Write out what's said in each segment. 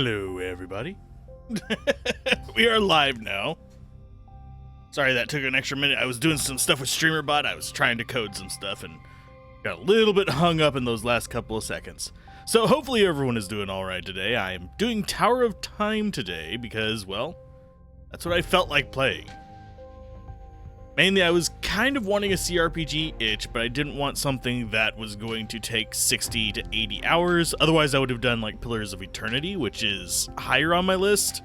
Hello, everybody. We are live now. Sorry that took an extra minute. I was doing some stuff with StreamerBot. I was trying to code some stuff and got a little bit hung up in those last couple of seconds. So hopefully everyone is doing all right today. I am doing Tower of Time today because, well, that's what I felt like playing. Mainly, I was kind of wanting a CRPG itch, but I didn't want something that was going to take 60 to 80 hours. Otherwise, I would have done like Pillars of Eternity, which is higher on my list.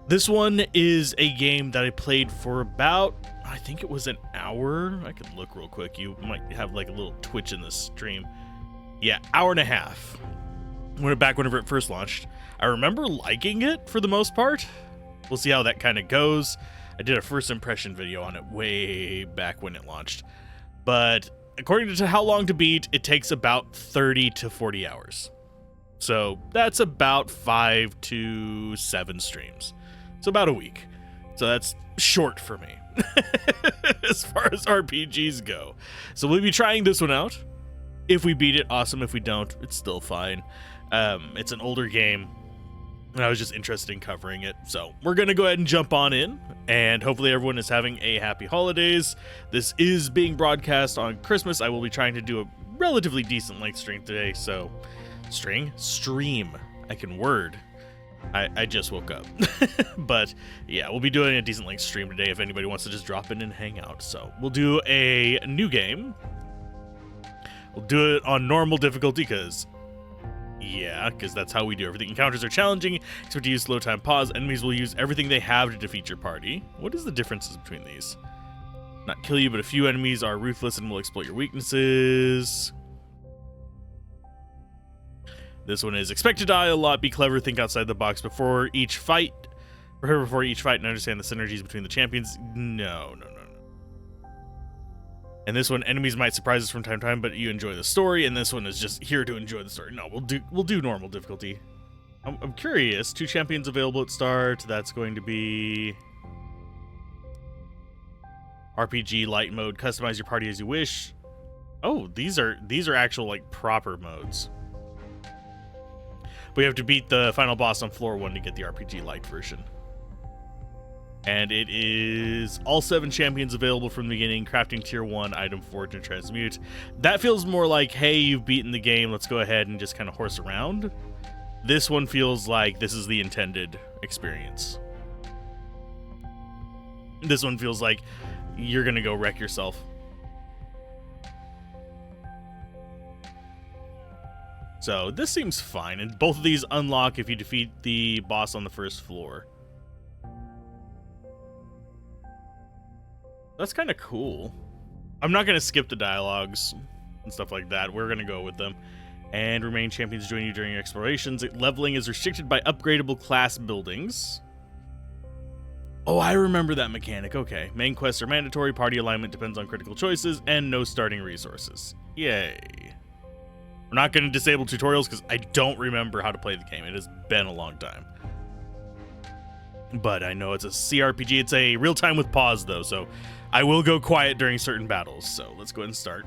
This one is a game that I played for about, I think it was an hour. I could look real quick. You might have like a little twitch in the stream. Yeah, hour and a half. Whenever it first launched. I remember liking it for the most part. We'll see how that kind of goes. I did a first impression video on it way back when it launched. But according to how long to beat, it takes about 30 to 40 hours. So that's about 5 to 7 streams. So about a week. So that's short for me as far as RPGs go. So we'll be trying this one out. If we beat it, awesome. If we don't, it's still fine. It's an older game, and I was just interested in covering it. So we're going to go ahead and jump on in, and hopefully everyone is having a happy holidays. This is being broadcast on Christmas. I will be trying to do a relatively decent length stream today. So stream. I can word. I just woke up. But yeah, we'll be doing a decent length stream today if anybody wants to just drop in and hang out. So we'll do a new game. We'll do it on normal difficulty because that's how we do everything. Encounters are challenging. Expect to use slow time pause. Enemies will use everything they have to defeat your party. What is the differences between these? Not kill you, but a few enemies are ruthless and will exploit your weaknesses. This one is expect to die a lot, be clever, think outside the box before each fight, and understand the synergies between the champions. No. And this one, enemies might surprise us from time to time, but you enjoy the story. And this one is just here to enjoy the story. No, we'll do normal difficulty. I'm curious. 2 champions available at start. That's going to be RPG light mode. Customize your party as you wish. Oh, these are actual like proper modes. But you have to beat the final boss on floor 1 to get the RPG light version. And it is all 7 champions available from the beginning. Crafting tier 1, item forge, and transmute. That feels more like, hey, you've beaten the game. Let's go ahead and just kind of horse around. This one feels like this is the intended experience. This one feels like you're going to go wreck yourself. So this seems fine. And both of these unlock if you defeat the boss on the first floor. That's kind of cool. I'm not going to skip the dialogues and stuff like that. We're going to go with them. And remain champions join you during your explorations. Leveling is restricted by upgradable class buildings. Oh, I remember that mechanic. Okay. Main quests are mandatory. Party alignment depends on critical choices. And no starting resources. Yay. We're not going to disable tutorials because I don't remember how to play the game. It has been a long time. But I know it's a CRPG. It's a real time with pause, though, so I will go quiet during certain battles. So let's go ahead and start.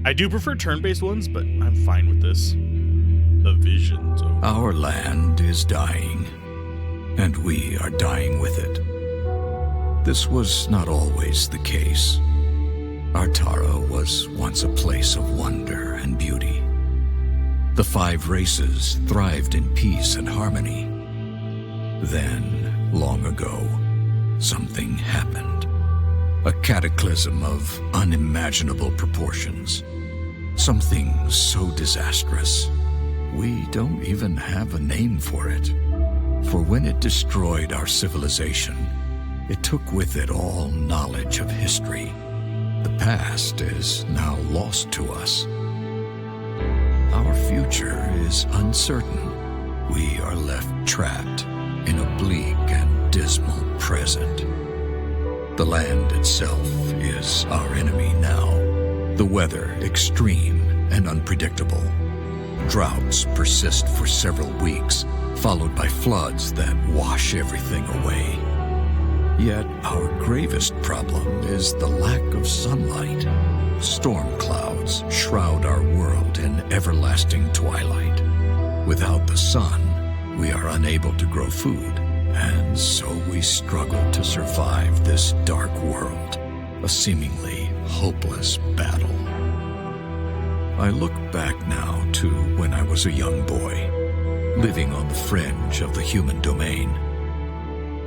I do prefer turn-based ones, but I'm fine with this. The visions. Our land is dying, and we are dying with it. This was not always the case. Artara was once a place of wonder and beauty. The 5 races thrived in peace and harmony. Then, long ago, something happened. A cataclysm of unimaginable proportions. Something so disastrous, we don't even have a name for it. For when it destroyed our civilization, it took with it all knowledge of history. The past is now lost to us. Our future is uncertain. We are left trapped in a bleak and dismal present. The land itself is our enemy now. The weather extreme and unpredictable. Droughts persist for several weeks, followed by floods that wash everything away. Yet our gravest problem is the lack of sunlight. Storm clouds shroud our world in everlasting twilight. Without the sun, we are unable to grow food, and so we struggle to survive this dark world, a seemingly hopeless battle. I look back now to when I was a young boy, living on the fringe of the human domain.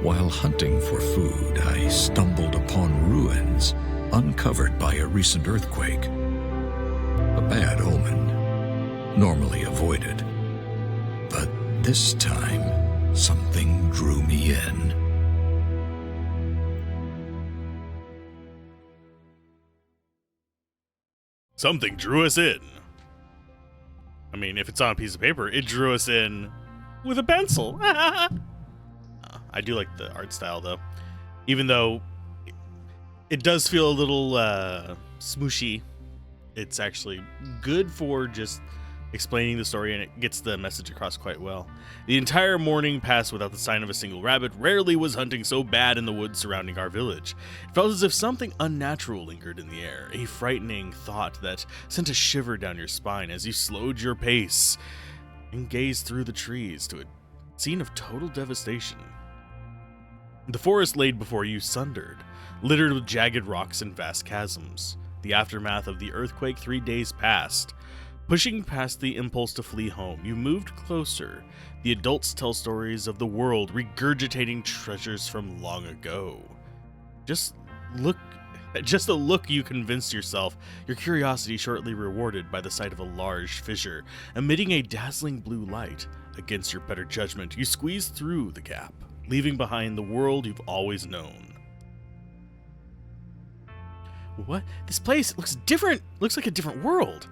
While hunting for food, I stumbled upon ruins uncovered by a recent earthquake. A bad omen, normally avoided. But this time, something drew me in. Something drew us in. I mean, if it's on a piece of paper, it drew us in with a pencil. I do like the art style, though. Even though it does feel a little smooshy, it's actually good for just explaining the story, and it gets the message across quite well. The entire morning passed without the sign of a single rabbit. Rarely was hunting so bad in the woods surrounding our village. It felt as if something unnatural lingered in the air, a frightening thought that sent a shiver down your spine as you slowed your pace and gazed through the trees to a scene of total devastation. The forest laid before you sundered, littered with jagged rocks and vast chasms. The aftermath of the earthquake 3 days passed. Pushing past the impulse to flee home, you moved closer. The adults tell stories of the world, regurgitating treasures from long ago. Just a look you convinced yourself, your curiosity shortly rewarded by the sight of a large fissure, emitting a dazzling blue light. Against your better judgment, you squeezed through the gap, leaving behind the world you've always known. What? This place looks different. Looks like a different world.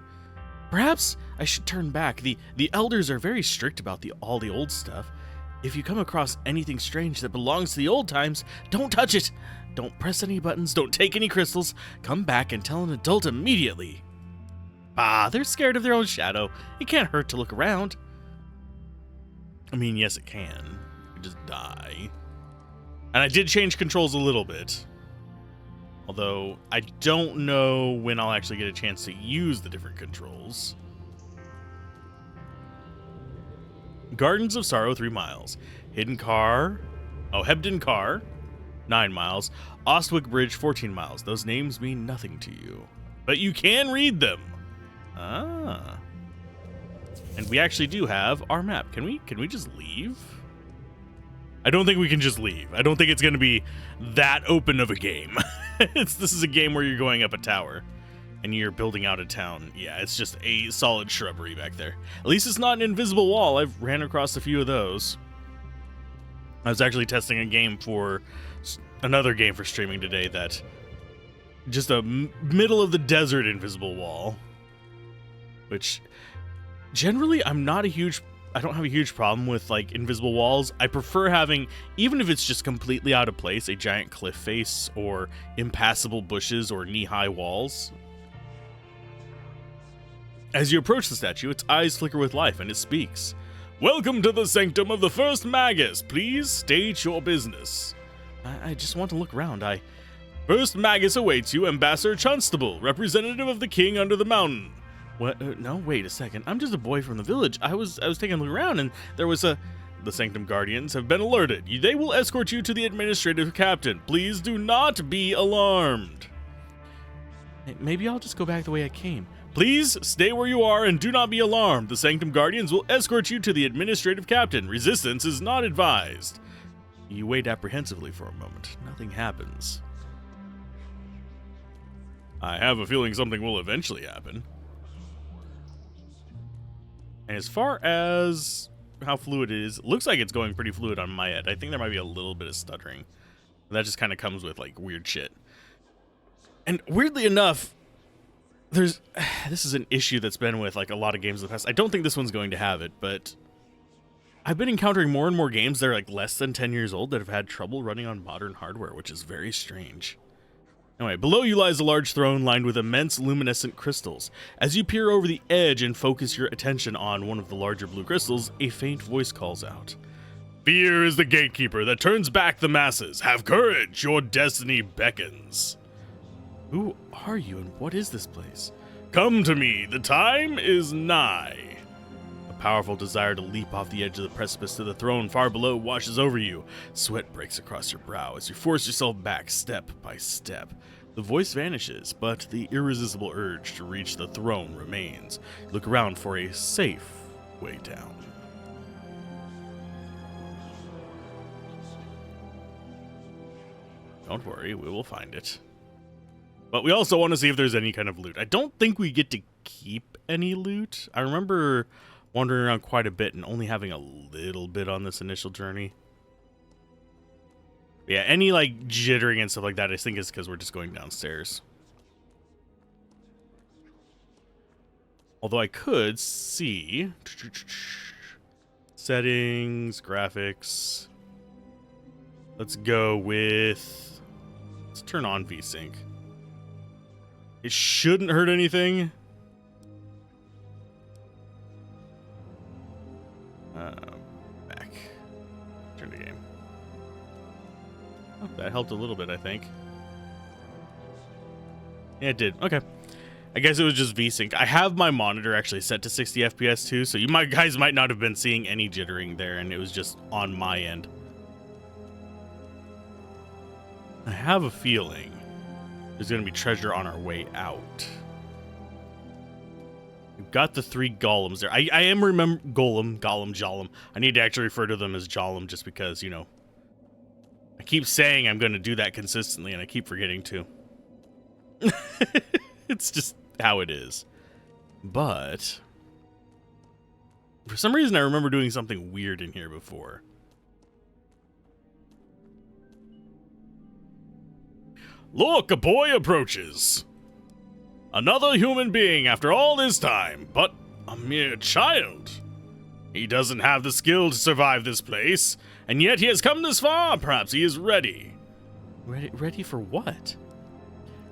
Perhaps I should turn back. The elders are very strict about all the old stuff. If you come across anything strange that belongs to the old times, don't touch it. Don't press any buttons. Don't take any crystals. Come back and tell an adult immediately. Ah, they're scared of their own shadow. It can't hurt to look around. I mean, yes, it can. You just die. And I did change controls a little bit. Although, I don't know when I'll actually get a chance to use the different controls. Gardens of Sorrow, 3 miles. Hebden Car, 9 miles. Ostwick Bridge, 14 miles. Those names mean nothing to you. But you can read them. Ah. And we actually do have our map. Can we just leave? I don't think we can just leave. I don't think it's going to be that open of a game. This is a game where you're going up a tower and you're building out a town. Yeah, it's just a solid shrubbery back there. At least it's not an invisible wall. I've ran across a few of those. I was actually testing another game for streaming today that just a middle of the desert invisible wall, which generally I don't have a huge problem with like invisible walls. I prefer having, even if it's just completely out of place, a giant cliff face or impassable bushes or knee-high walls. As you approach the statue, its eyes flicker with life and it speaks. Welcome to the sanctum of the first Magus. Please state your business. I just want to look around. First Magus awaits you, Ambassador Chunstable, representative of the king under the mountain. What? No, wait a second. I'm just a boy from the village. I was taking a look around, and there was the Sanctum Guardians have been alerted. They will escort you to the administrative captain. Please do not be alarmed. Maybe I'll just go back the way I came. Please stay where you are and do not be alarmed. The Sanctum Guardians will escort you to the administrative captain. Resistance is not advised. You wait apprehensively for a moment. Nothing happens. I have a feeling something will eventually happen. And as far as how fluid it is, it looks like it's going pretty fluid on my end. I think there might be a little bit of stuttering. That just kind of comes with like weird shit. And weirdly enough, this is an issue that's been with like a lot of games in the past. I don't think this one's going to have it, but I've been encountering more and more games that are like less than 10 years old that have had trouble running on modern hardware, which is very strange. Anyway, below you lies a large throne lined with immense luminescent crystals. As you peer over the edge and focus your attention on one of the larger blue crystals, a faint voice calls out. Fear is the gatekeeper that turns back the masses. Have courage, your destiny beckons. Who are you and what is this place? Come to me, the time is nigh. A powerful desire to leap off the edge of the precipice to the throne far below washes over you. Sweat breaks across your brow as you force yourself back step by step. The voice vanishes, but the irresistible urge to reach the throne remains. Look around for a safe way down. Don't worry, we will find it. But we also want to see if there's any kind of loot. I don't think we get to keep any loot. I remember wandering around quite a bit and only having a little bit on this initial journey. Yeah, any like jittering and stuff like that, I think is because we're just going downstairs. Although I could see settings, graphics. Let's go with, let's turn on VSync. It shouldn't hurt anything. Back. Turn the game. Oh, that helped a little bit, I think. Yeah, it did. Okay. I guess it was just VSync. I have my monitor actually set to 60 FPS too, so you guys might not have been seeing any jittering there, and it was just on my end. I have a feeling there's going to be treasure on our way out. We've got the 3 golems there. I am golem, Jollem. I need to actually refer to them as Jollem just because, you know, I keep saying I'm going to do that consistently and I keep forgetting to. It's just how it is. But for some reason I remember doing something weird in here before. Look, a boy approaches. Another human being after all this time, but a mere child. He doesn't have the skill to survive this place, and yet he has come this far. Perhaps he is ready. Ready for what?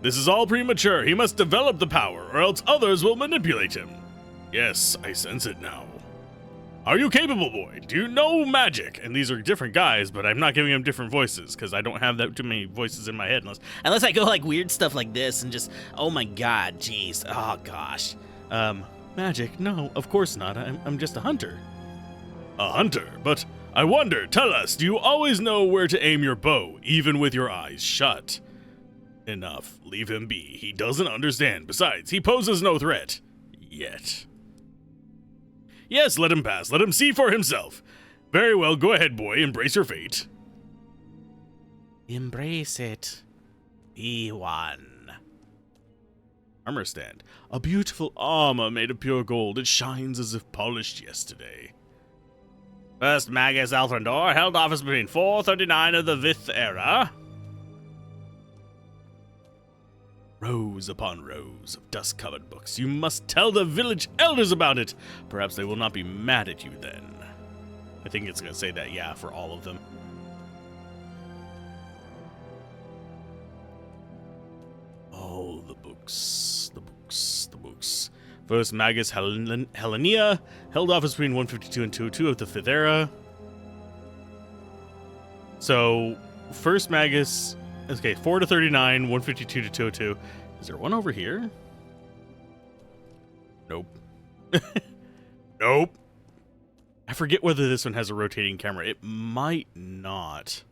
This is all premature. He must develop the power, or else others will manipulate him. Yes, I sense it now. Are you capable, boy? Do you know magic? And these are different guys, but I'm not giving them different voices because I don't have that too many voices in my head unless I go like weird stuff like this and just, oh my god, jeez, oh gosh. Magic? No, of course not. I'm just a hunter. A hunter? But I wonder, tell us, do you always know where to aim your bow, even with your eyes shut? Enough. Leave him be. He doesn't understand. Besides, he poses no threat. Yet. Yes, let him pass. Let him see for himself. Very well, go ahead, boy. Embrace your fate. Embrace it. Be one. Armor stand. A beautiful armor made of pure gold. It shines as if polished yesterday. First Magus Althrandor held office between 439 of the 5th era. Rows upon rows of dust-covered books. You must tell the village elders about it. Perhaps they will not be mad at you then. I think it's going to say that, yeah, for all of them. Oh, the books. The books. The books. First Magus Helenia held office between 152 and 202 of the 5th era. So, First Magus... Okay, 4 to 39, 152 to 202. Is there one over here? Nope. Nope. I forget whether this one has a rotating camera. It might not.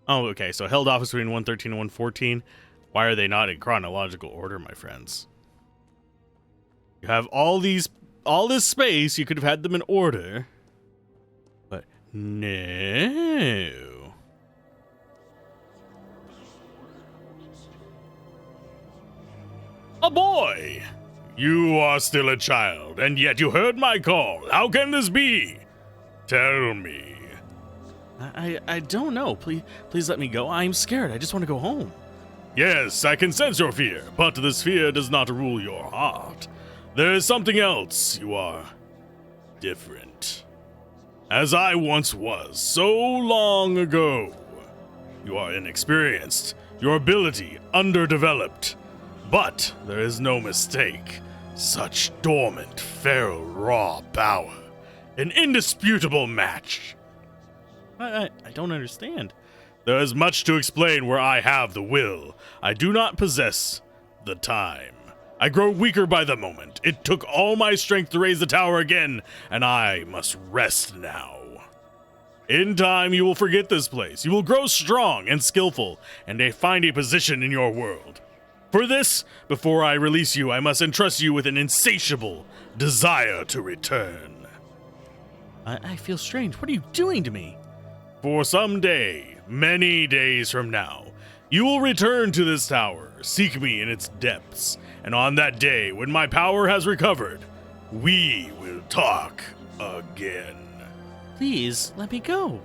Oh, okay. So held office between 113 and 114. Why are they not in chronological order, my friends? You have all this space. You could have had them in order. But no. A boy! You are still a child, and yet you heard my call. How can this be? Tell me. I don't know. Please let me go. I'm scared. I just want to go home. Yes, I can sense your fear, but this fear does not rule your heart. There is something else. You are different. As I once was, so long ago. You are inexperienced, your ability underdeveloped. But there is no mistake. Such dormant, feral, raw power. An indisputable match. I don't understand. There is much to explain where I have the will. I do not possess the time. I grow weaker by the moment. It took all my strength to raise the tower again, and I must rest now. In time, you will forget this place. You will grow strong and skillful, and find a position in your world. For this, before I release you, I must entrust you with an insatiable desire to return. I feel strange. What are you doing to me? For some day, many days from now, you will return to this tower, seek me in its depths, and on that day, when my power has recovered, we will talk again. Please, let me go.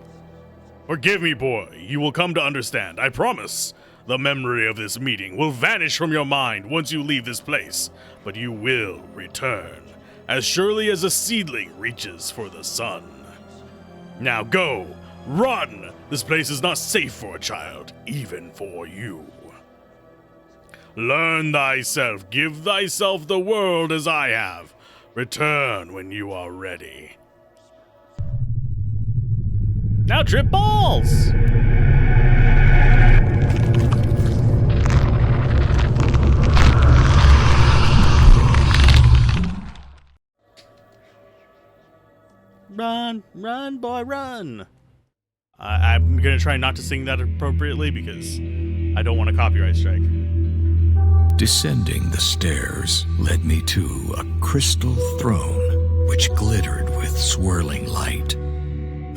Forgive me, boy. You will come to understand, I promise. The memory of this meeting will vanish from your mind once you leave this place, but you will return, as surely as a seedling reaches for the sun. Now go, run! This place is not safe for a child, even for you. Learn thyself, give thyself the world as I have. Return when you are ready. Now trip balls! Run, run, boy, run. I'm gonna try not to sing that appropriately because I don't want a copyright strike. Descending the stairs led me to a crystal throne which glittered with swirling light.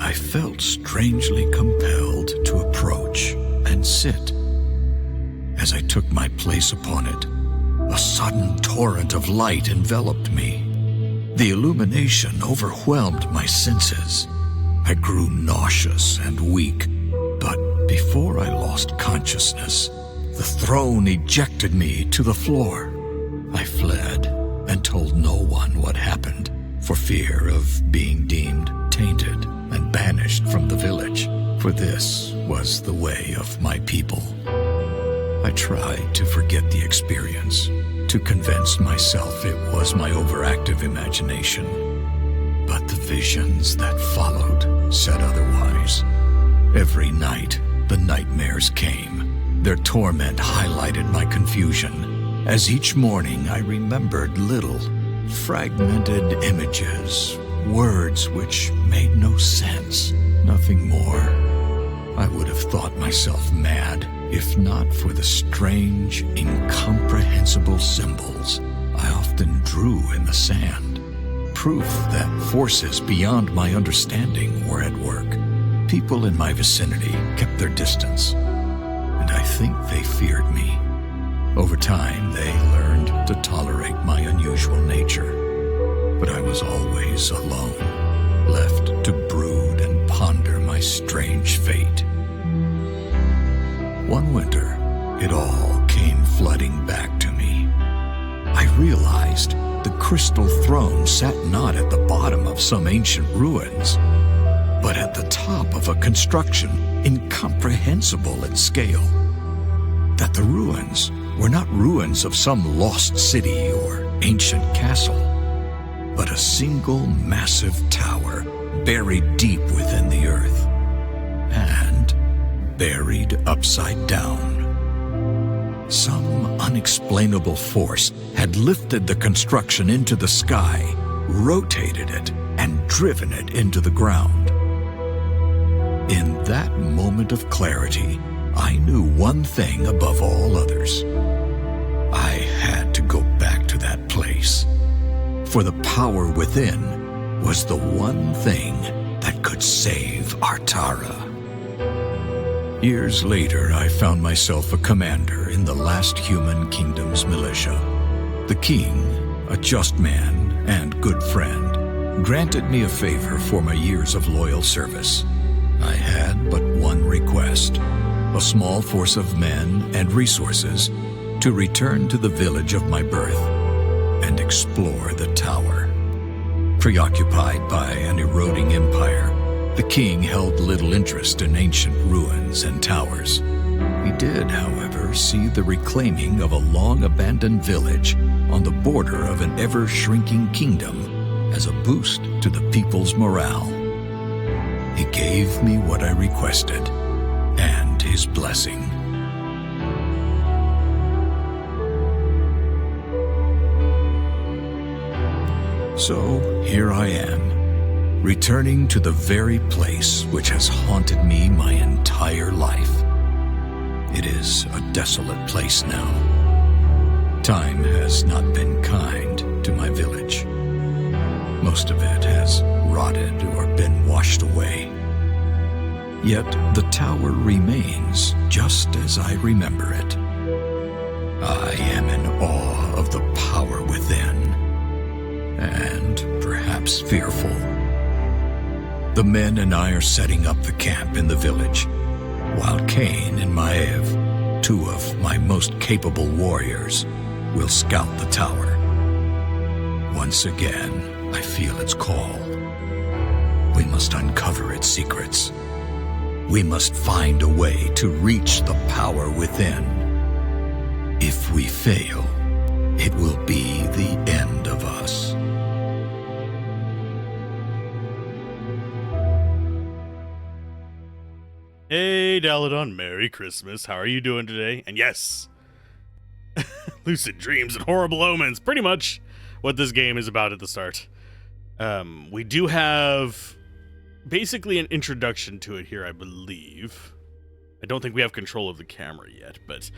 I felt strangely compelled to approach and sit. As I took my place upon it, a sudden torrent of light enveloped me. The illumination overwhelmed my senses. I grew nauseous and weak, but before I lost consciousness, the throne ejected me to the floor. I fled and told no one what happened, for fear of being deemed tainted and banished from the village, for this was the way of my people. I tried to forget the experience, to convince myself it was my overactive imagination. But the visions that followed said otherwise. Every night, the nightmares came. Their torment highlighted my confusion, as each morning I remembered little, fragmented images, words which made no sense, nothing more. I would have thought myself mad if not for the strange, incomprehensible symbols I often drew in the sand. Proof that forces beyond my understanding were at work. People in my vicinity kept their distance, and I think they feared me. Over time, they learned to tolerate my unusual nature. But I was always alone, left to brood and ponder my strange fate. One winter, it all came flooding back to me. I realized the crystal throne sat not at the bottom of some ancient ruins, but at the top of a construction incomprehensible in scale. That the ruins were not ruins of some lost city or ancient castle, but a single massive tower buried deep within the earth, and buried upside down. Some unexplainable force had lifted the construction into the sky, rotated it, and driven it into the ground. In that moment of clarity, I knew one thing above all others. I had to go back to that place. For the power within was the one thing that could save Artara. Years later, I found myself a commander in the last human kingdom's militia. The king, a just man and good friend, granted me a favor for my years of loyal service. I had but one request: a small force of men and resources to return to the village of my birth and explore the tower. Preoccupied by an eroding empire, the king held little interest in ancient ruins and towers. He did, however, see the reclaiming of a long-abandoned village on the border of an ever-shrinking kingdom as a boost to the people's morale. He gave me what I requested, and his blessing. So here I am, returning to the very place which has haunted me my entire life. It is a desolate place now. Time has not been kind to my village. Most of it has rotted or been washed away. Yet the tower remains just as I remember it. I am in awe of the power within, and perhaps fearful. The men and I are setting up the camp in the village, while Cain and Maev, two of my most capable warriors, will scout the tower. Once again, I feel its call. We must uncover its secrets. We must find a way to reach the power within. If we fail, it will be the end of us. Hey, Daladon, Merry Christmas. How are you doing today? And yes, lucid dreams and horrible omens, pretty much what this game is about at the start. We do have basically an introduction to it here, I believe. I don't think we have control of the camera yet, but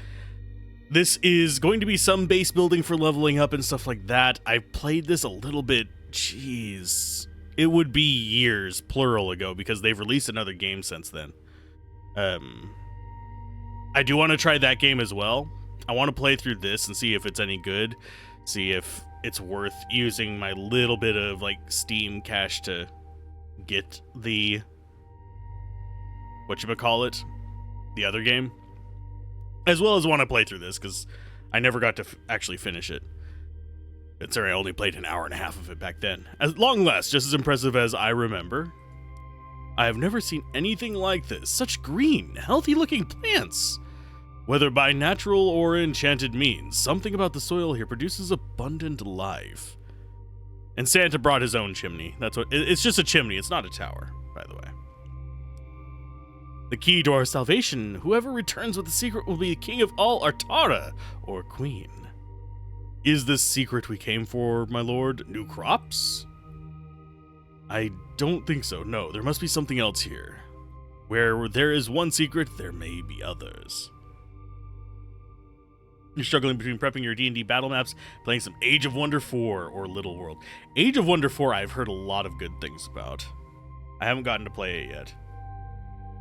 this is going to be some base building for leveling up and stuff like that. I've played this a little bit, jeez, it would be years, plural, ago, because they've released another game since then. I do want to try that game as well. I want to play through this and see if it's any good, see if it's worth using my little bit of like Steam cash to get the whatchamacallit, the other game, as well as want to play through this because I never got to actually finish it. Considering I only played an hour and a half of it back then. At long last, just as impressive as I remember. I have never seen anything like this. Such green, healthy-looking plants. Whether by natural or enchanted means, something about the soil here produces abundant life. And Santa brought his own chimney. That's what. It's just a chimney. It's not a tower, by the way. The key to our salvation. Whoever returns with the secret will be the king of all Artara, or queen. Is this secret we came for, my lord? New crops? I don't think so. No, there must be something else here. Where there is one secret, there may be others. You're struggling between prepping your D&D battle maps, playing some Age of Wonder 4 or Little World. Age of Wonder 4 I've heard a lot of good things about. I haven't gotten to play it yet.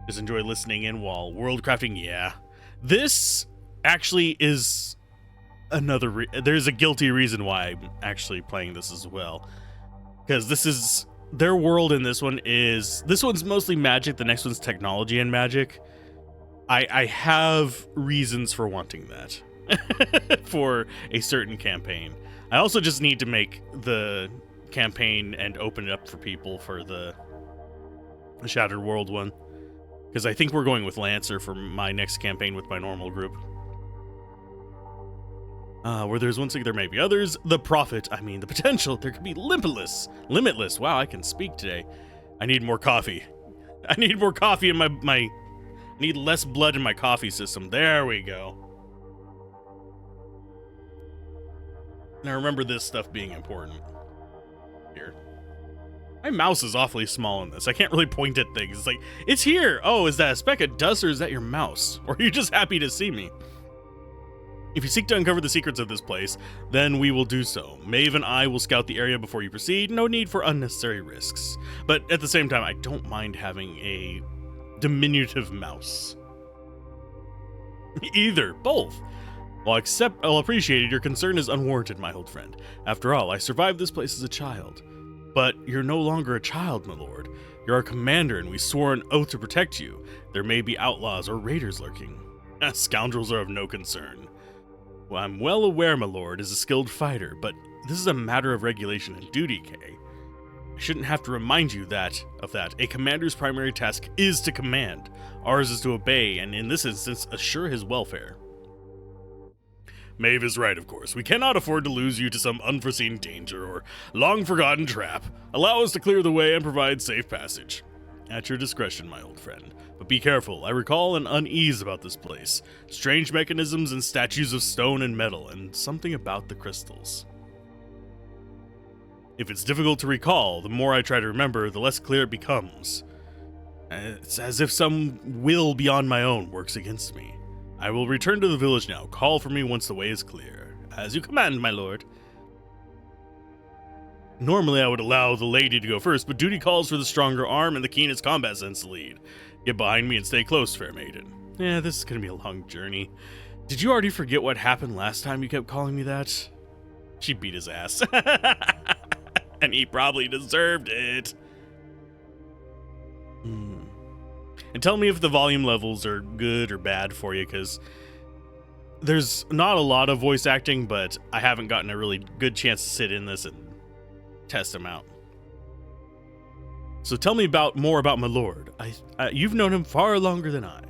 Just enjoy listening in while world crafting, yeah. This actually is another... there's a guilty reason why I'm actually playing this as well. Because this is... their world in this one is... this one's mostly magic, the next one's technology and magic. I have reasons for wanting that. For a certain campaign. I also just need to make the campaign and open it up for people for the Shattered World one. Because I think we're going with Lancer for my next campaign with my normal group. Where there's one thing, there may be others. The profit, I mean the potential, there could be limitless. Limitless, wow, I can speak today. I need more coffee. I need more coffee in my I need less blood in my coffee system. There we go. Now remember this stuff being important. Here. My mouse is awfully small in this. I can't really point at things. It's like, it's here! Oh, is that a speck of dust or is that your mouse? Or are you just happy to see me? If you seek to uncover the secrets of this place, then we will do so. Maeve and I will scout the area before you proceed. No need for unnecessary risks. But at the same time, I don't mind having a diminutive mouse. Either. Both. While I'll appreciate it, your concern is unwarranted, my old friend. After all, I survived this place as a child. But you're no longer a child, my lord. You're our commander, and we swore an oath to protect you. There may be outlaws or raiders lurking. Scoundrels are of no concern. Well, I'm well aware, my lord, is a skilled fighter, but this is a matter of regulation and duty, Kay. I shouldn't have to remind you of that. A commander's primary task is to command. Ours is to obey, and in this instance, assure his welfare. Maeve is right, of course. We cannot afford to lose you to some unforeseen danger or long-forgotten trap. Allow us to clear the way and provide safe passage. At your discretion, my old friend. But be careful. I recall an unease about this place. Strange mechanisms and statues of stone and metal, and something about the crystals. If it's difficult to recall, the more I try to remember, the less clear it becomes. It's as if some will beyond my own works against me. I will return to the village now. Call for me once the way is clear. As you command, my lord. Normally I would allow the lady to go first, but duty calls for the stronger arm and the keenest combat sense to lead. Get behind me and stay close, fair maiden. Yeah, this is gonna be a long journey. Did you already forget what happened last time you kept calling me that? She beat his ass. And he probably deserved it. And tell me if the volume levels are good or bad for you, because there's not a lot of voice acting, but I haven't gotten a really good chance to sit in this and test them out. So tell me more about my lord. You've known him far longer than I.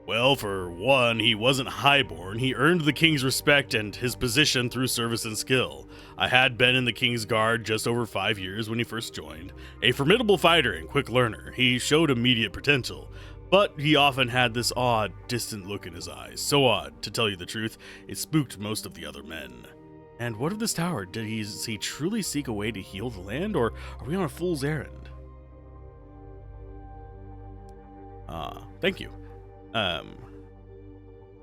Well, for one, he wasn't highborn. He earned the king's respect and his position through service and skill. I had been in the king's guard just over 5 years when he first joined. A formidable fighter and quick learner, he showed immediate potential, but he often had this odd, distant look in his eyes. So odd, to tell you the truth, it spooked most of the other men. And what of this tower? Does he truly seek a way to heal the land, or are we on a fool's errand? Thank you.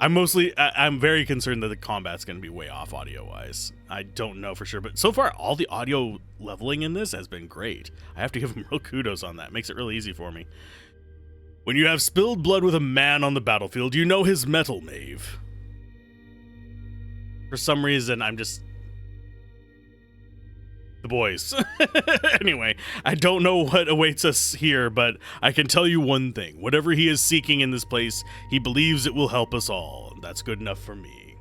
I'm very concerned that the combat's going to be way off audio-wise. I don't know for sure, but so far, all the audio leveling in this has been great. I have to give him real kudos on that. Makes it really easy for me. When you have spilled blood with a man on the battlefield, you know his mettle, Maeve. For some reason, I'm just... the boys. Anyway, I don't know what awaits us here, but I can tell you one thing. Whatever he is seeking in this place, he believes it will help us all. And that's good enough for me.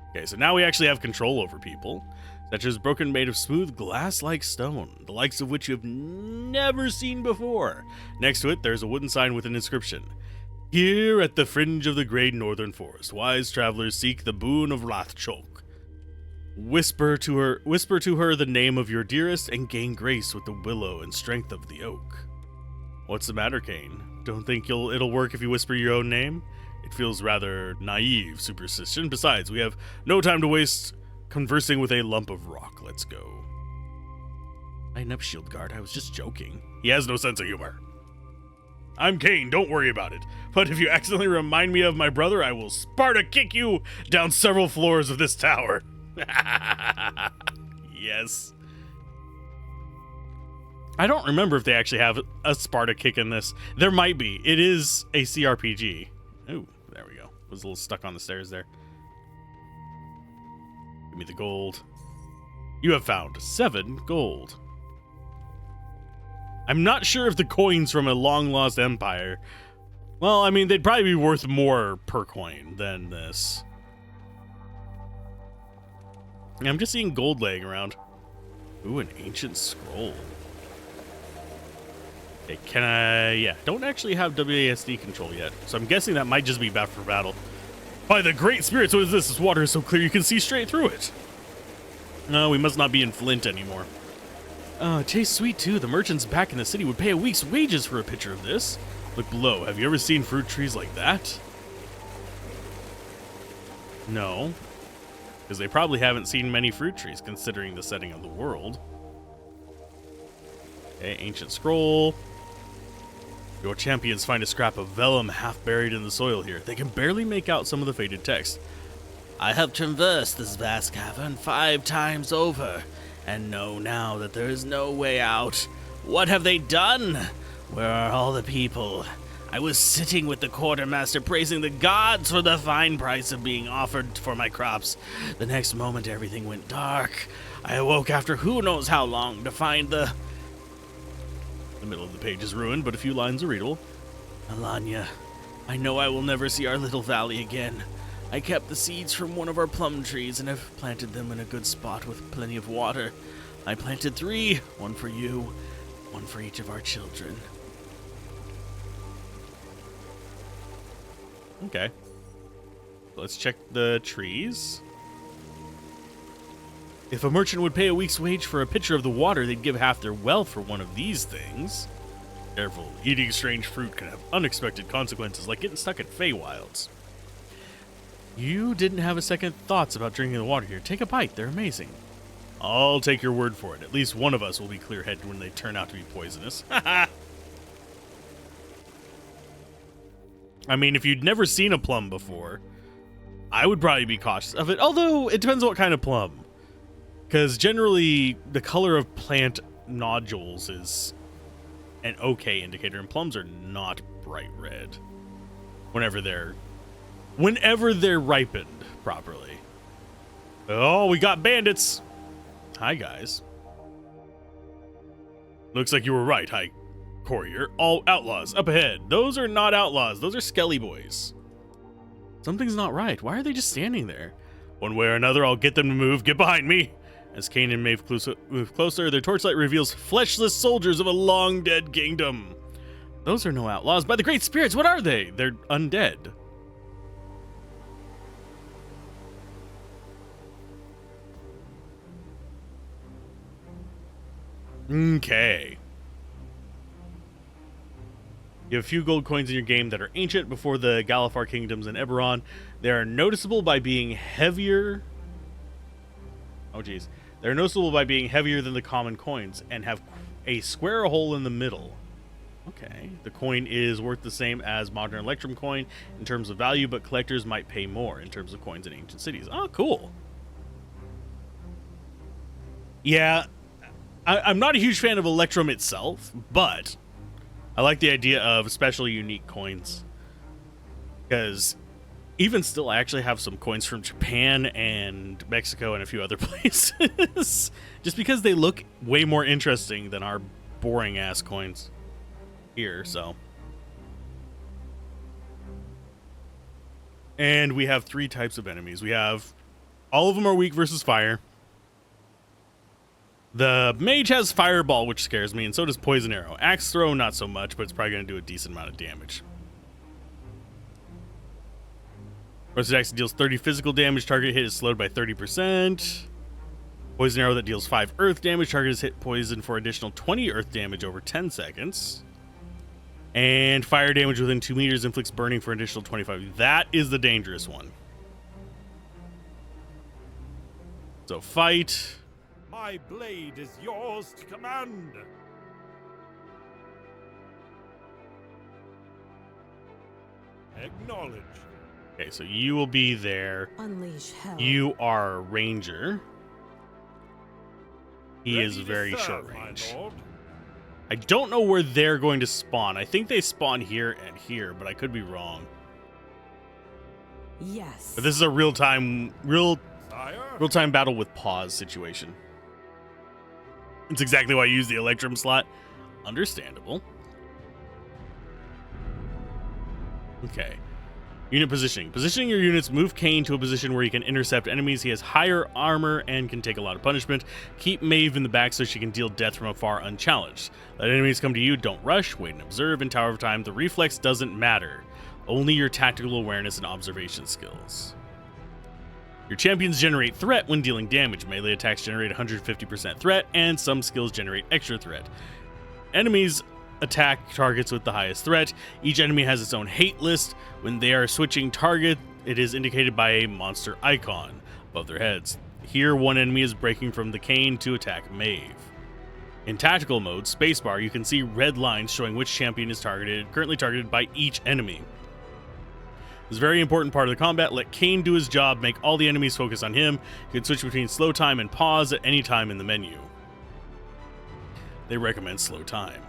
Okay, so now we actually have control over people, such as broken made of smooth glass like stone, the likes of which you have never seen before. Next to it, there's a wooden sign with an inscription. Here at the fringe of the great northern forest, wise travelers seek the boon of Rathchok. Whisper to her the name of your dearest and gain grace with the willow and strength of the oak. What's the matter, Kane? Don't think it'll work if you whisper your own name? It feels rather naive superstition. Besides, we have no time to waste conversing with a lump of rock. Let's go. Lighten up, shield guard. I was just joking. He has no sense of humor. I'm Kane, don't worry about it. But if you accidentally remind me of my brother, I will Sparta kick you down several floors of this tower. Yes. I don't remember if they actually have a Sparta kick in this. There might be. It is a CRPG. Oh, there we go. Was a little stuck on the stairs there. Give me the gold. You have found 7 gold. I'm not sure if the coins from a long-lost empire... well, I mean, they'd probably be worth more per coin than this. I'm just seeing gold laying around. Ooh, an ancient scroll. Okay, can I... yeah, don't actually have WASD control yet, so I'm guessing that might just be bad for battle. By the great spirits, what is this? This water is so clear you can see straight through it. No, we must not be in Flint anymore. Tastes sweet too. The merchants back in the city would pay a week's wages for a pitcher of this. Look below. Have you ever seen fruit trees like that? No. Because they probably haven't seen many fruit trees, considering the setting of the world. Okay, ancient scroll. Your champions find a scrap of vellum half buried in the soil here. They can barely make out some of the faded text. I have traversed this vast cavern 5 times over, and know now that there is no way out. What have they done? Where are all the people? I was sitting with the quartermaster praising the gods for the fine price of being offered for my crops. The next moment everything went dark. I awoke after who knows how long to find the middle of the page is ruined, but a few lines are readable. Alanya, I know I will never see our little valley again. I kept the seeds from one of our plum trees and have planted them in a good spot with plenty of water. I planted 3, 1 for you, 1 for each of our children. Okay. Let's check the trees. If a merchant would pay a week's wage for a pitcher of the water, they'd give half their wealth for one of these things. Careful, eating strange fruit can have unexpected consequences, like getting stuck at Feywilds. You didn't have a second thoughts about drinking the water here. Take a bite. They're amazing. I'll take your word for it. At least one of us will be clear-headed when they turn out to be poisonous. I mean, if you'd never seen a plum before, I would probably be cautious of it. Although, it depends on what kind of plum. Because generally, the color of plant nodules is an okay indicator, and plums are not bright red whenever they're ripened properly. Oh, we got bandits. Hi, guys. Looks like you were right, High Courier. All outlaws up ahead. Those are not outlaws. Those are skelly boys. Something's not right. Why are they just standing there? One way or another, I'll get them to move. Get behind me. As Kane and Maeve move closer, their torchlight reveals fleshless soldiers of a long-dead kingdom. Those are no outlaws. By the great spirits, what are they? They're undead. Okay. You have a few gold coins in your game that are ancient before the Galifar kingdoms in Eberron. They are noticeable by being heavier. Oh, geez. They're noticeable by being heavier than the common coins and have a square hole in the middle. Okay. The coin is worth the same as modern Electrum coin in terms of value, but collectors might pay more in terms of coins in ancient cities. Oh, cool. Yeah. I'm not a huge fan of Electrum itself, but I like the idea of special unique coins. Because even still, I actually have some coins from Japan and Mexico and a few other places. Just because they look way more interesting than our boring ass coins here, so. And we have 3 types of enemies. We have, all of them are weak versus fire. The mage has fireball, which scares me, and so does poison arrow. Axe throw, not so much, but it's probably going to do a decent amount of damage. Roasted axe deals 30 physical damage. Target hit is slowed by 30%. Poison arrow that deals 5 earth damage. Target is hit poison for additional 20 earth damage over 10 seconds. And fire damage within 2 meters inflicts burning for an additional 25. That is the dangerous one. So fight. My blade is yours to command. Acknowledged. Okay, so you will be there. Unleash hell. You are a ranger. He is Ready to very serve, short my range. lord. I don't know where they're going to spawn. I think they spawn here and here, but I could be wrong. Yes. But this is a real-time Sire? battle with pause situation. It's exactly why I use the Electrum slot. Understandable. Okay. Unit positioning. Positioning your units, move Kane to a position where he can intercept enemies. He has higher armor and can take a lot of punishment. Keep Maeve in the back so she can deal death from afar unchallenged. Let enemies come to you, don't rush, wait and observe. In Tower of Time, the reflex doesn't matter. Only your tactical awareness and observation skills. Your champions generate threat when dealing damage. Melee attacks generate 150% threat, and some skills generate extra threat. Enemies attack targets with the highest threat. Each enemy has its own hate list. When they are switching target, it is indicated by a monster icon above their heads. Here, one enemy is breaking from the cane to attack Maeve. In tactical mode, spacebar, you can see red lines showing which champion is currently targeted by each enemy. This is a very important part of the combat. Let Kane do his job, make all the enemies focus on him. You can switch between slow time and pause at any time in the menu. They recommend slow time.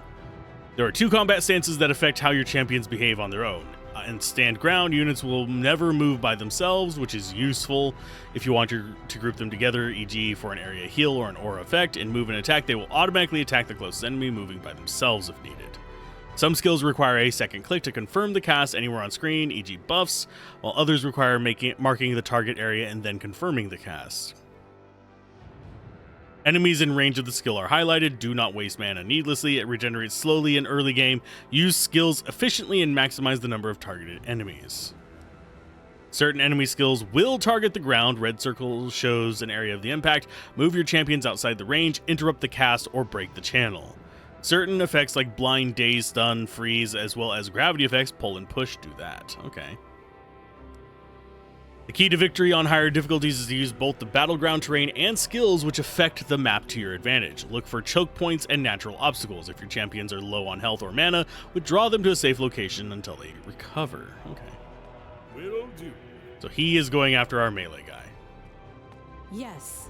There are 2 combat stances that affect how your champions behave on their own. In stand ground, units will never move by themselves, which is useful if you want to group them together, e.g. for an area heal or an aura effect. In move and attack, they will automatically attack the closest enemy, moving by themselves if needed. Some skills require a second click to confirm the cast anywhere on screen, e.g. buffs, while others require marking the target area and then confirming the cast. Enemies in range of the skill are highlighted. Do not waste mana needlessly. It regenerates slowly in early game. Use skills efficiently and maximize the number of targeted enemies. Certain enemy skills will target the ground. Red circle shows an area of the impact. Move your champions outside the range, interrupt the cast, or break the channel. Certain effects like blind, daze, stun, freeze, as well as gravity effects, pull and push, do that. Okay. The key to victory on higher difficulties is to use both the battleground terrain and skills which affect the map to your advantage. Look for choke points and natural obstacles. If your champions are low on health or mana, withdraw them to a safe location until they recover. Okay. Will do. So he is going after our melee guy. Yes.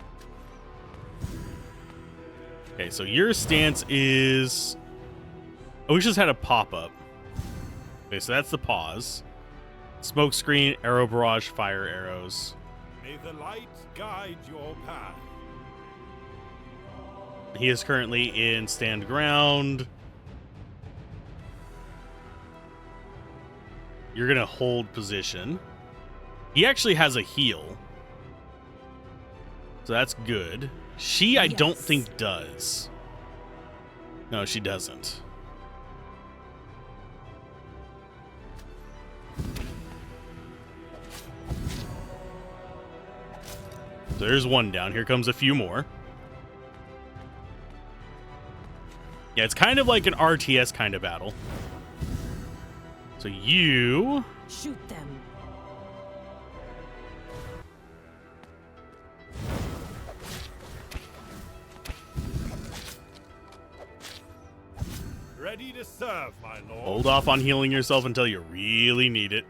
Okay, so your stance is... Oh, we just had a pop-up. Okay, so that's the pause. Smoke screen, arrow barrage, fire arrows. May the light guide your path. He is currently in stand ground. You're going to hold position. He actually has a heal. So that's good. She, I don't think, does. No, she doesn't. So there's one down. Here comes a few more. Yeah, it's kind of like an RTS kind of battle. So you... Shoot them. Ready to serve, my lord. Hold off on healing yourself until you really need it.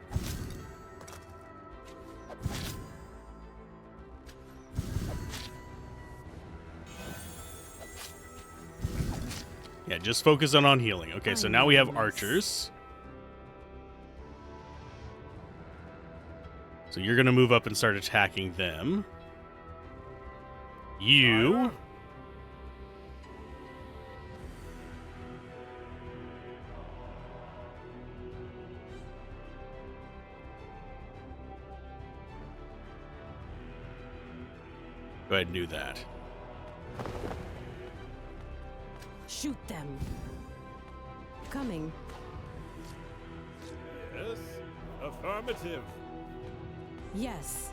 Yeah, just focus on healing. Okay, so now we have archers. So you're going to move up and start attacking them. You... Go ahead and do that. Shoot them. Coming. Yes. Affirmative. Yes.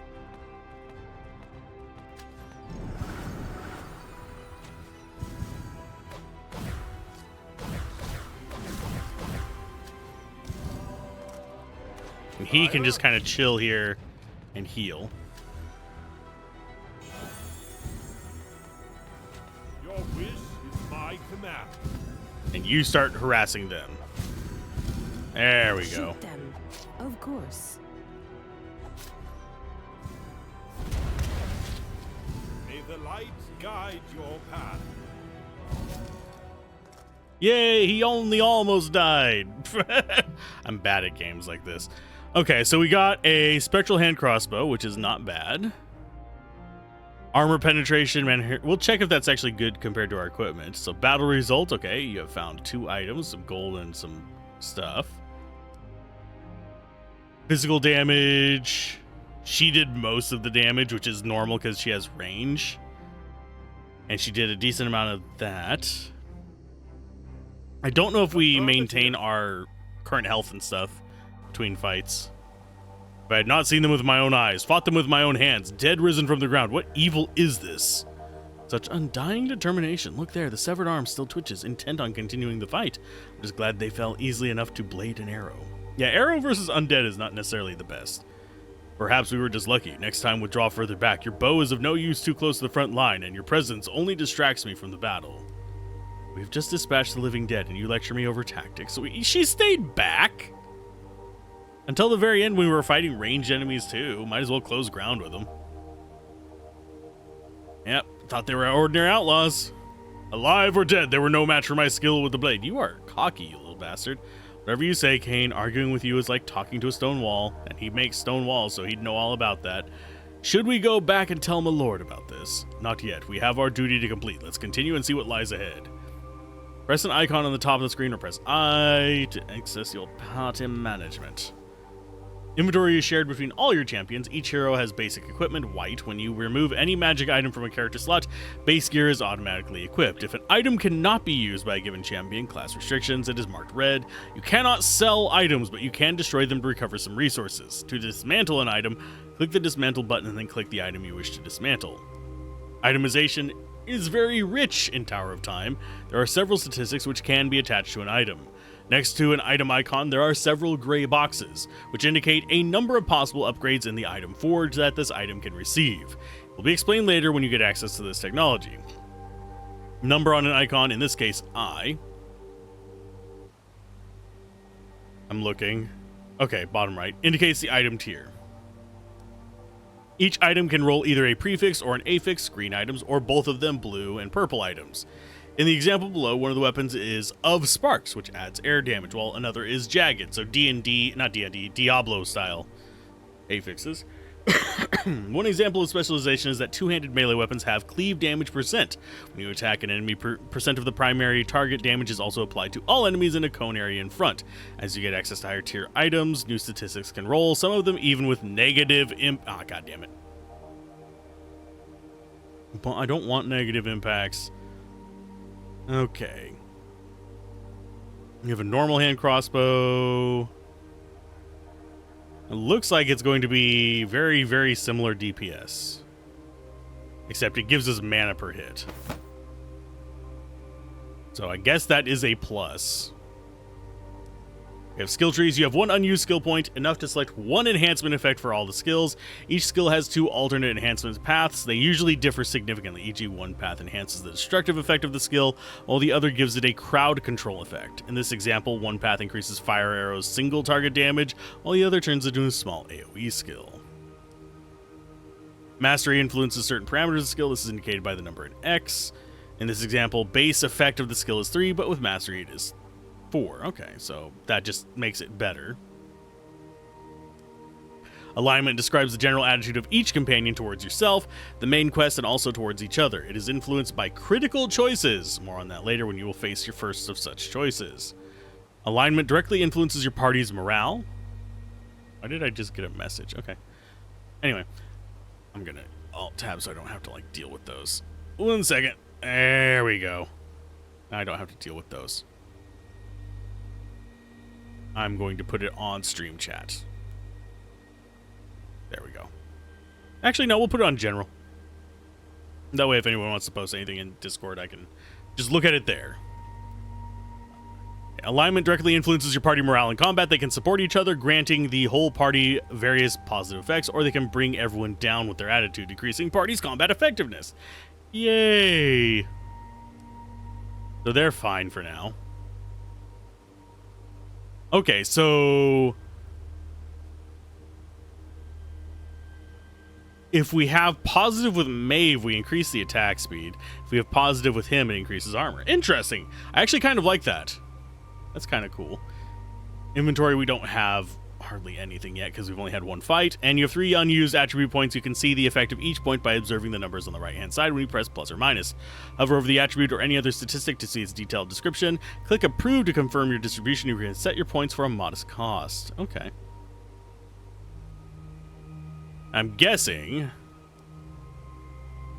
And he can just kind of chill here and heal. Your wish is my command. And you start harassing them. There we go. Shoot them. Of course. May the light guide your path. Yay, he only almost died. I'm bad at games like this. Okay, so we got a spectral hand crossbow, which is not bad. Armor penetration, man. We'll check if that's actually good compared to our equipment. So battle result, okay, you have found 2 items, some gold and some stuff. Physical damage. She did most of the damage, which is normal because she has range. And she did a decent amount of that. I don't know if we maintain our current health and stuff between fights. If I had not seen them with my own eyes, fought them with my own hands, dead risen from the ground, what evil is this? Such undying determination. Look there, the severed arm still twitches, intent on continuing the fight. I'm just glad they fell easily enough to blade an arrow. Yeah, arrow versus undead is not necessarily the best. Perhaps we were just lucky. Next time, withdraw further back. Your bow is of no use too close to the front line, and your presence only distracts me from the battle. We've just dispatched the living dead, and you lecture me over tactics. So she stayed back? Until the very end, when we were fighting ranged enemies, too. Might as well close ground with them. Yep, thought they were ordinary outlaws. Alive or dead, they were no match for my skill with the blade. You are cocky, you little bastard. Whatever you say, Kane, arguing with you is like talking to a stone wall, and he makes stone walls, so he'd know all about that. Should we go back and tell my lord about this? Not yet. We have our duty to complete. Let's continue and see what lies ahead. Press an icon on the top of the screen or press I to access your party management. Inventory is shared between all your champions. Each hero has basic equipment, white. When you remove any magic item from a character slot, base gear is automatically equipped. If an item cannot be used by a given champion, class restrictions, it is marked red. You cannot sell items, but you can destroy them to recover some resources. To dismantle an item, click the dismantle button and then click the item you wish to dismantle. Itemization is very rich in Tower of Time. There are several statistics which can be attached to an item. Next to an item icon, there are several gray boxes, which indicate a number of possible upgrades in the item forge that this item can receive. It will be explained later when you get access to this technology. Number on an icon, in this case I. I'm looking. Okay, bottom right, indicates the item tier. Each item can roll either a prefix or an affix, green items, or both of them, blue and purple items. In the example below, one of the weapons is of sparks, which adds air damage, while another is jagged, so Diablo style affixes. One example of specialization is that two-handed melee weapons have cleave damage %. When you attack an enemy, percent of the primary target damage is also applied to all enemies in a cone area in front. As you get access to higher tier items, new statistics can roll, some of them even with negative God damn it. But I don't want negative impacts. Okay. You have a normal hand crossbow. It looks like it's going to be very, very similar DPS. Except it gives us mana per hit. So I guess that is a plus. We have skill trees. You have one unused skill point, enough to select one enhancement effect for all the skills. Each skill has two alternate enhancement paths. They usually differ significantly, e.g. one path enhances the destructive effect of the skill, while the other gives it a crowd control effect. In this example, one path increases fire arrows' single target damage, while the other turns into a small AoE skill. Mastery influences certain parameters of the skill. This is indicated by the number in X. In this example, base effect of the skill is 3, but with mastery it is 4. Okay, so that just makes it better. Alignment describes the general attitude of each companion towards yourself, the main quest, and also towards each other. It is influenced by critical choices. More on that later when you will face your first of such choices. Alignment directly influences your party's morale. Why did I just get a message? Okay. Anyway, I'm gonna Alt-tab so I don't have to deal with those. 1 second. There we go. I don't have to deal with those. I'm going to put it on stream chat. There we go. Actually, no, we'll put it on general. That way, if anyone wants to post anything in Discord, I can just look at it there. Alignment directly influences your party morale in combat. They can support each other, granting the whole party various positive effects, or they can bring everyone down with their attitude, decreasing party's combat effectiveness. Yay! So they're fine for now. Okay, so if we have positive with Maeve, we increase the attack speed. If we have positive with him, it increases armor. Interesting. I actually kind of like that. That's kind of cool. Inventory, we don't have hardly anything yet because we've only had one fight. And you have 3 unused attribute points. You can see the effect of each point by observing the numbers on the right-hand side when you press plus or minus. Hover over the attribute or any other statistic to see its detailed description. Click Approve to confirm your distribution. You can set your points for a modest cost. Okay. I'm guessing...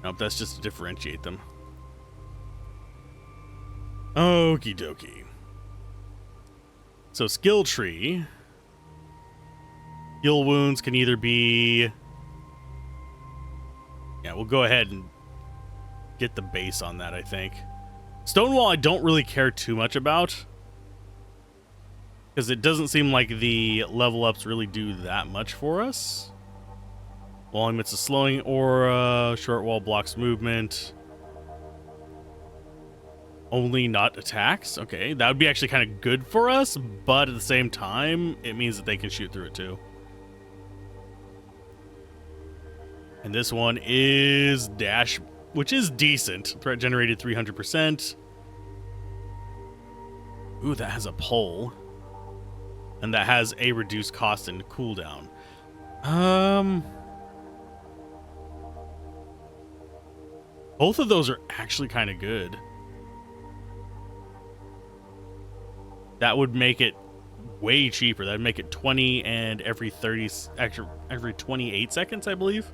Nope, that's just to differentiate them. Okie dokie. So skill tree... Heal wounds can either be... Yeah, we'll go ahead and get the base on that, I think. Stonewall I don't really care too much about. Because it doesn't seem like the level ups really do that much for us. Wall emits a slowing aura. Short wall blocks movement. Only not attacks? Okay, that would be actually kind of good for us. But at the same time, it means that they can shoot through it too. And this one is dash, which is decent. Threat generated 300%. Ooh, that has a pull. And that has a reduced cost and cooldown. Both of those are actually kind of good. That would make it way cheaper. That'd make it 20 and every 28 seconds, I believe.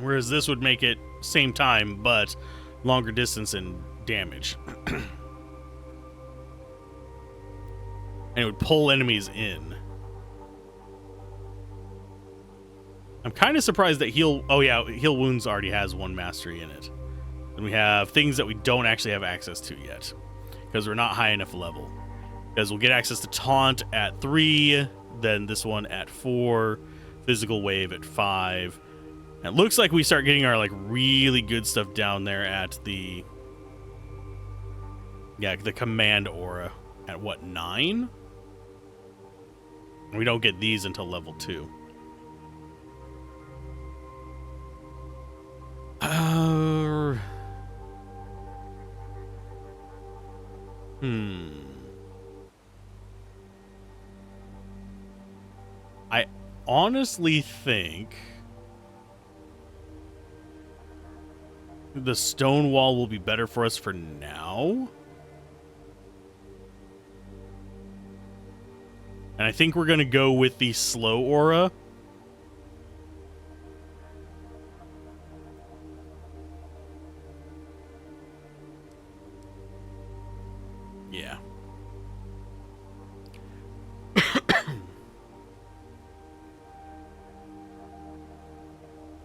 Whereas this would make it same time, but longer distance and damage. And it would pull enemies in. I'm kind of surprised that heal wounds already has 1 mastery in it. And we have things that we don't actually have access to yet, because we're not high enough level. Because we'll get access to Taunt at 3, then this one at 4, Physical Wave at 5. And it looks like we start getting our like really good stuff down there at the Command Aura at what, 9? We don't get these until level 2. I honestly think the stone wall will be better for us for now. And I think we're going to go with the slow aura. Yeah.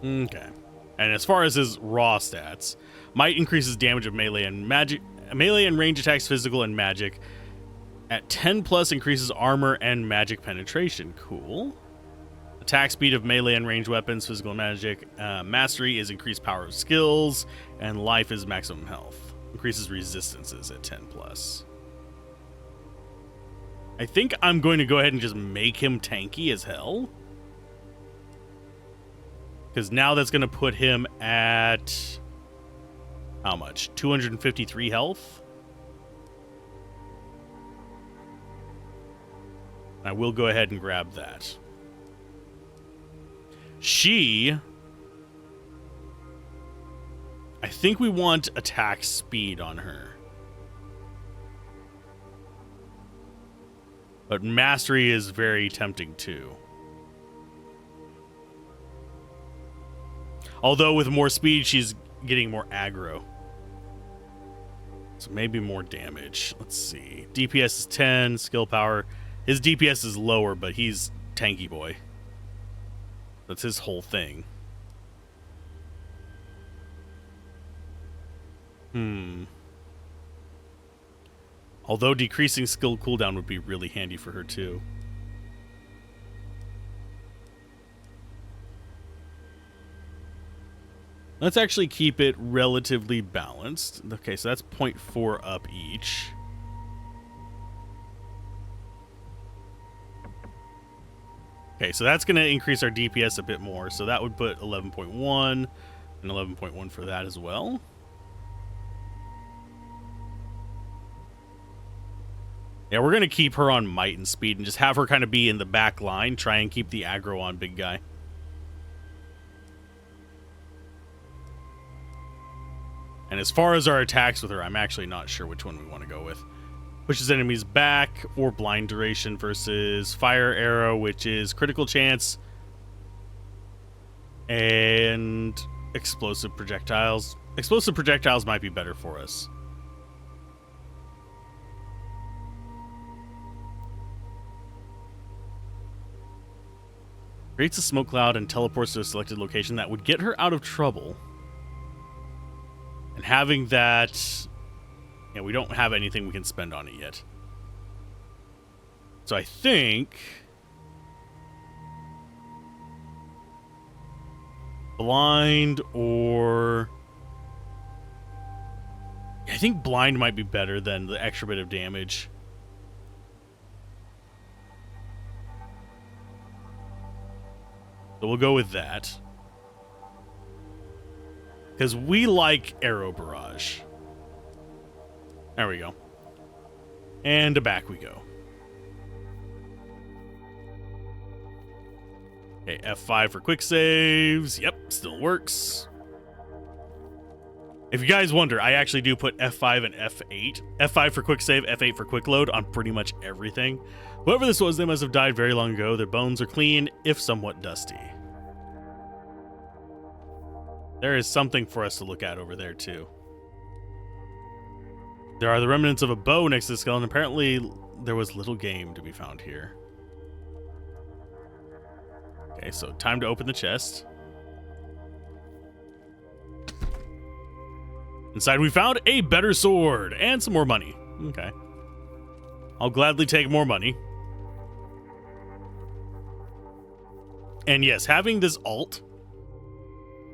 Okay. And as far as his raw stats, might increases damage of melee and magic, melee and range attacks, physical and magic. At 10 plus increases armor and magic penetration. Cool. Attack speed of melee and range weapons, physical and magic. Mastery is increased power of skills, and life is maximum health. Increases resistances at 10 plus. I think I'm going to go ahead and just make him tanky as hell. Because now that's going to put him at how much? 253 health? I will go ahead and grab that. I think we want attack speed on her. But mastery is very tempting too. Although with more speed, she's getting more aggro. So maybe more damage. Let's see. DPS is 10, skill power. His DPS is lower, but he's tanky boy. That's his whole thing. Although decreasing skill cooldown would be really handy for her too. Let's actually keep it relatively balanced. Okay, so that's 0.4 up each. Okay, so that's going to increase our DPS a bit more. So that would put 11.1 and 11.1 for that as well. Yeah, we're going to keep her on might and speed and just have her kind of be in the back line. Try and keep the aggro on big guy. And as far as our attacks with her, I'm actually not sure which one we want to go with. Pushes enemies back or blind duration versus fire arrow, which is critical chance and explosive projectiles. Explosive projectiles might be better for us. Creates a smoke cloud and teleports to a selected location that would get her out of trouble. And having that, you know, we don't have anything we can spend on it yet. So I think blind or I think blind might be better than the extra bit of damage. So we'll go with that. Because we like Arrow Barrage. There we go. And back we go. Okay, F5 for quick saves. Yep, still works. If you guys wonder, I actually do put F5 and F8. F5 for quick save, F8 for quick load on pretty much everything. Whoever this was, they must have died very long ago. Their bones are clean, if somewhat dusty. There is something for us to look at over there, too. There are the remnants of a bow next to the skeleton. Apparently, there was little game to be found here. Okay, so time to open the chest. Inside, we found a better sword and some more money. Okay. I'll gladly take more money. And yes, having this alt,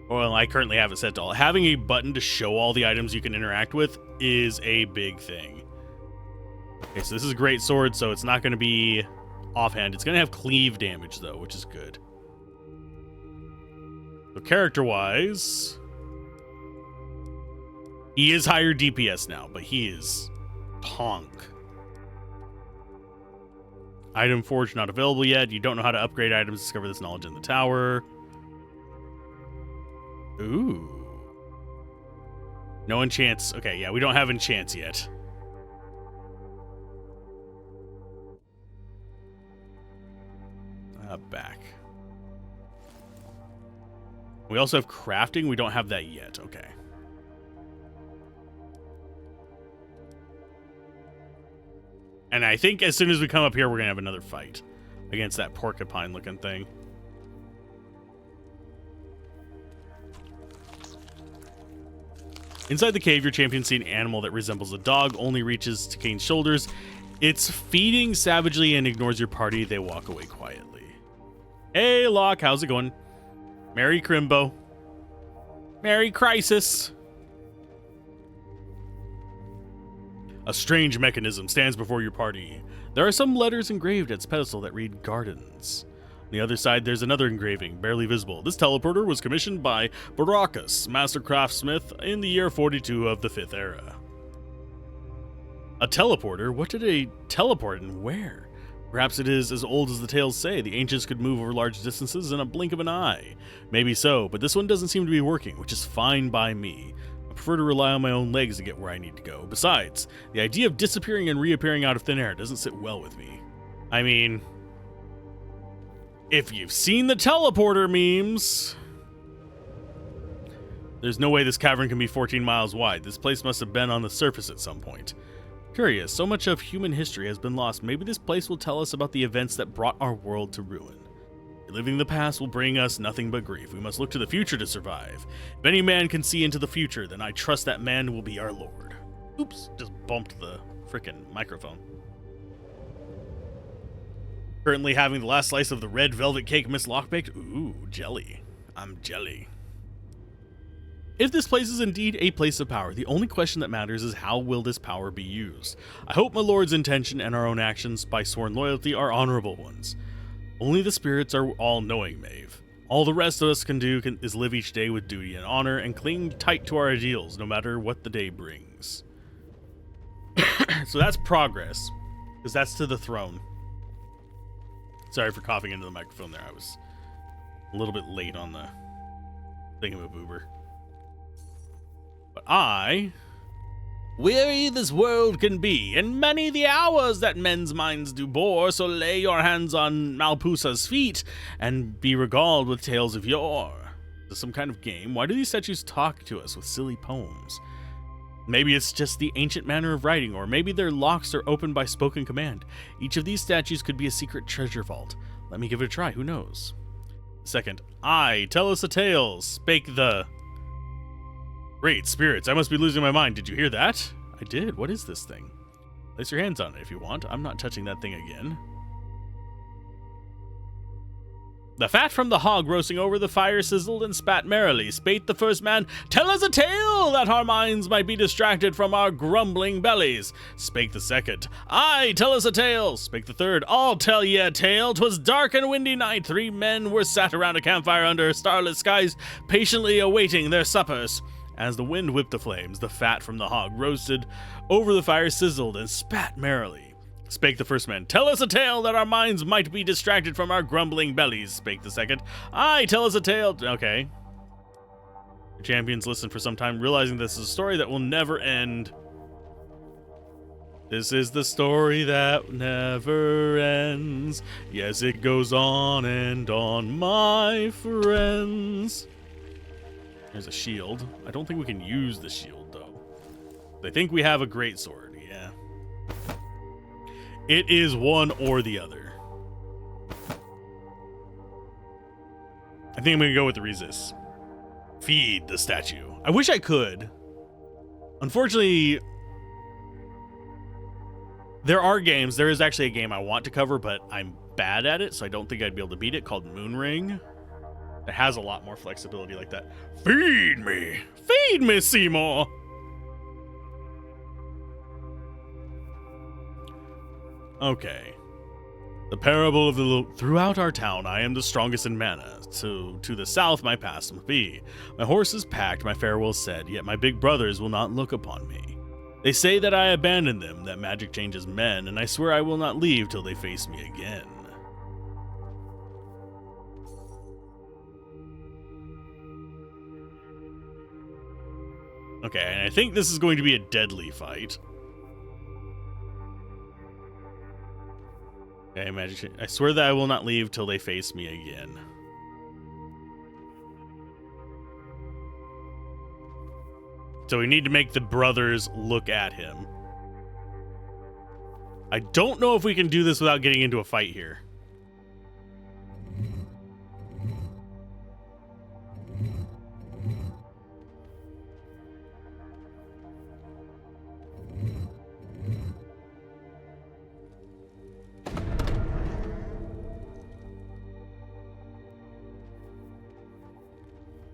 well, I currently have it set to alt, having a button to show all the items you can interact with is a big thing. Okay, so this is a great sword, so it's not going to be offhand. It's going to have cleave damage, though, which is good. So character-wise, he is higher DPS now, but he is honk. Item forge not available yet. You don't know how to upgrade items. Discover this knowledge in the tower. Ooh. No enchants. Okay, yeah, we don't have enchants yet. Back. We also have crafting. We don't have that yet. Okay. And I think as soon as we come up here, we're going to have another fight against that porcupine-looking thing. Inside the cave, your champion sees an animal that resembles a dog, only reaches to Kane's shoulders. It's feeding savagely and ignores your party. They walk away quietly. Hey, Locke, how's it going? Merry Crimbo. Merry Crisis. A strange mechanism stands before your party. There are some letters engraved at its pedestal that read Gardens. On the other side, there's another engraving, barely visible. This teleporter was commissioned by Baracus, master craftsmith, in the year 42 of the 5th era. A teleporter? What did a teleport and where? Perhaps it is as old as the tales say. The ancients could move over large distances in a blink of an eye. Maybe so, but this one doesn't seem to be working, which is fine by me. I prefer to rely on my own legs to get where I need to go. Besides, the idea of disappearing and reappearing out of thin air doesn't sit well with me. I mean, if you've seen the teleporter memes, there's no way this cavern can be 14 miles wide. This place must have been on the surface at some point. Curious, so much of human history has been lost. Maybe this place will tell us about the events that brought our world to ruin. Living the past will bring us nothing but grief. We must look to the future to survive. If any man can see into the future, then I trust that man will be our lord. Oops, just bumped the frickin' microphone. Currently having the last slice of the red velvet cake Miss Locke baked. Ooh, jelly. I'm jelly. If this place is indeed a place of power, the only question that matters is how will this power be used. I hope my lord's intention and our own actions by sworn loyalty are honorable ones. Only the spirits are all-knowing, Maeve. All the rest of us can do is live each day with duty and honor and cling tight to our ideals, no matter what the day brings. So that's progress, because that's to the throne. Sorry for coughing into the microphone there. I was a little bit late on the thingamaboober. But weary this world can be, and many the hours that men's minds do bore, so lay your hands on Malpusa's feet, and be regaled with tales of yore. Is this some kind of game? Why do these statues talk to us with silly poems? Maybe it's just the ancient manner of writing, or maybe their locks are opened by spoken command. Each of these statues could be a secret treasure vault. Let me give it a try, who knows? Second, tell us a tale, spake the... Great spirits, I must be losing my mind. Did you hear that? I did. What is this thing? Place your hands on it if you want. I'm not touching that thing again. The fat from the hog roasting over the fire sizzled and spat merrily. Spake the first man, tell us a tale that our minds might be distracted from our grumbling bellies. Spake the second, tell us a tale. Spake the third, I'll tell ye a tale. 'Twas dark and windy night. 3 men were sat around a campfire under starlit skies, patiently awaiting their suppers. As the wind whipped the flames, the fat from the hog roasted over the fire sizzled and spat merrily. Spake the first man, tell us a tale that our minds might be distracted from our grumbling bellies. Spake the second, tell us a tale. Okay. The champions listened for some time, realizing this is a story that will never end. This is the story that never ends. Yes, it goes on and on, my friends. There's a shield. I don't think we can use the shield, though. I think we have a great sword, yeah. It is one or the other. I think I'm going to go with the resist. Feed the statue. I wish I could. Unfortunately, There are games. There is actually a game I want to cover, but I'm bad at it, so I don't think I'd be able to beat it, called Moonring. It has a lot more flexibility like that. Feed me! Feed me, Seymour! Okay. The parable of the... Throughout our town, I am the strongest in mana. So, to the south, my pass must be. My horse is packed, my farewell said, yet my big brothers will not look upon me. They say that I abandoned them, that magic changes men, and I swear I will not leave till they face me again. Okay, and I think this is going to be a deadly fight. Okay, magic. I swear that I will not leave till they face me again. So we need to make the brothers look at him. I don't know if we can do this without getting into a fight here.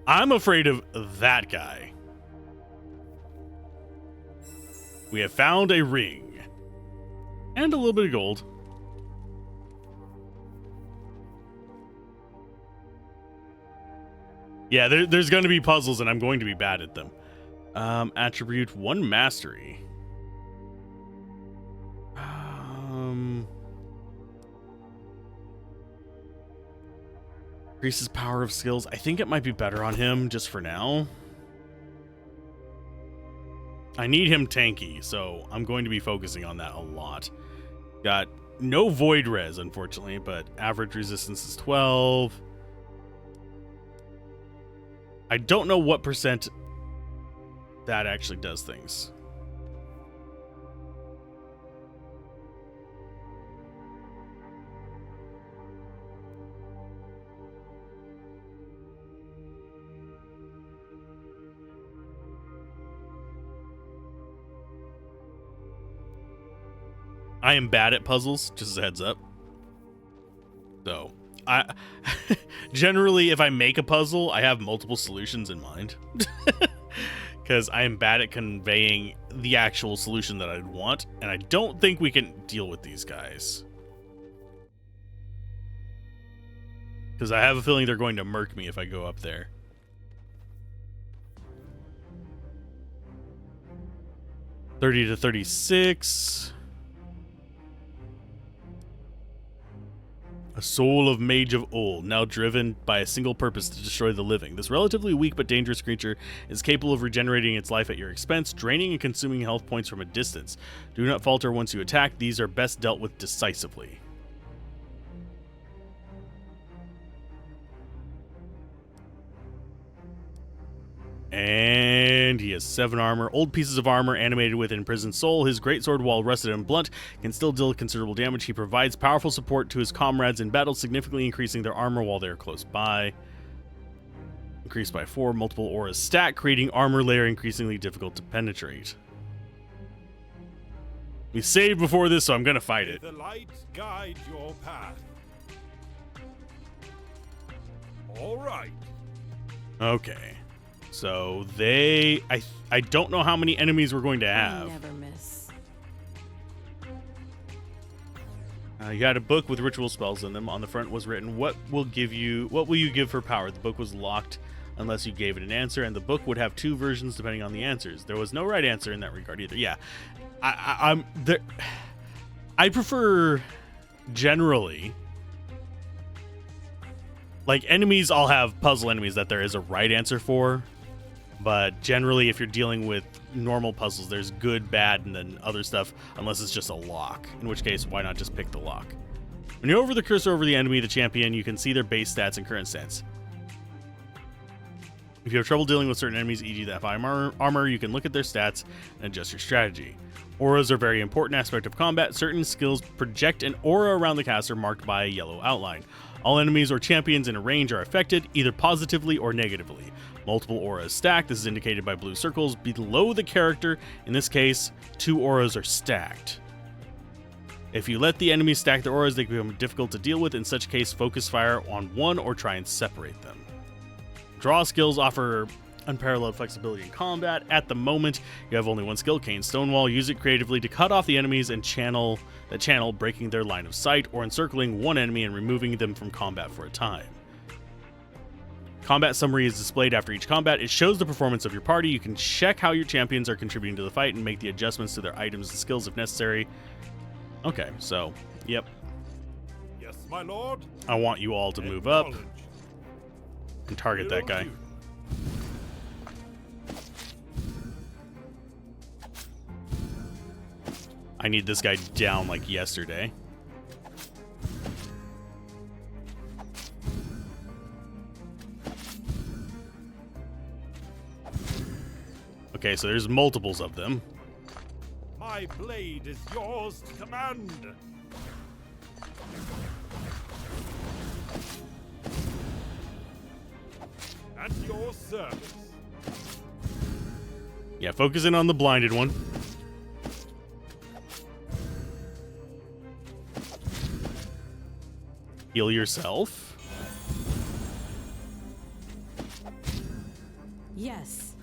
I'm afraid of that guy. We have found a ring. And a little bit of gold. Yeah, there's going to be puzzles, and I'm going to be bad at them. Attribute 1 mastery. Increases power of skills. I think it might be better on him just for now. I need him tanky, so I'm going to be focusing on that a lot. Got no void res, unfortunately, but average resistance is 12. I don't know what percent that actually does things. I am bad at puzzles, just as a heads up. So, I generally, if I make a puzzle, I have multiple solutions in mind. Because I am bad at conveying the actual solution that I'd want, and I don't think we can deal with these guys. Because I have a feeling they're going to murk me if I go up there. $30 to $36. A soul of Mage of Old, now driven by a single purpose to destroy the living. This relatively weak but dangerous creature is capable of regenerating its life at your expense, draining and consuming health points from a distance. Do not falter once you attack. These are best dealt with decisively. And he has 7 armor. Old pieces of armor animated with imprisoned soul. His greatsword, while rusted and blunt, can still deal considerable damage. He provides powerful support to his comrades in battle, significantly increasing their armor while they are close by. Increased by 4. Multiple auras stack, creating armor layer increasingly difficult to penetrate. We saved before this, so I'm going to fight it. The light guide your path. All right. Okay. So I don't know how many enemies we're going to have. Never miss. You had a book with ritual spells in them. On the front was written, what will you give for power? The book was locked unless you gave it an answer, and the book would have 2 versions depending on the answers. There was no right answer in that regard either. Yeah. I'm there. I prefer generally, like, enemies all have puzzle enemies that there is a right answer for. But generally, if you're dealing with normal puzzles, there's good, bad, and then other stuff, unless it's just a lock. In which case, why not just pick the lock? When you hover the cursor over the enemy, the champion, you can see their base stats and current stats. If you have trouble dealing with certain enemies, e.g. that have armor, you can look at their stats and adjust your strategy. Auras are a very important aspect of combat. Certain skills project an aura around the caster marked by a yellow outline. All enemies or champions in a range are affected, either positively or negatively. Multiple auras stacked. This is indicated by blue circles below the character. In this case, 2 auras are stacked. If you let the enemies stack their auras, they become difficult to deal with. In such case, focus fire on one or try and separate them. Draw skills offer unparalleled flexibility in combat. At the moment, you have only one skill, Cane Stonewall. Use it creatively to cut off the enemies and channel, breaking their line of sight, or encircling one enemy and removing them from combat for a time. Combat summary is displayed after each combat. It shows the performance of your party. You can check how your champions are contributing to the fight and make the adjustments to their items and skills if necessary. Okay, so, yep. Yes, my lord. I want you all to move up Acknowledged. and target that guy. Will do. I need this guy down like yesterday. Okay, so there's multiples of them. My blade is yours to command. At your service. Yeah, focus in on the blinded one. Heal yourself. Yes.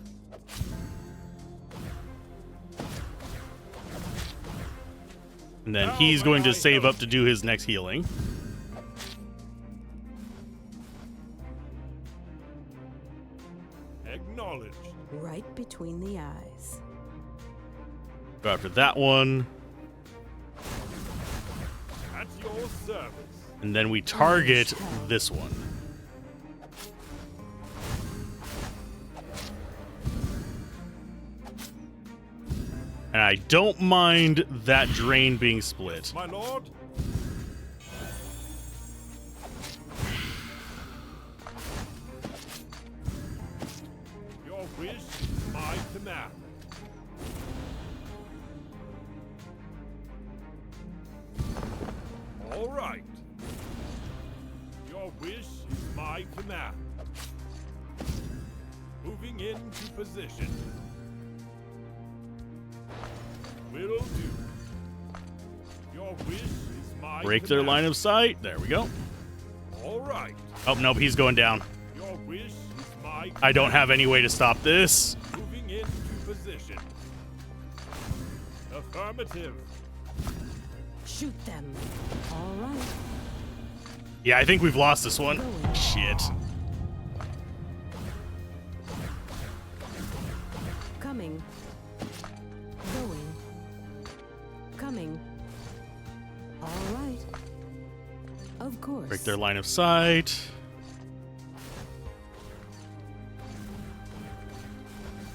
And then he's going to save up to do his next healing. Acknowledged. Right between the eyes. Go after that one. At your service. And then we target this one. And I don't mind that drain being split. My lord. Your wish is my command. All right. Your wish is my command. Moving into position. Will do. Your wish is my Break their line of sight. There we go. All right. Oh, nope, he's going down. Your wish is my I don't have any way to stop this. moving into position. Affirmative. Shoot them. All right. Yeah, I think we've lost this one. Shit. Coming. Going. Coming. All right. Of course. Break their line of sight.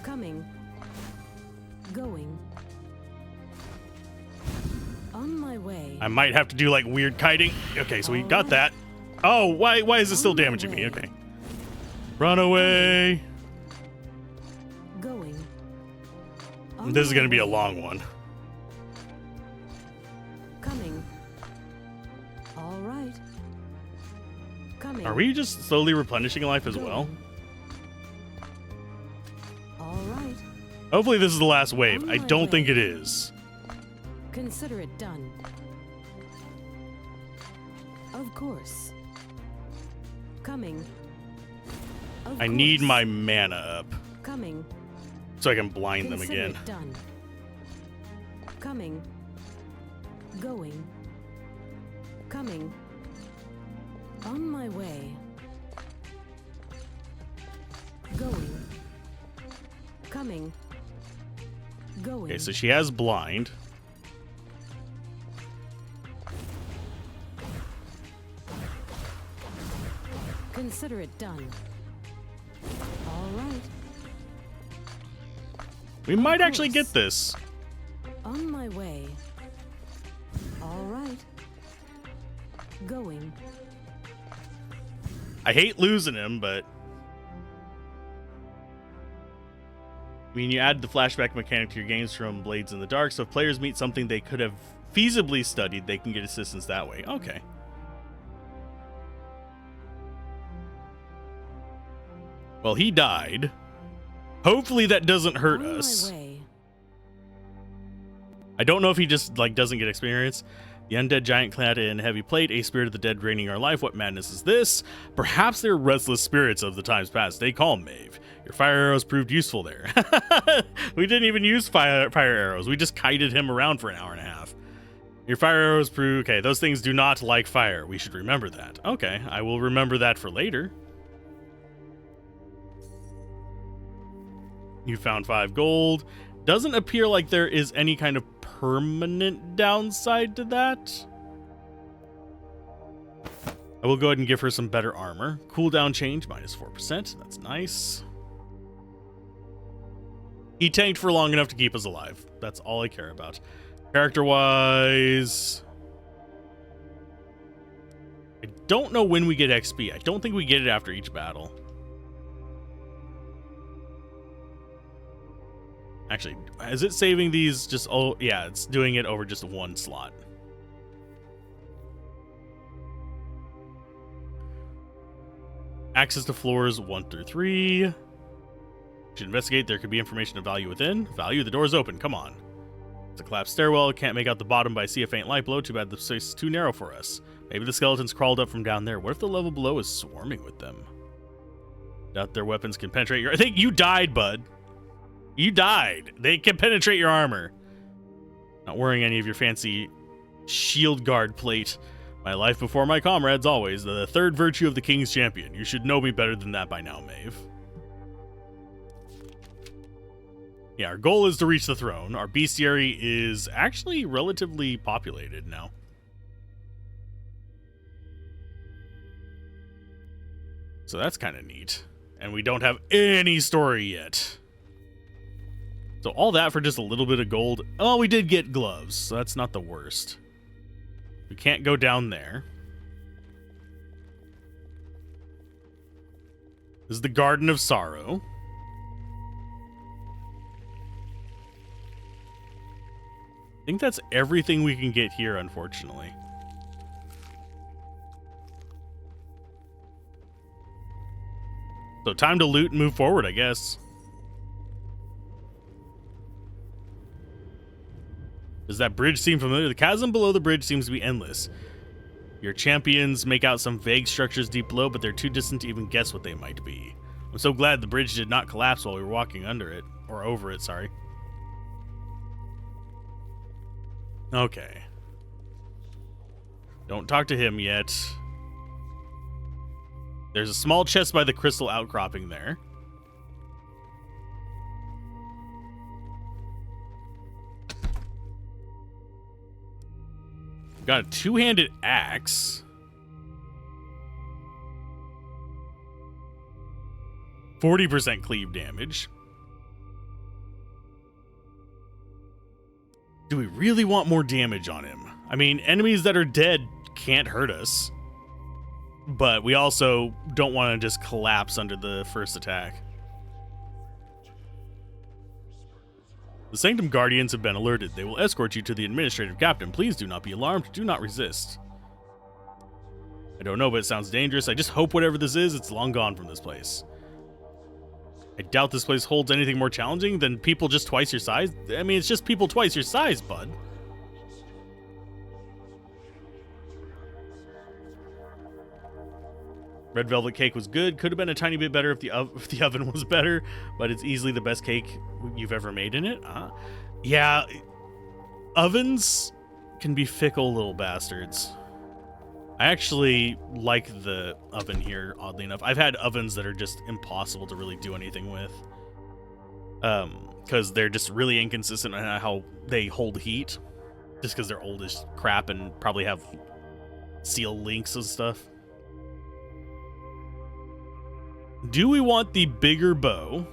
Coming. Going. On my way. I might have to do like weird kiting. Okay, so we got that. Oh, why is it still damaging me? Okay. Run away. Going. This is going to be a long one. Coming. All right. Coming. Are we just slowly replenishing life as well? All right. Hopefully this is the last wave. On I my don't think way. it is. Consider it done. Of course. Coming. Of I need course. my mana up Coming. so I can blind them Consider again. it done. Coming. Going. Coming. On my way. Going. Coming. Going. Okay, so she has blind. Consider it done. All right. We might actually course. get this. On my way. All right. Going. I hate losing him, but... I mean, you add the flashback mechanic to your games from Blades in the Dark, so if players meet something they could have feasibly studied, they can get assistance that way. Okay. Well, he died. Hopefully that doesn't hurt On us. my way. I don't know if he just, like, doesn't get experience. The undead giant clad in heavy plate, a spirit of the dead draining our life. What madness is this? Perhaps they're restless spirits of the times past. Stay calm, Maeve. Your fire arrows proved useful there. We didn't even use fire arrows. We just kited him around for an hour and a half. Your fire arrows prove... Okay, those things do not like fire. We should remember that. Okay, I will remember that for later. You found 5 gold. Doesn't appear like there is any kind of permanent downside to that. I will go ahead and give her some better armor. Cooldown change, minus 4%. That's nice. He tanked for long enough to keep us alive. That's all I care about. Character-wise... I don't know when we get XP. I don't think we get it after each battle. Actually, is it saving these just... Oh, yeah, it's doing it over just one slot. Access to floors 1 through 3. Should investigate. There could be information of value within. Value, the door's open. Come on. It's a collapsed stairwell. Can't make out the bottom, but I see a faint light below. Too bad the space is too narrow for us. Maybe the skeletons crawled up from down there. What if the level below is swarming with them? Doubt their weapons can penetrate your... I think you died, bud. You died. They can penetrate your armor. Not wearing any of your fancy shield guard plate. My life before my comrades, always. The third virtue of the king's champion. You should know me better than that by now, Maeve. Yeah, our goal is to reach the throne. Our bestiary is actually relatively populated now. So that's kind of neat. And we don't have any story yet. So all that for just a little bit of gold. Oh, we did get gloves, so that's not the worst. We can't go down there. This is the Garden of Sorrow. I think that's everything we can get here, unfortunately. So time to loot and move forward, I guess. Does that bridge seem familiar? The chasm below the bridge seems to be endless. Your champions make out some vague structures deep below, but they're too distant to even guess what they might be. I'm so glad the bridge did not collapse while we were walking under it. Or over it, sorry. Okay. Don't talk to him yet. There's a small chest by the crystal outcropping there. Got a two-handed axe. 40% cleave damage. Do we really want more damage on him? I mean, enemies that are dead can't hurt us. But we also don't want to just collapse under the first attack. The Sanctum Guardians have been alerted. They will escort you to the administrative captain. Please do not be alarmed. Do not resist. I don't know, but it sounds dangerous. I just hope whatever this is, it's long gone from this place. I doubt this place holds anything more challenging than people just twice your size. I mean, it's just people twice your size, bud. Red velvet cake was good. Could have been a tiny bit better if the oven was better, but it's easily the best cake you've ever made in it. Yeah, ovens can be fickle little bastards. I actually like the oven here, oddly enough. I've had ovens that are just impossible to really do anything with. Because they're just really inconsistent on how they hold heat. Just because they're old as crap and probably have steel links and stuff. Do we want the bigger bow?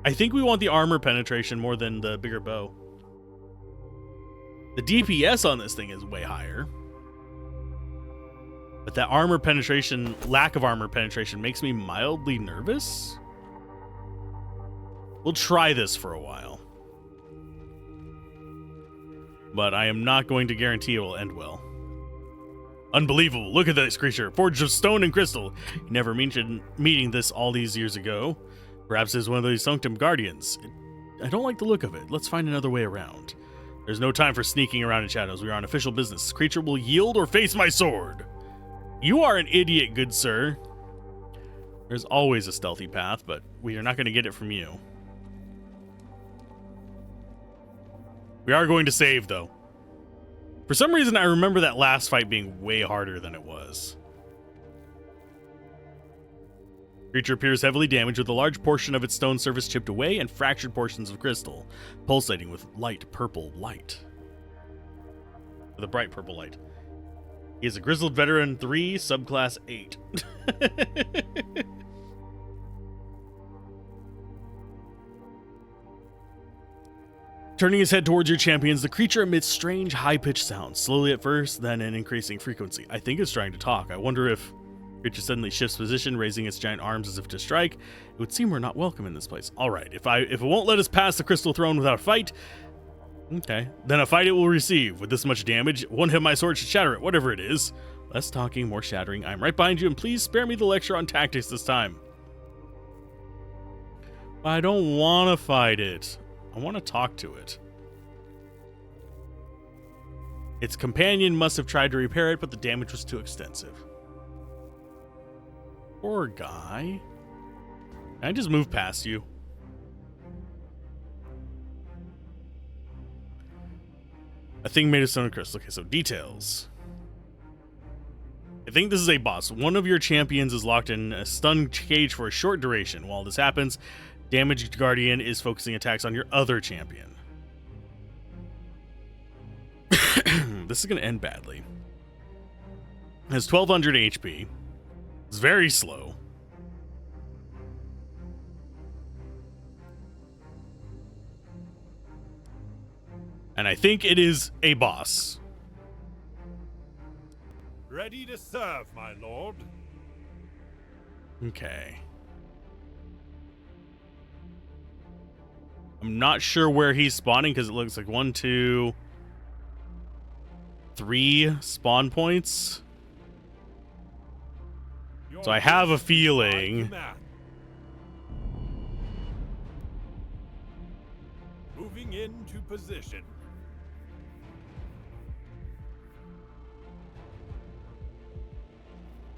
I think we want the armor penetration more than the bigger bow. The DPS on this thing is way higher. But that armor penetration, lack of armor penetration, makes me mildly nervous. We'll try this for a while. But I am not going to guarantee it will end well. Unbelievable. Look at this creature. Forged of stone and crystal. You never mentioned meeting this all these years ago. Perhaps it's one of these Sanctum Guardians. I don't like the look of it. Let's find another way around. There's no time for sneaking around in shadows. We are on official business. This creature will yield or face my sword. You are an idiot, good sir. There's always a stealthy path, but we are not going to get it from you. We are going to save, though. For some reason, I remember that last fight being way harder than it was. Creature appears heavily damaged with a large portion of its stone surface chipped away and fractured portions of crystal, pulsating with light purple light. With a bright purple light. He is a grizzled veteran 3, subclass 8. Turning his head towards your champions, the creature emits strange, high-pitched sounds, slowly at first, then in increasing frequency. I think it's trying to talk. I wonder if creature suddenly shifts position, raising its giant arms as if to strike. It would seem we're not welcome in this place. All right, if it won't let us pass the crystal throne without a fight, okay, then a fight it will receive. With this much damage, one hit of my sword should shatter it, whatever it is. Less talking, more shattering. I'm right behind you, and please spare me the lecture on tactics this time. I don't want to fight it. I want to talk to it. Its companion must have tried to repair it, but the damage was too extensive. Poor guy. Can I just move past you? A thing made of stone and crystal. Okay, so details. I think this is a boss. One of your champions is locked in a stun cage for a short duration. While this happens, Damaged Guardian is focusing attacks on your other champion. This is going to end badly. Has 1200 HP. It's very slow. And I think it is a boss. Ready to serve, my lord. Okay. I'm not sure where he's spawning because it looks like 1, 2, 3 spawn points. So I have a feeling. Moving into position.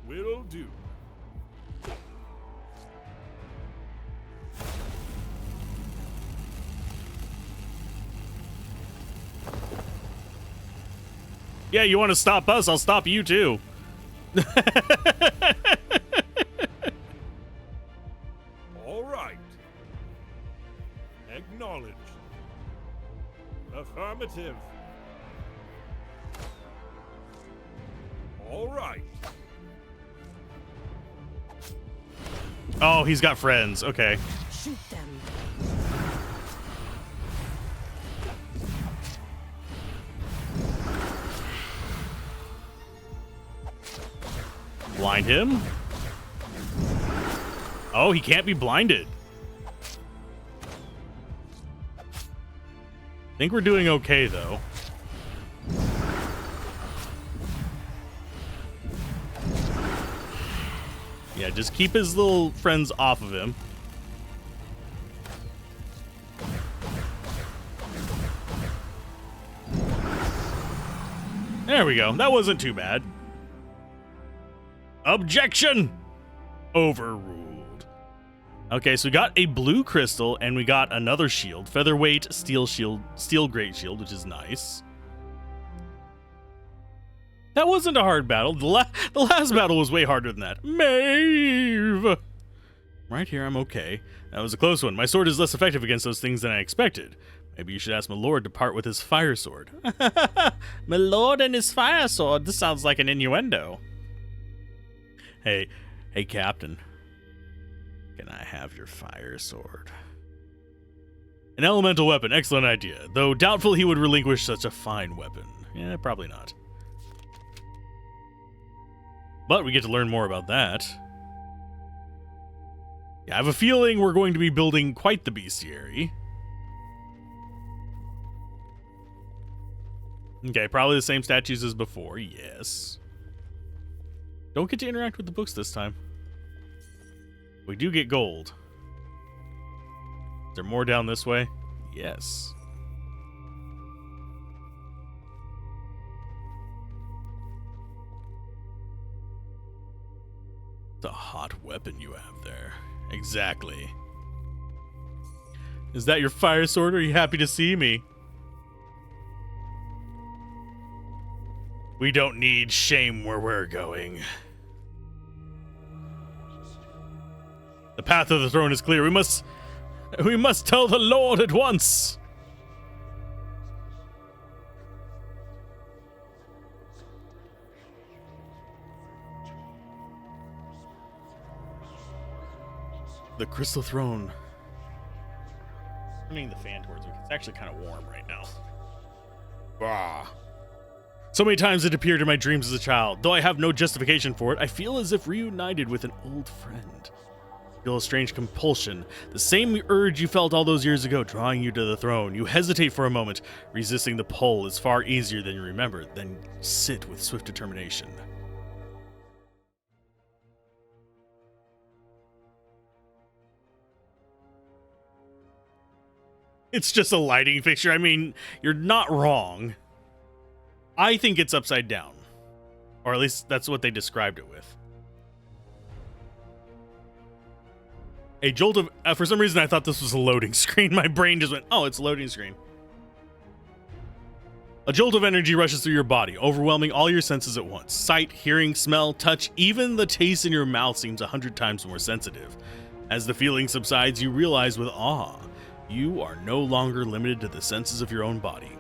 Will do. Yeah, you want to stop us? I'll stop you too. All right. Acknowledged. Affirmative. All right. Oh, he's got friends. Okay. Shoot them. Blind him. Oh, he can't be blinded. I think we're doing okay, though. Yeah, just keep his little friends off of him. There we go. That wasn't too bad. Objection! Overruled. Okay, so we got a blue crystal and we got another shield. Featherweight steel shield, steel great shield, which is nice. That wasn't a hard battle. The last battle was way harder than that. Maeve! Right here, I'm okay. That was a close one. My sword is less effective against those things than I expected. Maybe you should ask my lord to part with his fire sword. My lord and his fire sword? This sounds like an innuendo. Hey, Captain. Can I have your fire sword? An elemental weapon. Excellent idea. Though doubtful he would relinquish such a fine weapon. Yeah, probably not. But we get to learn more about that. Yeah, I have a feeling we're going to be building quite the bestiary. Okay, probably the same statues as before, yes. Don't get to interact with the books this time. We do get gold. Is there more down this way? Yes. It's a hot weapon you have there. Exactly. Is that your fire sword, or are you happy to see me? We don't need shame where we're going. The path of the throne is clear. We must tell the Lord at once. The crystal throne. Turning the fan towards me. It's actually kind of warm right now. Ah. So many times it appeared in my dreams as a child. Though I have no justification for it, I feel as if reunited with an old friend. I feel a strange compulsion, the same urge you felt all those years ago, drawing you to the throne. You hesitate for a moment. Resisting the pull is far easier than you remember. Then sit with swift determination. It's just a lighting fixture. I mean, you're not wrong. I think it's upside down. Or at least that's what they described it with. A jolt of... for some reason, I thought this was a loading screen. My brain just went, oh, it's a loading screen. A jolt of energy rushes through your body, overwhelming all your senses at once. Sight, hearing, smell, touch, even the taste in your mouth seems 100 times more sensitive. As the feeling subsides, you realize with awe, you are no longer limited to the senses of your own body.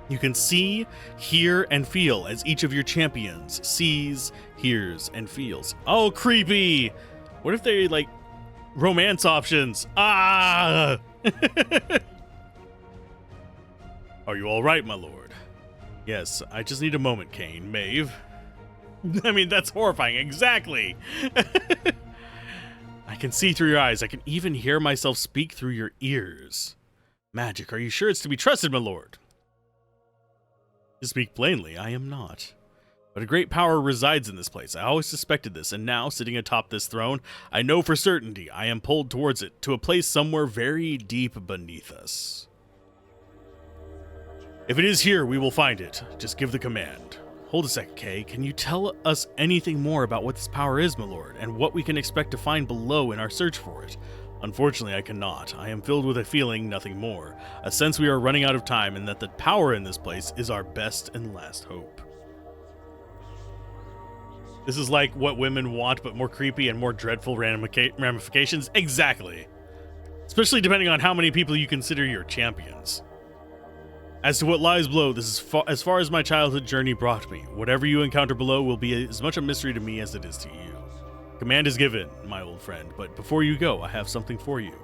You can see, hear, and feel as each of your champions sees, hears, and feels. Oh, creepy! What if they, like, romance options? Ah! Are you all right, my lord? Yes, I just need a moment, Kane. Maeve. I mean, that's horrifying. Exactly! I can see through your eyes. I can even hear myself speak through your ears. Magic, are you sure it's to be trusted, my lord? To speak plainly, I am not. But a great power resides in this place. I always suspected this, and now, sitting atop this throne, I know for certainty I am pulled towards it, to a place somewhere very deep beneath us. If it is here, we will find it. Just give the command. Hold a second, Kay. Can you tell us anything more about what this power is, my lord, and what we can expect to find below in our search for it? Unfortunately, I cannot. I am filled with a feeling, nothing more. A sense we are running out of time, and that the power in this place is our best and last hope. This is like what women want, but more creepy and more dreadful ramifications. Exactly. Especially depending on how many people you consider your champions. As to what lies below, this is as far as my childhood journey brought me. Whatever you encounter below will be as much a mystery to me as it is to you. Command is given, my old friend, but before you go, I have something for you.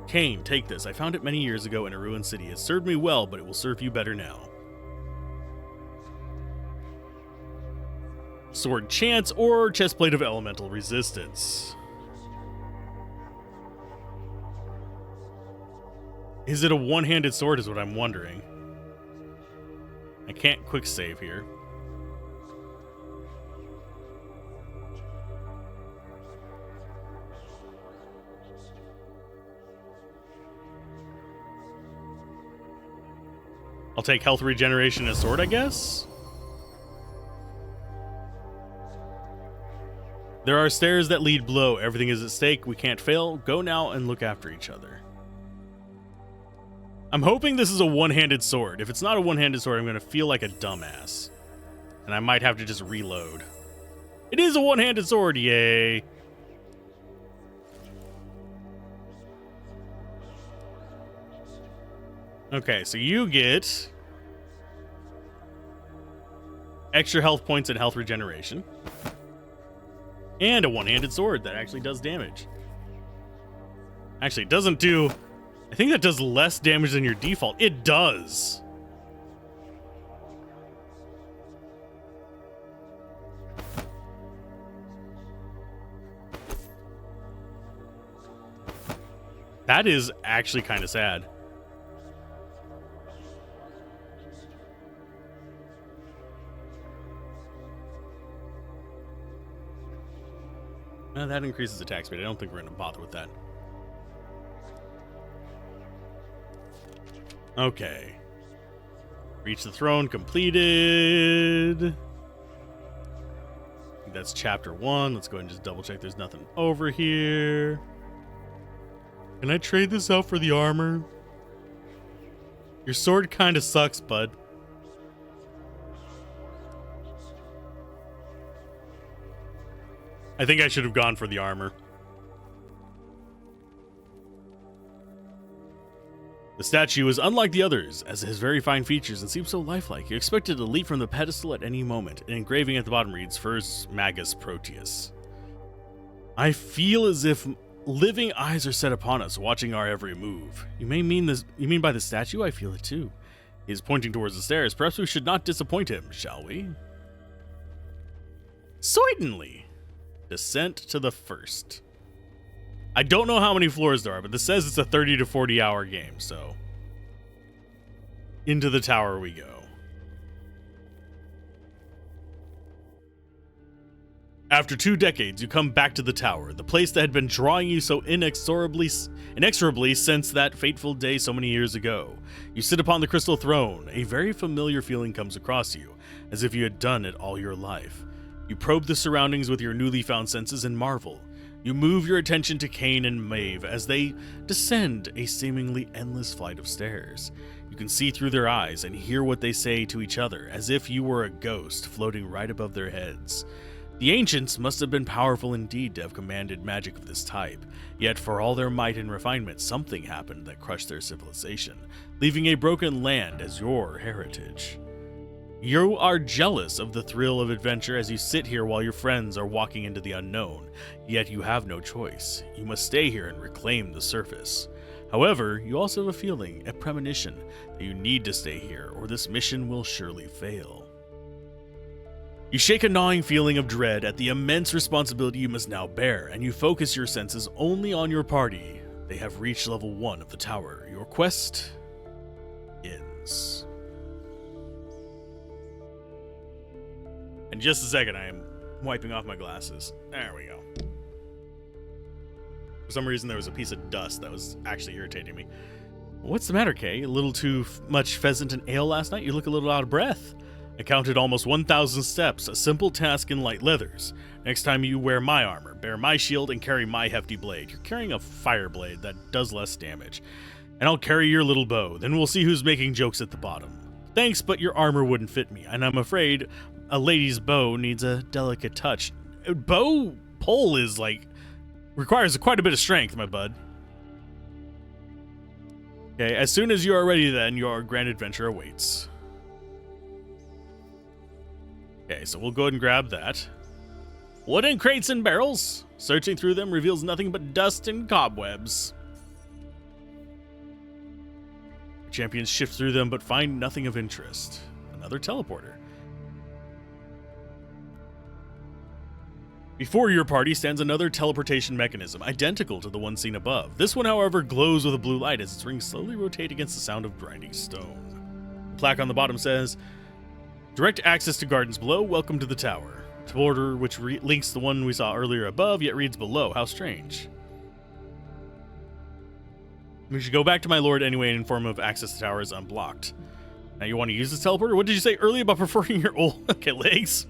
Kane, take this. I found it many years ago in a ruined city. It served me well, but it will serve you better now. Sword Chance or Chestplate of Elemental Resistance. Is it a one-handed sword is what I'm wondering. I can't quick save here. I'll take health regeneration and sword, I guess? There are stairs that lead below. Everything is at stake. We can't fail. Go now and look after each other. I'm hoping this is a one-handed sword. If it's not a one-handed sword, I'm going to feel like a dumbass. And I might have to just reload. It is a one-handed sword. Yay. Okay, so you get extra health points and health regeneration. And a one-handed sword that actually does damage. Actually, it doesn't do... I think that does less damage than your default. It does. That is actually kind of sad. That increases attack speed. I don't think we're going to bother with that. Okay. Reach the throne completed. I think that's chapter 1. Let's go ahead and just double check there's nothing over here. Can I trade this out for the armor? Your sword kind of sucks, bud. I think I should have gone for the armor. The statue is unlike the others, as it has very fine features and seems so lifelike. You expect it to leap from the pedestal at any moment. An engraving at the bottom reads, First Magus Proteus. I feel as if living eyes are set upon us, watching our every move. You mean by the statue? I feel it too. He is pointing towards the stairs. Perhaps we should not disappoint him, shall we? Certainly. Descent to the first. I don't know how many floors there are, but this says it's a 30 to 40 hour game, so into the tower we go. After 2 decades, you come back to the tower, the place that had been drawing you so inexorably since that fateful day so many years ago. You sit upon the crystal throne. A very familiar feeling comes across you, as if you had done it all your life. You probe the surroundings with your newly found senses and marvel. You move your attention to Cain and Maeve as they descend a seemingly endless flight of stairs. You can see through their eyes and hear what they say to each other, as if you were a ghost floating right above their heads. The ancients must have been powerful indeed to have commanded magic of this type, yet for all their might and refinement, something happened that crushed their civilization, leaving a broken land as your heritage. You are jealous of the thrill of adventure as you sit here while your friends are walking into the unknown, yet you have no choice. You must stay here and reclaim the surface. However, you also have a feeling, a premonition, that you need to stay here or this mission will surely fail. You shake a gnawing feeling of dread at the immense responsibility you must now bear, and you focus your senses only on your party. They have reached level 1 of the tower. Your quest ends. In just a second, I am wiping off my glasses. There we go. For some reason, there was a piece of dust that was actually irritating me. What's the matter, Kay? A little too much pheasant and ale last night? You look a little out of breath. I counted almost 1,000 steps, a simple task in light leathers. Next time you wear my armor, bear my shield, and carry my hefty blade. You're carrying a fire blade that does less damage. And I'll carry your little bow. Then we'll see who's making jokes at the bottom. Thanks, but your armor wouldn't fit me, and I'm afraid a lady's bow needs a delicate touch. Bow pull is requires quite a bit of strength, my bud. Okay, as soon as you are ready then, your grand adventure awaits. Okay, so we'll go ahead and grab that. Wooden crates and barrels. Searching through them reveals nothing but dust and cobwebs. Champions shift through them but find nothing of interest. Another teleporter. Before your party stands another teleportation mechanism, identical to the one seen above. This one, however, glows with a blue light as its rings slowly rotate against the sound of grinding stone. The plaque on the bottom says, Direct access to gardens below, welcome to the tower. Teleporter which links the one we saw earlier above, yet reads below. How strange. We should go back to my lord anyway and inform him of access to the tower is unblocked. Now you want to use this teleporter? What did you say earlier about preferring your old legs?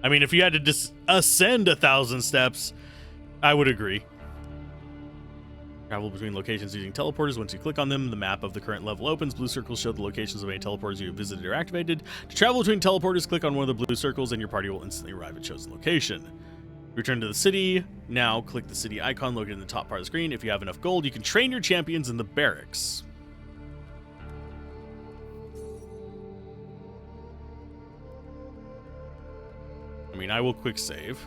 I mean, if you had to ascend 1,000 steps, I would agree. Travel between locations using teleporters. Once you click on them, the map of the current level opens. Blue circles show the locations of any teleporters you have visited or activated. To travel between teleporters, click on one of the blue circles and your party will instantly arrive at chosen location. Return to the city. Now click the city icon located in the top part of the screen. If you have enough gold, you can train your champions in the barracks. I mean, I will quick save.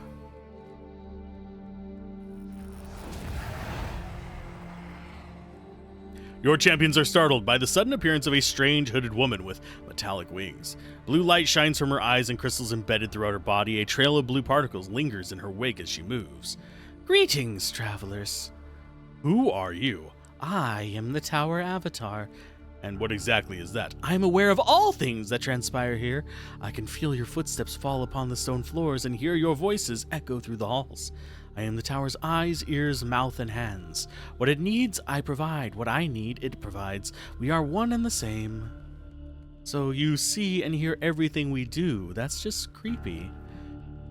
Your champions are startled by the sudden appearance of a strange hooded woman with metallic wings. Blue light shines from her eyes and crystals embedded throughout her body. A trail of blue particles lingers in her wake as she moves. Greetings, travelers. Who are you? I am the Tower Avatar. And what exactly is that? I am aware of all things that transpire here. I can feel your footsteps fall upon the stone floors and hear your voices echo through the halls. I am the tower's eyes, ears, mouth, and hands. What it needs, I provide. What I need, it provides. We are one and the same. So you see and hear everything we do. That's just creepy.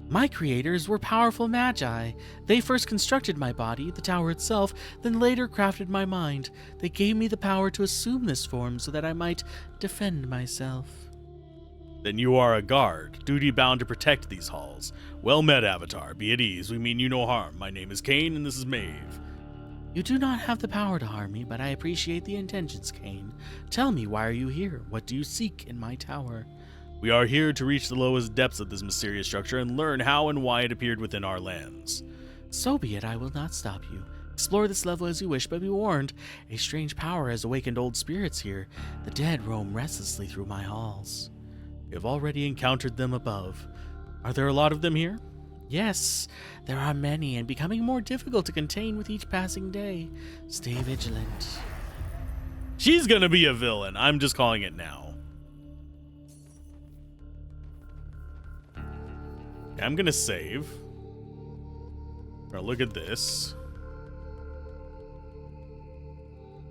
My creators were powerful magi. They first constructed my body, the tower itself, then later crafted my mind. They gave me the power to assume this form so that I might defend myself. Then you are a guard, duty-bound to protect these halls. Well met, Avatar. Be at ease. We mean you no harm. My name is Kane, and this is Maeve. You do not have the power to harm me, but I appreciate the intentions, Kane. Tell me, why are you here? What do you seek in my tower? We are here to reach the lowest depths of this mysterious structure and learn how and why it appeared within our lands. So be it, I will not stop you. Explore this level as you wish, but be warned. A strange power has awakened old spirits here. The dead roam restlessly through my halls. We have already encountered them above. Are there a lot of them here? Yes, there are many, and becoming more difficult to contain with each passing day. Stay vigilant. She's gonna be a villain. I'm just calling it now. I'm gonna save. Now look at this.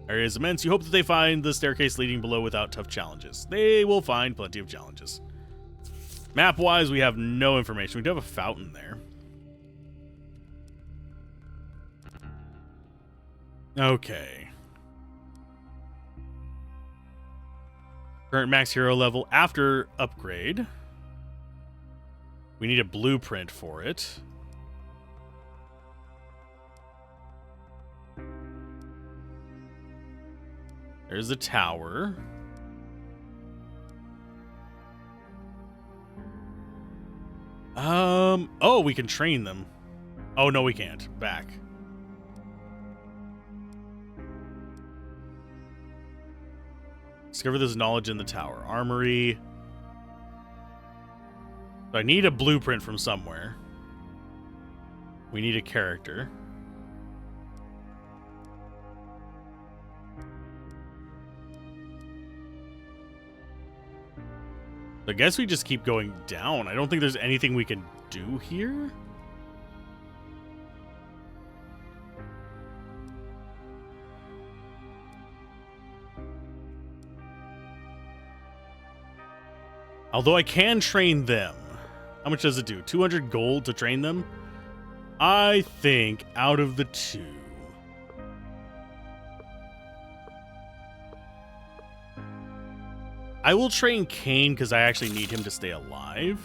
Area is immense. You hope that they find the staircase leading below without tough challenges. They will find plenty of challenges. Map-wise, we have no information. We do have a fountain there. Okay. Current max hero level after upgrade. We need a blueprint for it. There's the tower. Oh, we can train them. Oh, no, we can't. Back. Discover this knowledge in the tower. Armory. So I need a blueprint from somewhere. We need a character. I guess we just keep going down. I don't think there's anything we can do here. Although I can train them. How much does it do? 200 gold to train them? I think out of the two. I will train Kane because I actually need him to stay alive.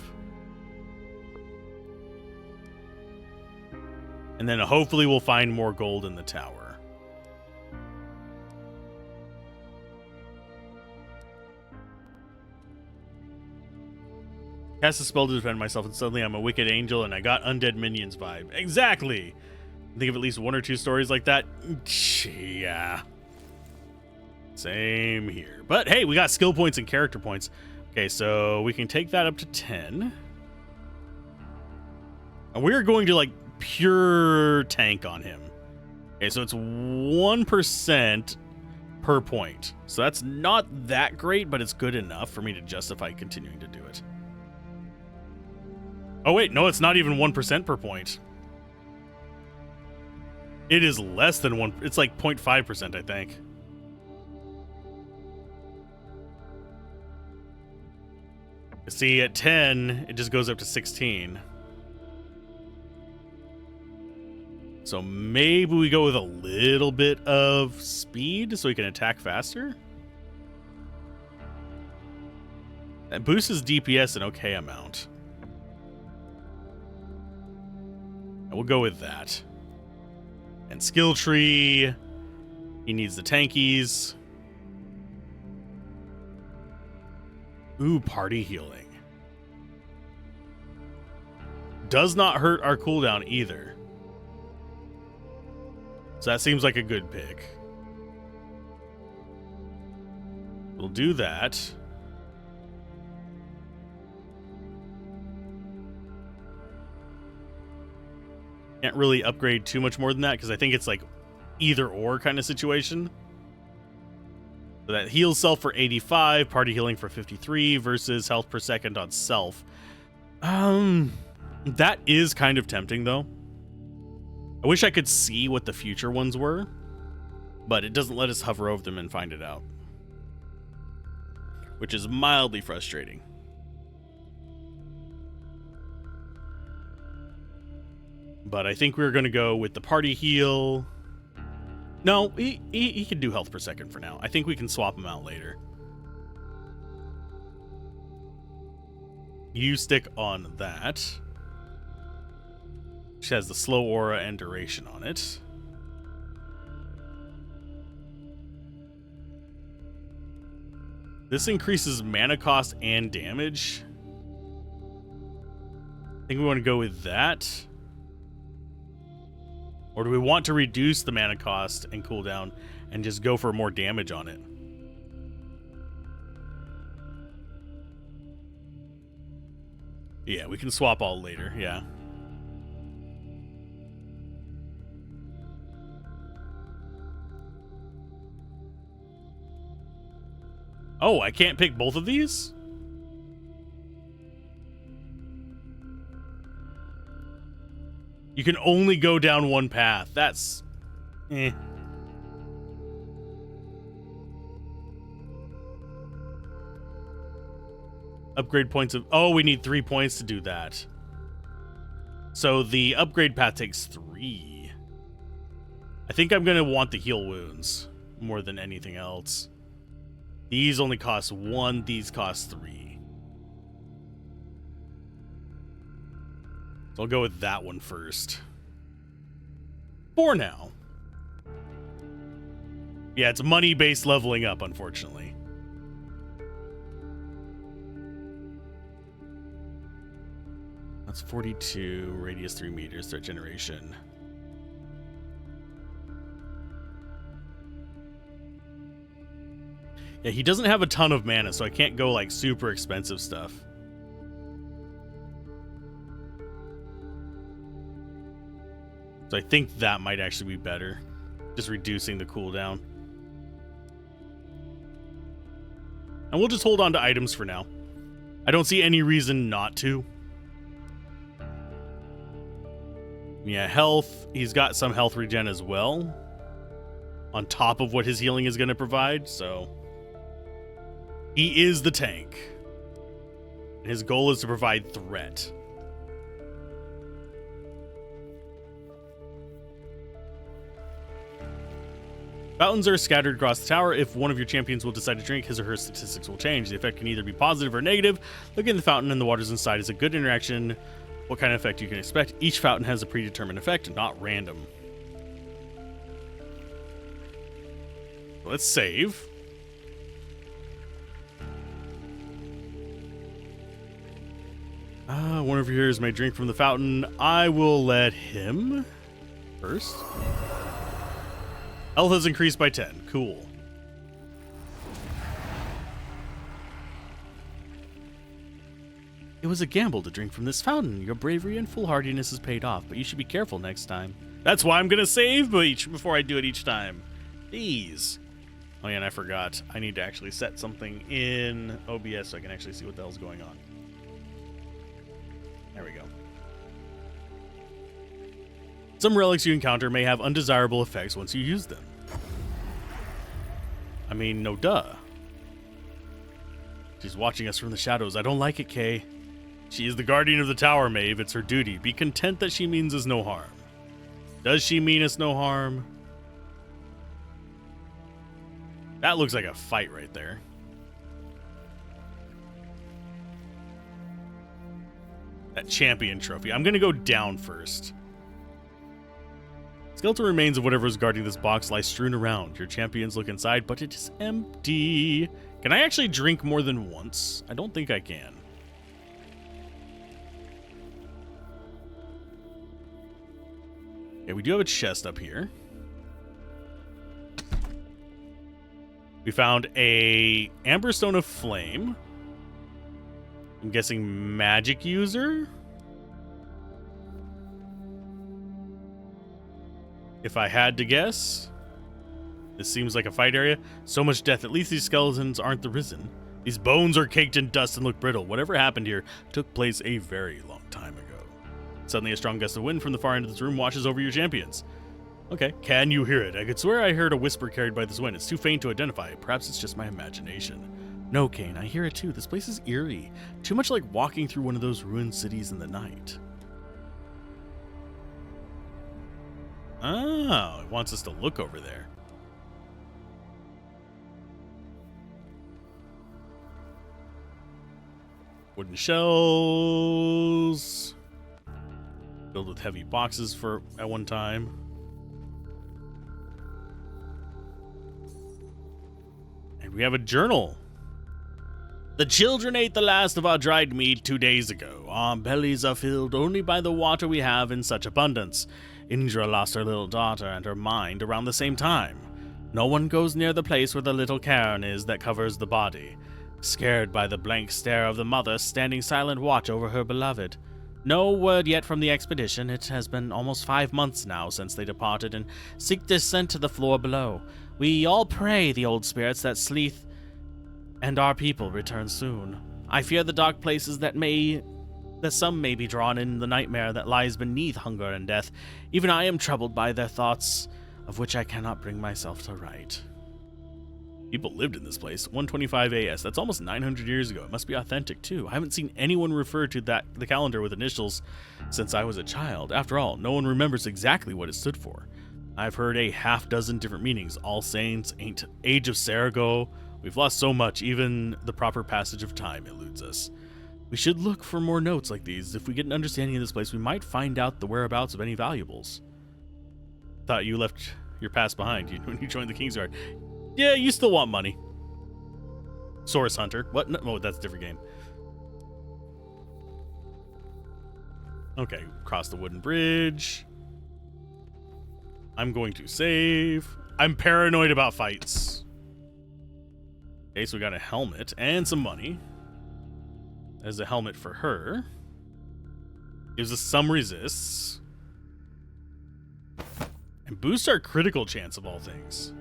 And then hopefully we'll find more gold in the tower. Cast a spell to defend myself, and suddenly I'm a wicked angel and I got undead minions vibe. Exactly! Think of at least one or two stories like that. Yeah. Same here. But hey, we got skill points and character points. Okay, so we can take that up to 10. And we're going to, like, pure tank on him. Okay, so it's 1% per point. So that's not that great, but it's good enough for me to justify continuing to do it. Oh, wait, no, it's not even 1% per point. It is less than 1. It's like 0.5%, I think. See, at 10, it just goes up to 16. So maybe we go with a little bit of speed so we can attack faster. That boosts his DPS an okay amount. And we'll go with that. And skill tree. He needs the tankies. Ooh, party healing. Does not hurt our cooldown either. So that seems like a good pick. We'll do that. Can't really upgrade too much more than that because I think it's like either or kind of situation. So that heals self for 85, party healing for 53 versus health per second on self. That is kind of tempting though. I wish I could see what the future ones were, but it doesn't let us hover over them and find it out, which is mildly frustrating. But I think we're going to go with the party heal. No, he can do health per second for now. I think we can swap him out later. You stick on that, which has the slow aura and duration on it. This increases mana cost and damage. I think we want to go with that. Or do we want to reduce the mana cost and cooldown and just go for more damage on it? Yeah, we can swap all later, yeah. Oh, I can't pick both of these? You can only go down one path. That's... eh. Upgrade points of... oh, we need 3 points to do that. So the upgrade path takes 3. I think I'm going to want the heal wounds more than anything else. These only cost 1. These cost 3. So I'll go with that one first. For now. Yeah, it's money-based leveling up, unfortunately. That's 42, radius 3 meters, threat generation. Yeah, he doesn't have a ton of mana, so I can't go like super expensive stuff. So I think that might actually be better. Just reducing the cooldown. And we'll just hold on to items for now. I don't see any reason not to. Yeah, health. He's got some health regen as well. On top of what his healing is going to provide, so... he is the tank. His goal is to provide threat. Fountains are scattered across the tower. If one of your champions will decide to drink, his or her statistics will change. The effect can either be positive or negative. Looking at the fountain and the waters inside is a good interaction. What kind of effect you can expect? Each fountain has a predetermined effect, not random. Let's save. One of yours may drink from the fountain. I will let him first. Health has increased by 10. Cool. It was a gamble to drink from this fountain. Your bravery and foolhardiness has paid off, but you should be careful next time. That's why I'm going to save before I do it each time. Jeez. Oh yeah, and I forgot. I need to actually set something in OBS so I can actually see what the hell's going on. There we go. Some relics you encounter may have undesirable effects once you use them. I mean, no duh. She's watching us from the shadows. I don't like it, Kay. She is the guardian of the tower, Maeve. It's her duty. Be content that she means us no harm. Does she mean us no harm? That looks like a fight right there. That champion trophy. I'm going to go down first. Skeletal remains of whatever is guarding this box lie strewn around. Your champions look inside, but it is empty. Can I actually drink more than once? I don't think I can. Okay, we do have a chest up here. We found a Amber Stone of Flame. I'm guessing magic user? If I had to guess. This seems like a fight area. So much death. At least these skeletons aren't the risen. These bones are caked in dust and look brittle. Whatever happened here took place a very long time ago. Suddenly, a strong gust of wind from the far end of this room washes over your champions. Okay, can you hear it? I could swear I heard a whisper carried by this wind. It's too faint to identify. Perhaps it's just my imagination. No, Kane, I hear it too. This place is eerie. Too much like walking through one of those ruined cities in the night. Oh, it wants us to look over there. Wooden shells. Filled with heavy boxes for at one time. And we have a journal. The children ate the last of our dried meat 2 days ago. Our bellies are filled only by the water we have in such abundance. Indra lost her little daughter and her mind around the same time. No one goes near the place where the little cairn is that covers the body. Scared by the blank stare of the mother standing silent watch over her beloved. No word yet from the expedition. It has been almost 5 months now since they departed and seek descent to the floor below. We all pray, the old spirits, that Sleeth and our people return soon. I fear the dark places that some may be drawn in the nightmare that lies beneath hunger and death. Even I am troubled by their thoughts, of which I cannot bring myself to write. People lived in this place. 125 AS. That's almost 900 years ago. It must be authentic, too. I haven't seen anyone refer to the calendar with initials since I was a child. After all, no one remembers exactly what it stood for. I've heard a half-dozen different meanings. All Saints, Age of Sarago. We've lost so much, even the proper passage of time eludes us. We should look for more notes like these. If we get an understanding of this place, we might find out the whereabouts of any valuables. Thought you left your past behind when you joined the Kingsguard. Yeah, you still want money. Source Hunter. What? No, oh, that's a different game. Okay, cross the wooden bridge. I'm going to save. I'm paranoid about fights. Okay, so we got a helmet and some money. There's a helmet for her. Gives us some resists. And boosts our critical chance of all things.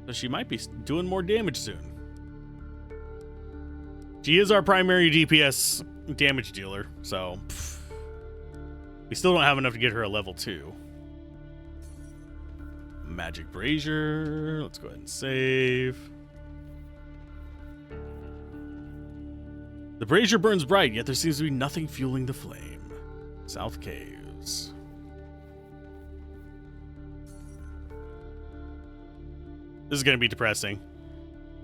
So she might be doing more damage soon. She is our primary DPS damage dealer, so we still don't have enough to get her a level 2. Magic Brazier. Let's go ahead and save. The brazier burns bright, yet there seems to be nothing fueling the flame. South Caves. This is going to be depressing.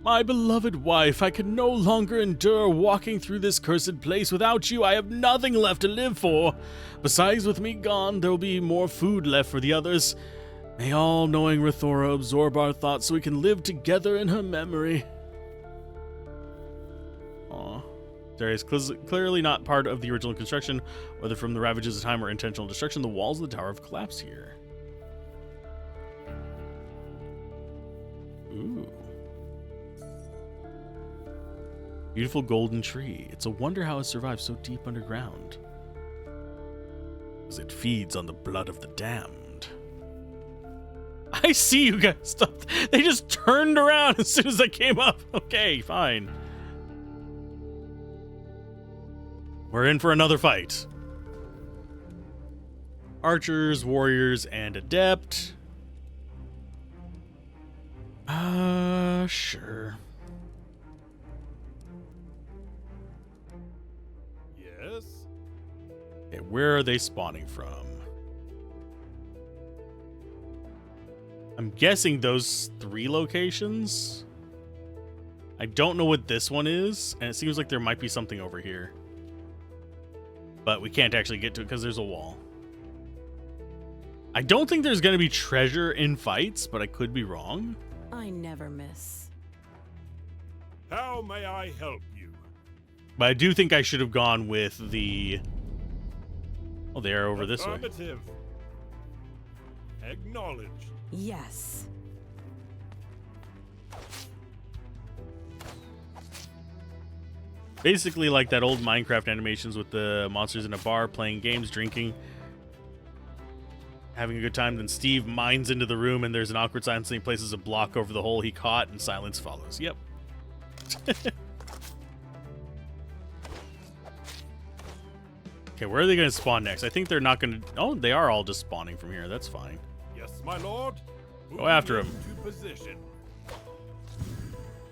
My beloved wife, I can no longer endure walking through this cursed place. Without you, I have nothing left to live for. Besides, with me gone, there will be more food left for the others. May all-knowing Rithora absorb our thoughts so we can live together in her memory. Aw. Area is clearly not part of the original construction, whether from the ravages of time or intentional destruction. The walls of the tower have collapsed here. Ooh. Beautiful golden tree. It's a wonder how it survives so deep underground. Because it feeds on the blood of the damned. I see you guys. Stop. They just turned around as soon as I came up. Okay, fine. We're in for another fight. Archers, warriors, and adept. Sure. Yes? Okay, where are they spawning from? I'm guessing those 3 locations. I don't know what this one is, and it seems like there might be something over here. But we can't actually get to it because there's a wall. I don't think there's going to be treasure in fights, but I could be wrong. I never miss. How may I help you? But I do think I should have gone with the... Oh, they are over this way. Affirmative. Acknowledged. Yes. Basically like that old Minecraft animations with the monsters in a bar playing games, drinking. having a good time. Then Steve mines into the room, and there's an awkward silence, and he places a block over the hole he caught, and silence follows. Yep. Okay, where are they going to spawn next? I think they're not going to... Oh, they are all just spawning from here. That's fine. Yes, my lord. Go after him. Moving into position.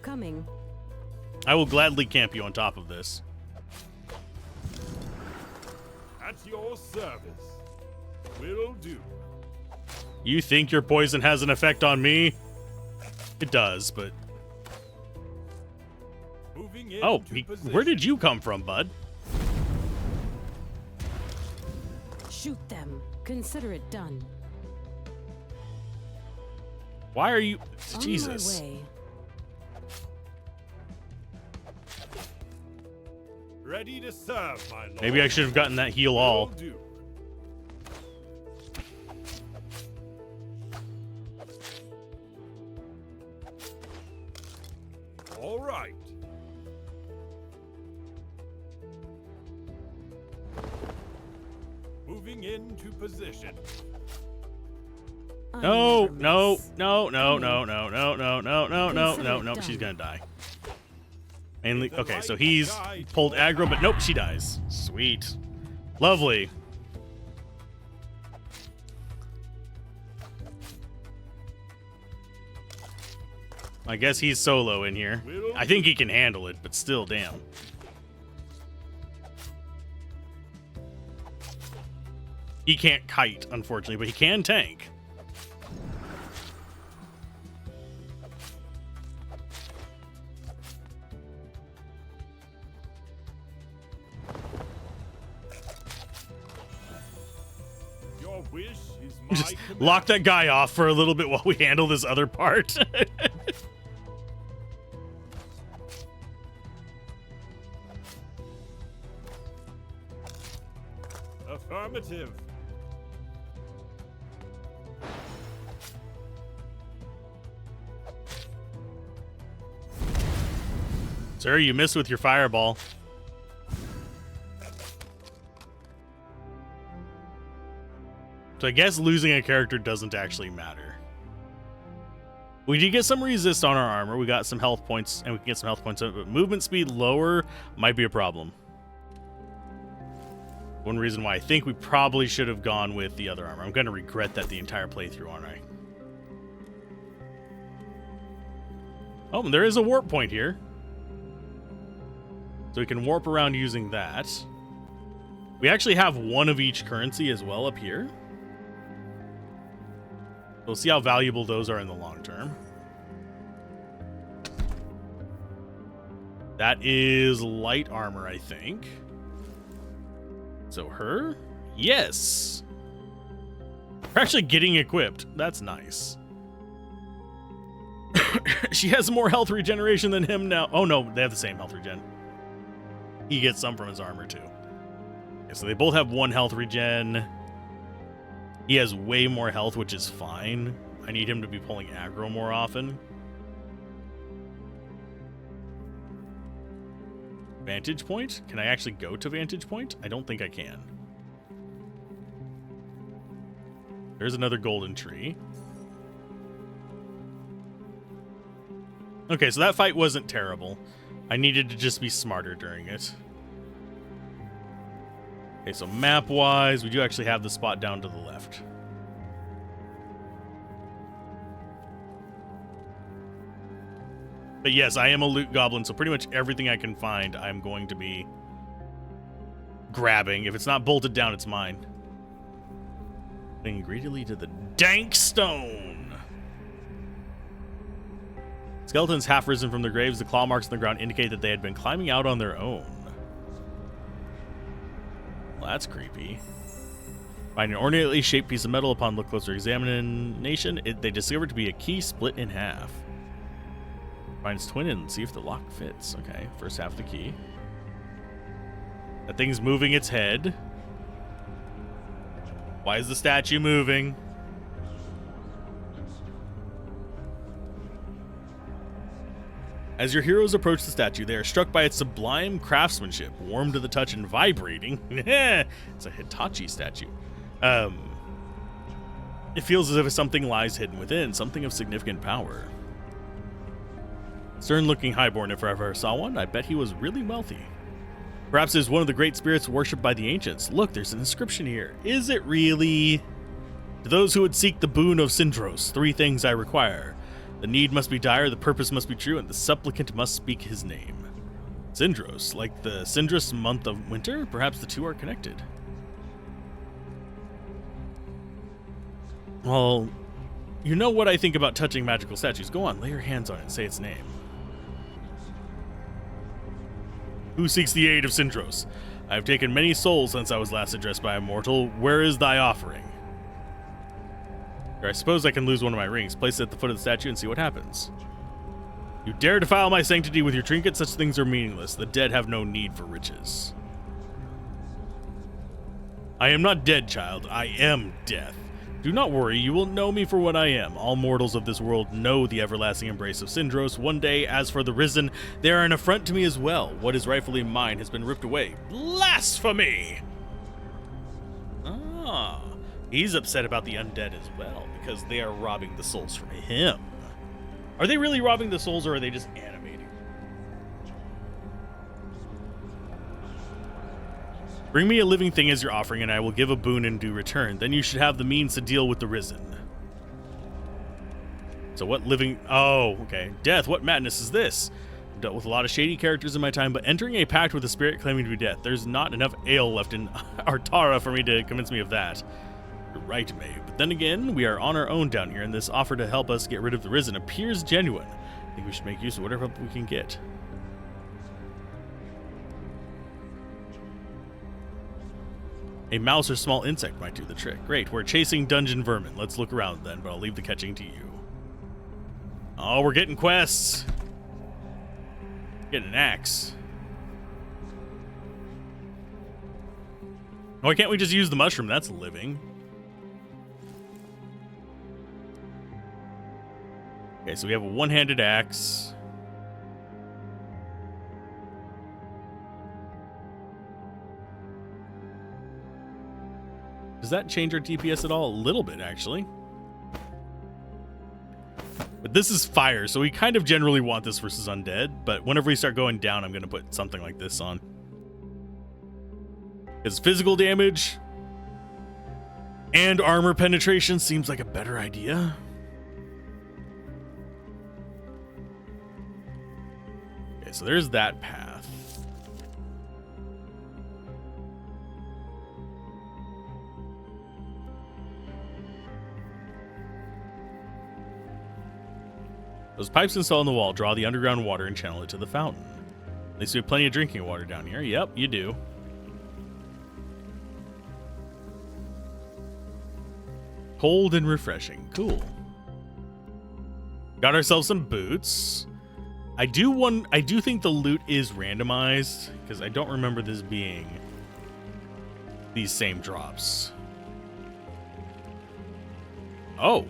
Coming. I will gladly camp you on top of this. At your service. Will do. You think your poison has an effect on me? It does, but... Moving Oh, into position. where did you come from, bud? Shoot them. Consider it done. Why are you... On Jesus. my way. Ready to serve, my lord. Maybe I should have gotten that heal Will all. do. All right. Moving into position. I No, never no, miss. no, no, no, no, no, no, no, no, no, Consider no, it no. done. She's gonna die. Mainly, okay, so he's pulled aggro, but nope, she dies. Sweet. Lovely. I guess he's solo in here. I think he can handle it, but still, damn. He can't kite, unfortunately, but he can tank. Your wish is my Just command. lock that guy off for a little bit while we handle this other part. Affirmative. Sir, you missed with your fireball. So I guess losing a character doesn't actually matter. We did get some resist on our armor. We got some health points, and we can get some health points, but movement speed lower might be a problem. One reason why I think we probably should have gone with the other armor. I'm going to regret that the entire playthrough, aren't I? Oh, and there is a warp point here. So we can warp around using that. We actually have one of each currency as well up here. We'll see how valuable those are in the long term. That is light armor, I think. So her? Yes! We're actually getting equipped. That's nice. She has more health regeneration than him now. Oh no, they have the same health regen. He gets some from his armor too. Okay, so they both have 1 health regen. He has way more health, which is fine. I need him to be pulling aggro more often. Vantage point? Can I actually go to vantage point? I don't think I can. There's another golden tree. Okay, so that fight wasn't terrible. I needed to just be smarter during it. Okay, so map-wise, we do actually have the spot down to the left. But yes, I am a loot goblin, so pretty much everything I can find, I'm going to be grabbing. If it's not bolted down, it's mine. Clinging greedily to the dank stone. Skeletons half risen from their graves. The claw marks on the ground indicate that they had been climbing out on their own. Well, that's creepy. Find an ornately shaped piece of metal. Upon look closer examination, they discover to be a key split in half. Find its twin and see if the lock fits. Okay, first half of the key. That thing's moving its head. Why is the statue moving? As your heroes approach the statue, they are struck by its sublime craftsmanship, warm to the touch and vibrating. It's a Hitachi statue. It feels as if something lies hidden within, something of significant power. Stern-looking highborn, if I ever saw one, I bet he was really wealthy. Perhaps it is one of the great spirits worshipped by the ancients. Look, there's an inscription here. Is it really? To those who would seek the boon of Syndros, 3 things I require. The need must be dire, the purpose must be true, and the supplicant must speak his name. Syndros, like the Syndros month of winter? Perhaps the two are connected. Well, you know what I think about touching magical statues. Go on, lay your hands on it and say its name. Who seeks the aid of Syndros? I have taken many souls since I was last addressed by a mortal. Where is thy offering? Or I suppose I can lose one of my rings. Place it at the foot of the statue and see what happens. You dare defile my sanctity with your trinket? Such things are meaningless. The dead have no need for riches. I am not dead, child. I am death. Do not worry, you will know me for what I am. All mortals of this world know the everlasting embrace of Syndros. One day, as for the risen, they are an affront to me as well. What is rightfully mine has been ripped away. Blasphemy! Ah, he's upset about the undead as well, because they are robbing the souls from him. Are they really robbing the souls, or are they just animating? Bring me a living thing as your offering, and I will give a boon in due return. Then you should have the means to deal with the risen. So what living... Oh, okay. Death, what madness is this? I've dealt with a lot of shady characters in my time, but entering a pact with a spirit claiming to be death, there's not enough ale left in Artara for me to convince me of that. You're right, May. But then again, we are on our own down here, and this offer to help us get rid of the risen appears genuine. I think we should make use of whatever help we can get. A mouse or small insect might do the trick. Great, we're chasing dungeon vermin. Let's look around then, but I'll leave the catching to you. Oh, we're getting quests. Getting an axe. Why can't we just use the mushroom? That's living. Okay, so we have a one-handed axe. Does that change our DPS at all? A little bit, actually. But this is fire, so we kind of generally want this versus undead, but whenever we start going down, I'm going to put something like this on. Because physical damage and armor penetration seems like a better idea. Okay, so there's that path. Those pipes installed in the wall draw the underground water and channel it to the fountain. At least we have plenty of drinking water down here. Yep, you do. Cold and refreshing. Cool. Got ourselves some boots. I do think the loot is randomized, because I don't remember this being these same drops. Oh.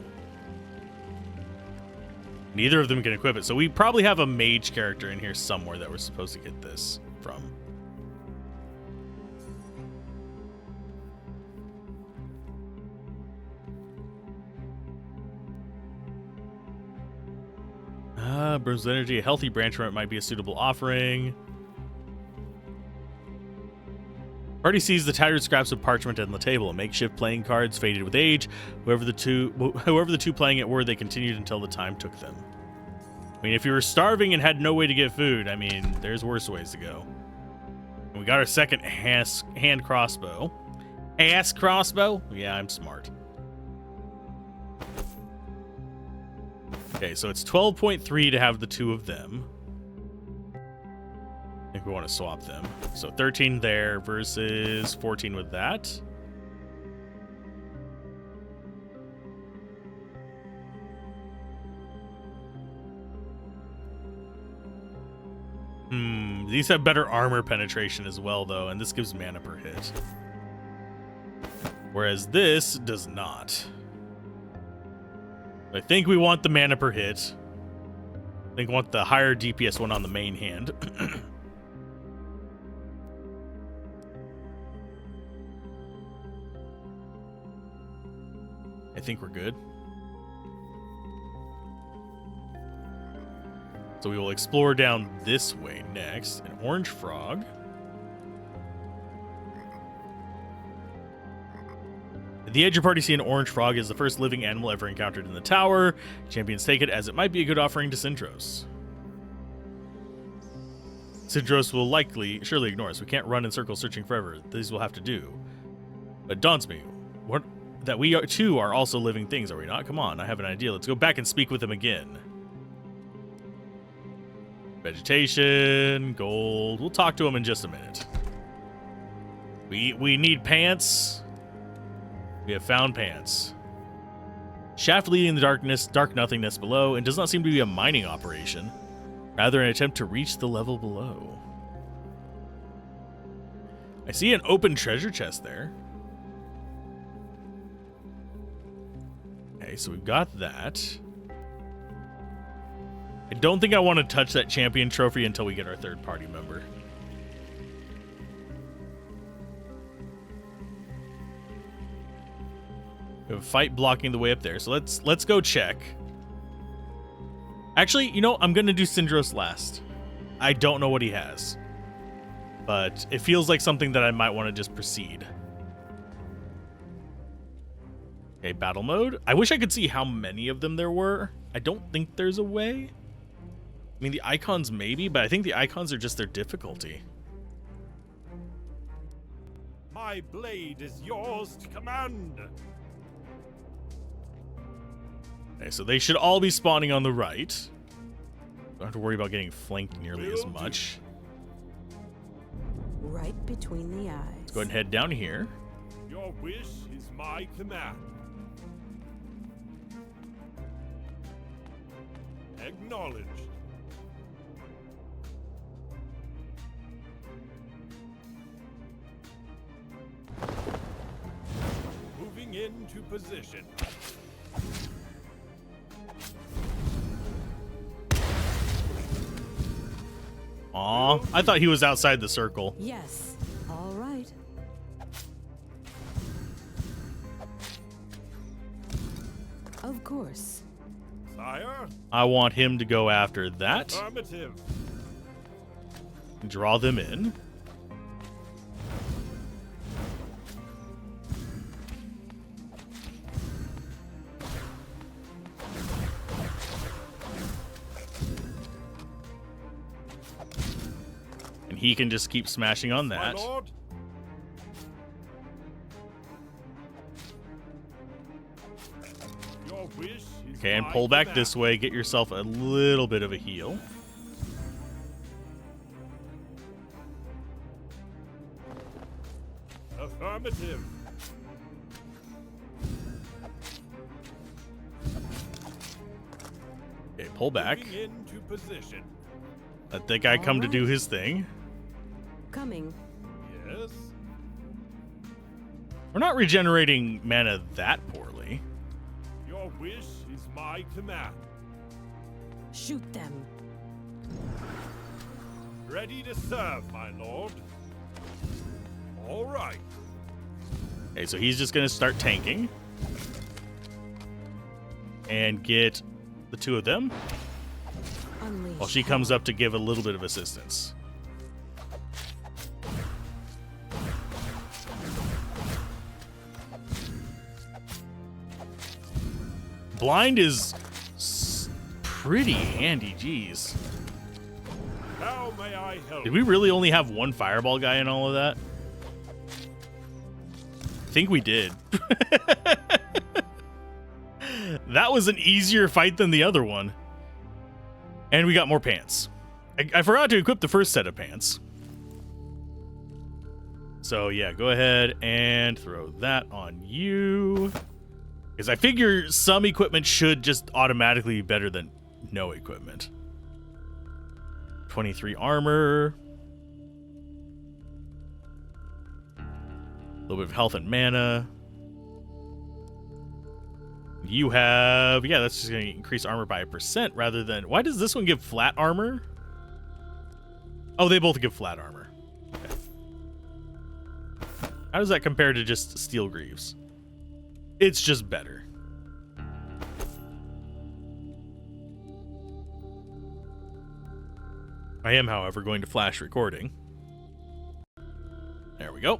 Neither of them can equip it, so we probably have a mage character in here somewhere that we're supposed to get this from. Burns energy. A healthy branch from it might be a suitable offering. Party sees the tattered scraps of parchment on the table. Makeshift playing cards faded with age. Whoever the two playing it were, they continued until the time took them. I mean, if you were starving and had no way to get food, I mean, there's worse ways to go. And we got our second hand crossbow. Ass crossbow? Yeah, I'm smart. Okay, so it's 12.3 to have the two of them. I think we want to swap them. So 13 there versus 14 with that. These have better armor penetration as well, though, and this gives mana per hit. Whereas this does not. I think we want the mana per hit. I think we want the higher DPS one on the main hand. I think we're good. So we will explore down this way next. An orange frog. At the edge, your party see an orange frog is the first living animal ever encountered in the tower. Champions take it as it might be a good offering to Syndros. Syndros will surely ignore us. We can't run in circles searching forever. These will have to do. But it daunts me. That we too are also living things, are we not? Come on, I have an idea. Let's go back and speak with them again. Vegetation, gold. We'll talk to him in just a minute. We need pants. We have found pants. Shaft leading in the darkness, dark nothingness below, and does not seem to be a mining operation. Rather an attempt to reach the level below. I see an open treasure chest there. Okay, so we've got that. I don't think I want to touch that champion trophy until we get our third party member. We have a fight blocking the way up there, so let's go check. Actually, you know, I'm gonna do Syndros last. I don't know what he has, but it feels like something that I might want to just proceed. Okay, battle mode. I wish I could see how many of them there were. I don't think there's a way. I mean, the icons maybe, but I think the icons are just their difficulty. My blade is yours to command. Okay, so they should all be spawning on the right. Don't have to worry about getting flanked nearly as much. Right between the eyes. Let's go ahead and head down here. Your wish is my command. Acknowledged. Moving into position. Aw, I thought he was outside the circle. Yes. All right. Of course. Sire. I want him to go after that. Affirmative. Draw them in. And he can just keep smashing on that. My lord. Your wish is Okay, and my pull back command. this way. Get yourself a little bit of a heal. Affirmative. Okay, pull back. Moving into position. Let that guy come to do his thing. Coming. Yes. We're not regenerating mana that poorly. Your wish is my command. Shoot them. Ready to serve, my lord. All right. Okay, so he's just going to start tanking. And get the two of them Unleash. while she comes up to give a little bit of assistance. Blind is pretty handy, jeez. How may I help? Did we really only have one fireball guy in all of that? I think we did. That was an easier fight than the other one. And we got more pants. I forgot to equip the first set of pants. So yeah, go ahead and throw that on you. Because I figure some equipment should just automatically be better than no equipment. 23 armor. A little bit of health and mana. You have... Yeah, that's just going to increase armor by 1% rather than... Why does this one give flat armor? Oh, they both give flat armor. Okay. How does that compare to just steel greaves? It's just better. I am, however, going to flash recording. There we go.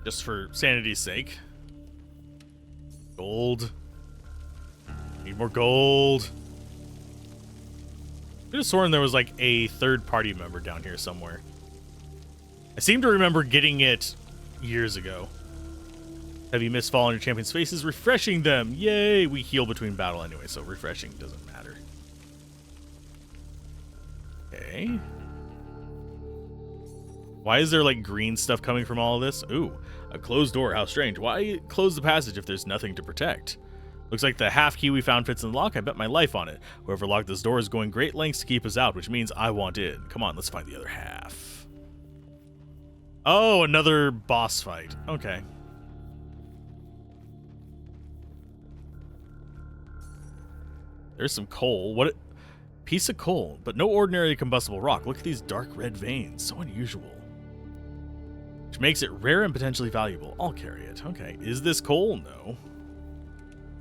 Just for sanity's sake. Gold. Need more gold. I could have sworn there was like a third-party member down here somewhere. I seem to remember getting it years ago. Heavy mist fall on your champion's faces, refreshing them. Yay! We heal between battle anyway, so refreshing doesn't matter. Okay. Why is there like green stuff coming from all of this? Ooh, a closed door. How strange. Why close the passage if there's nothing to protect? Looks like the half key we found fits in the lock. I bet my life on it. Whoever locked this door is going great lengths to keep us out, which means I want in. Come on, let's find the other half. Oh, another boss fight. Okay. There's some coal. What? Piece of coal, but no ordinary combustible rock. Look at these dark red veins. So unusual. Which makes it rare and potentially valuable. I'll carry it. Okay. Is this coal? No.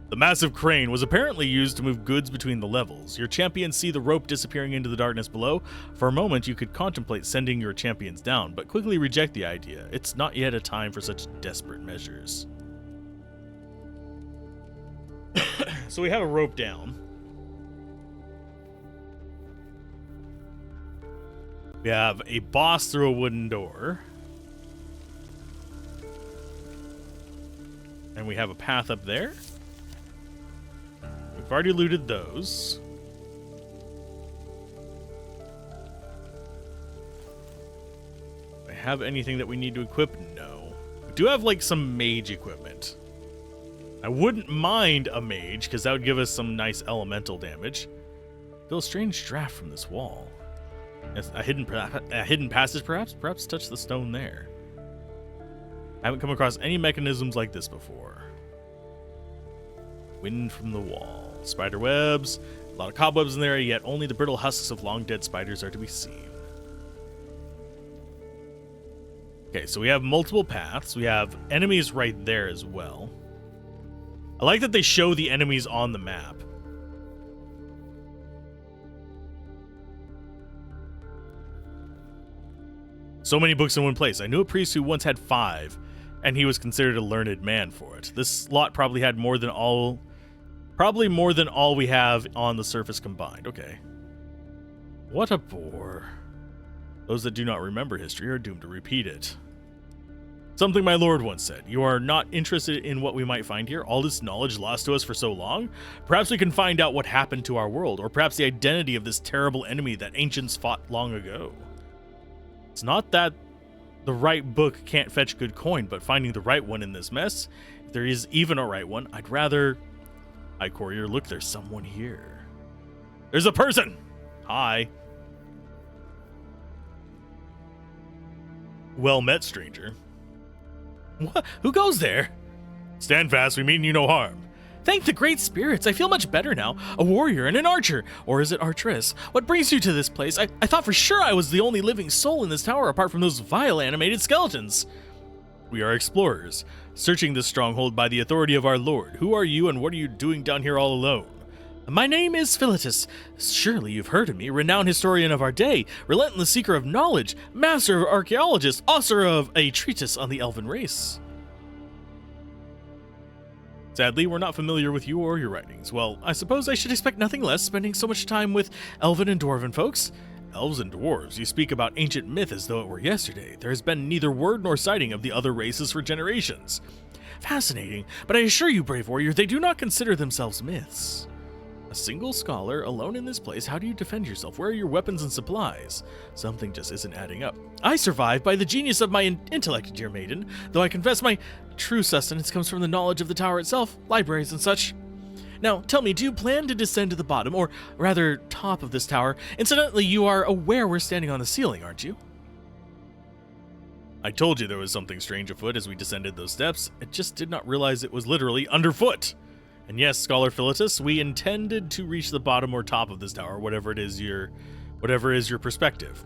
The massive crane was apparently used to move goods between the levels. Your champions see the rope disappearing into the darkness below. For a moment, you could contemplate sending your champions down, but quickly reject the idea. It's not yet a time for such desperate measures. So we have a rope down. We have a boss through a wooden door. And we have a path up there. We've already looted those. Do I have anything that we need to equip? No. We do have like some mage equipment. I wouldn't mind a mage because that would give us some nice elemental damage. Feel a strange draft from this wall. A hidden passage, perhaps? Perhaps touch the stone there. I haven't come across any mechanisms like this before. Wind from the wall. Spider webs. A lot of cobwebs in there, yet only the brittle husks of long-dead spiders are to be seen. Okay, so we have multiple paths. We have enemies right there as well. I like that they show the enemies on the map. So many books in one place. I knew a priest who once had 5, and he was considered a learned man for it. This lot probably had more than all we have on the surface combined. Okay. What a bore. Those that do not remember history are doomed to repeat it. Something my lord once said. You are not interested in what we might find here? All this knowledge lost to us for so long? Perhaps we can find out what happened to our world, or perhaps the identity of this terrible enemy that ancients fought long ago. It's not that the right book can't fetch good coin, but finding the right one in this mess, if there is even a right one, I'd rather... Hi, courier, look, there's someone here. There's a person! Hi. Well met, stranger. What? Who goes there? Stand fast, we mean you no harm. Thank the great spirits, I feel much better now. A warrior and an archer. Or is it archeress? What brings you to this place? I thought for sure I was the only living soul in this tower apart from those vile animated skeletons. We are explorers, searching this stronghold by the authority of our lord. Who are you and what are you doing down here all alone? My name is Philetus. Surely you've heard of me, renowned historian of our day, relentless seeker of knowledge, master of archaeologists, author of a treatise on the elven race. Sadly, we're not familiar with you or your writings. Well, I suppose I should expect nothing less, spending so much time with elven and dwarven folks. Elves and dwarves, you speak about ancient myth as though it were yesterday. There has been neither word nor sighting of the other races for generations. Fascinating, but I assure you, brave warrior, they do not consider themselves myths. A single scholar, alone in this place, how do you defend yourself? Where are your weapons and supplies? Something just isn't adding up. I survive by the genius of my intellect, dear maiden, though I confess my true sustenance comes from the knowledge of the tower itself, libraries and such. Now, tell me, do you plan to descend to the bottom, or rather, top of this tower? Incidentally, you are aware we're standing on the ceiling, aren't you? I told you there was something strange afoot as we descended those steps. I just did not realize it was literally underfoot. And yes, Scholar Philetus, we intended to reach the bottom or top of this tower, whatever is your perspective.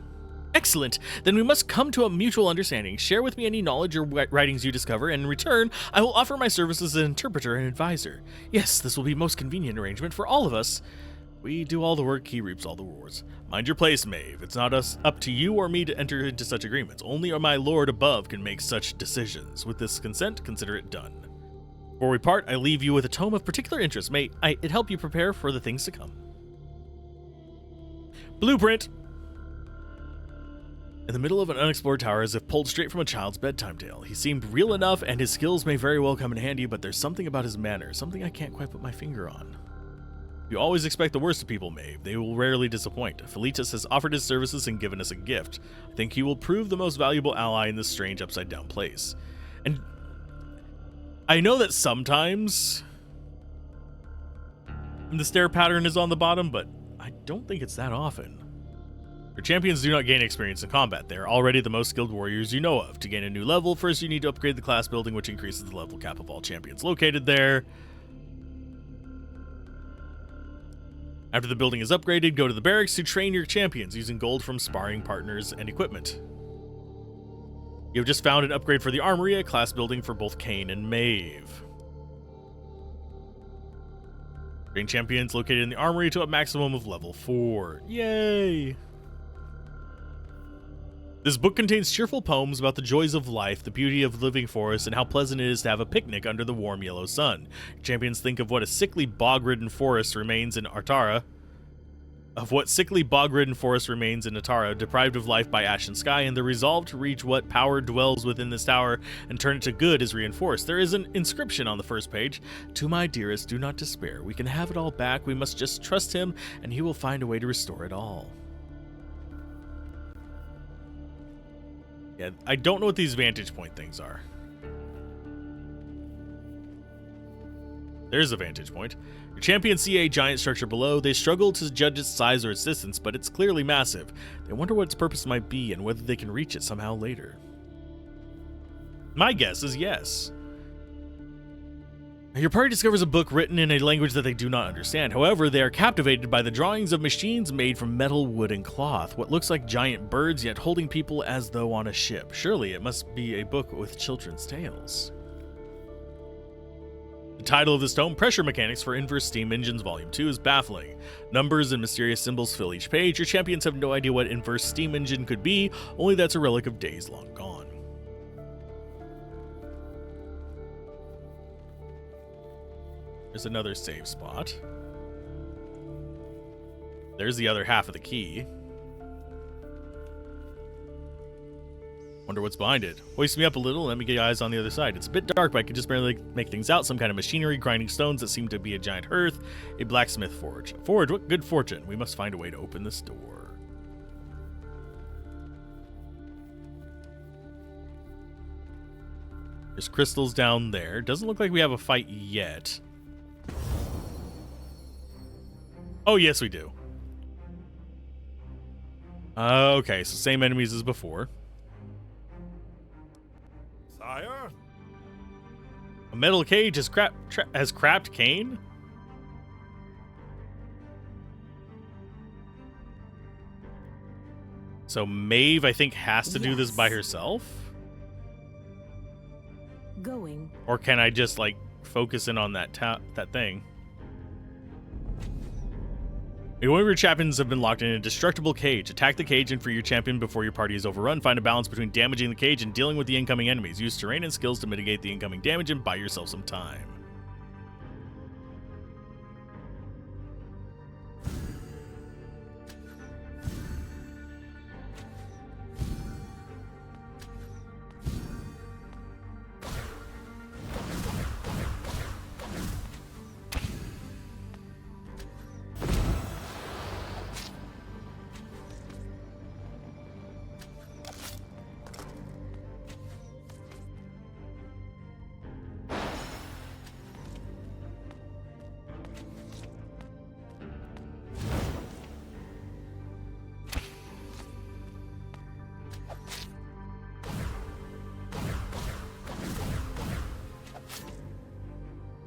Excellent. Then we must come to a mutual understanding. Share with me any knowledge or writings you discover, and in return, I will offer my services as an interpreter and advisor. Yes, this will be a most convenient arrangement for all of us. We do all the work, he reaps all the rewards. Mind your place, Maeve. It's not up to you or me to enter into such agreements. Only my lord above can make such decisions. With this consent, consider it done. Before we part, I leave you with a tome of particular interest. May it help you prepare for the things to come. Blueprint! In the middle of an unexplored tower, as if pulled straight from a child's bedtime tale. He seemed real enough, and his skills may very well come in handy, but there's something about his manner, something I can't quite put my finger on. You always expect the worst of people, Maeve. They will rarely disappoint. Felitus has offered his services and given us a gift. I think he will prove the most valuable ally in this strange upside-down place. And I know that sometimes the stare pattern is on the bottom, but I don't think it's that often. Your champions do not gain experience in combat. They are already the most skilled warriors you know of. To gain a new level, first you need to upgrade the class building, which increases the level cap of all champions located there. After the building is upgraded, go to the barracks to train your champions using gold from sparring partners and equipment. You have just found an upgrade for the armory, a class building for both Kane and Maeve. Train champions located in the armory to a maximum of level 4. Yay! This book contains cheerful poems about the joys of life, the beauty of living forests, and how pleasant it is to have a picnic under the warm yellow sun. Champions think of what a sickly bog-ridden forest remains in Atara, deprived of life by ash and sky, and the resolve to reach what power dwells within this tower and turn it to good is reinforced. There is an inscription on the first page. To my dearest, do not despair. We can have it all back. We must just trust him, and he will find a way to restore it all. Yeah, I don't know what these vantage point things are. There's a vantage point. Your champions see a giant structure below. They struggle to judge its size or its distance, but it's clearly massive. They wonder what its purpose might be and whether they can reach it somehow later. My guess is yes. Your party discovers a book written in a language that they do not understand. However, they are captivated by the drawings of machines made from metal, wood, and cloth. What looks like giant birds, yet holding people as though on a ship. Surely it must be a book with children's tales. The title of this tome, Pressure Mechanics for Inverse Steam Engines Volume 2, is baffling. Numbers and mysterious symbols fill each page. Your champions have no idea what inverse steam engine could be, only that's a relic of days long gone. There's another save spot. There's the other half of the key. Wonder what's behind it. Hoist me up a little and let me get eyes on the other side. It's a bit dark, but I can just barely make things out. Some kind of machinery grinding stones that seem to be a giant hearth. A blacksmith forge. A forge, what good fortune. We must find a way to open this door. There's crystals down there. Doesn't look like we have a fight yet. Oh, yes, we do. Okay, so same enemies as before. Sire? A metal cage has crapped Kane? So Maeve, I think, has to do this by herself? Going. Or can I just, like, focus in on that thing? One of your champions have been locked in a destructible cage. Attack the cage and free your champion before your party is overrun. Find a balance between damaging the cage and dealing with the incoming enemies. Use terrain and skills to mitigate the incoming damage and buy yourself some time.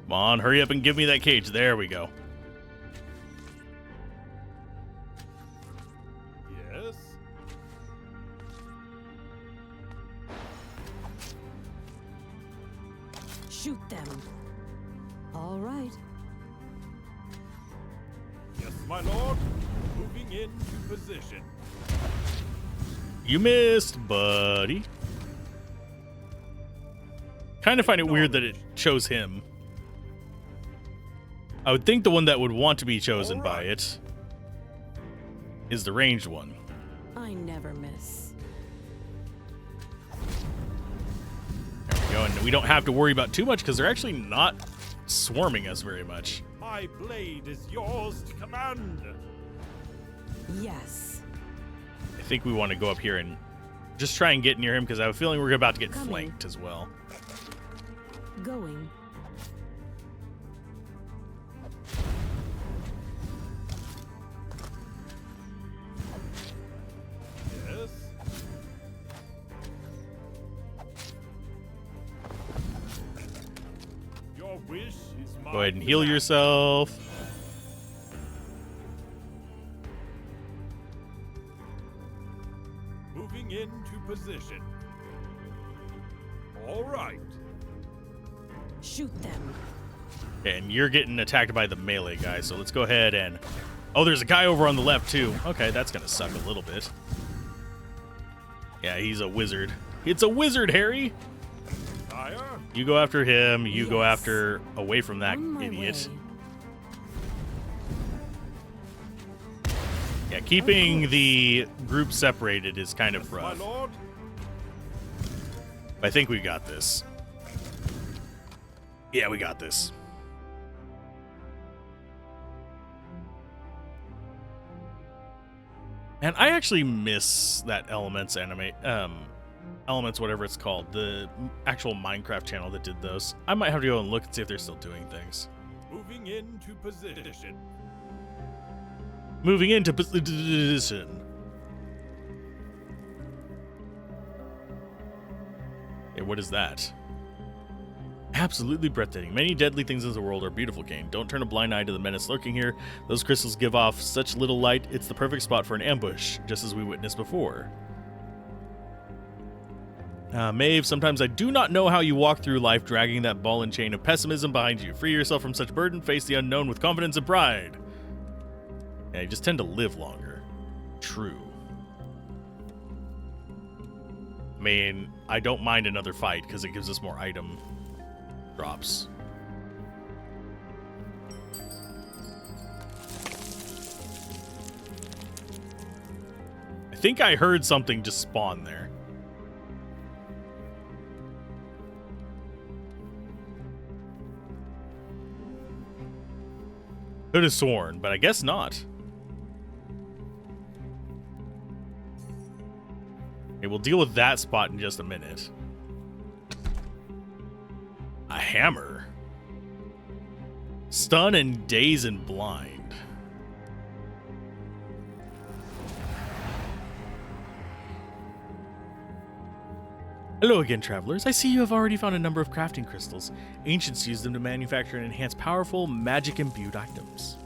Come on, hurry up and give me that cage. There we go. Yes? Shoot them. All right. Yes, my lord. Moving into position. You missed, buddy. Kind of find it weird that it chose him. I would think the one that would want to be chosen by it is the ranged one. I never miss. There we go, and we don't have to worry about too much because they're actually not swarming us very much. My blade is yours to command. Yes. I think we want to go up here and just try and get near him because I have a feeling we're about to get Coming. flanked as well. Going. Yes. Your wish is my Go ahead and heal command. yourself. Moving into position. All right. Shoot them. And you're getting attacked by the melee guy, so let's go ahead and... Oh, there's a guy over on the left, too. Okay, that's going to suck a little bit. Yeah, he's a wizard. It's a wizard, Harry! Sire. You go after him. You go Yes. after... Away from that On my idiot. way. Yeah, keeping the group separated is kind of Yes, my rough. lord. I think we got this. Yeah, we got this. And I actually miss that Elements Elements, whatever it's called, the actual Minecraft channel that did those. I might have to go and look and see if they're still doing things. Moving into position. Moving into position. Hey, what is that? Absolutely breathtaking. Many deadly things in the world are beautiful, Kane. Don't turn a blind eye to the menace lurking here. Those crystals give off such little light, it's the perfect spot for an ambush, just as we witnessed before. Maeve, sometimes I do not know how you walk through life dragging that ball and chain of pessimism behind you. Free yourself from such burden, face the unknown with confidence and pride. Yeah, you just tend to live longer. True. I mean, I don't mind another fight because it gives us more item drops. I think I heard something just spawn there. Could have sworn, but I guess not. Okay, we'll deal with that spot in just a minute. A hammer. Stun and daze and blind. Hello again, travelers. I see you have already found a number of crafting crystals. Ancients used them to manufacture and enhance powerful, magic-imbued items.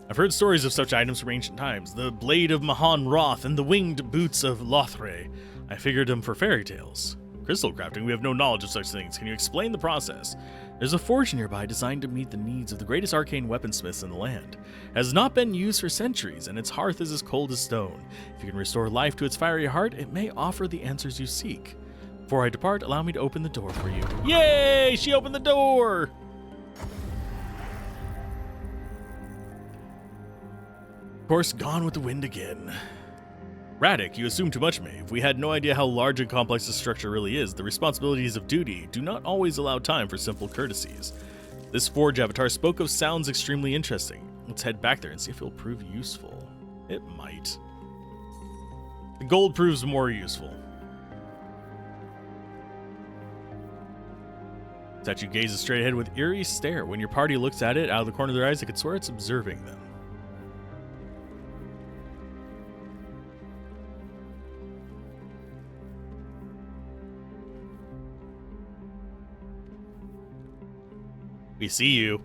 I've heard stories of such items from ancient times. The blade of Mahan Roth and the winged boots of Lothre. I figured them for fairy tales. Crystal crafting, we have no knowledge of such things. Can you explain the process? There's a forge nearby designed to meet the needs of the greatest arcane weaponsmiths in the land. It has not been used for centuries, and its hearth is as cold as stone. If you can restore life to its fiery heart, it may offer the answers you seek. Before I depart, allow me to open the door for you. Yay! She opened the door! Of course, gone with the wind again. Radek, you assume too much, Maeve. We had no idea how large and complex the structure really is. The responsibilities of duty do not always allow time for simple courtesies. This forge avatar spoke of sounds extremely interesting. Let's head back there and see if it'll prove useful. It might. The gold proves more useful. Statue gazes straight ahead with eerie stare. When your party looks at it out of the corner of their eyes, they could swear it's observing them. We see you.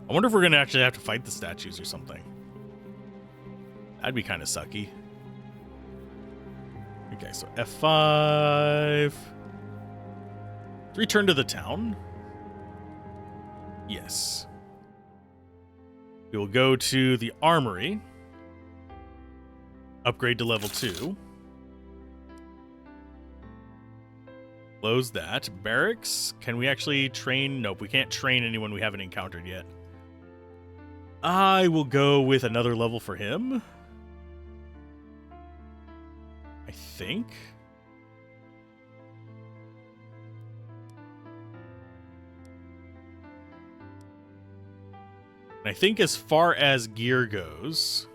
I wonder if we're going to actually have to fight the statues or something. That'd be kind of sucky. Okay, so F5. Return to the town. Yes. We will go to the armory. Upgrade to level 2. Close that. Barracks. Can we actually train? Nope, we can't train anyone we haven't encountered yet. I will go with another level for him. I think. And I think as far as gear goes,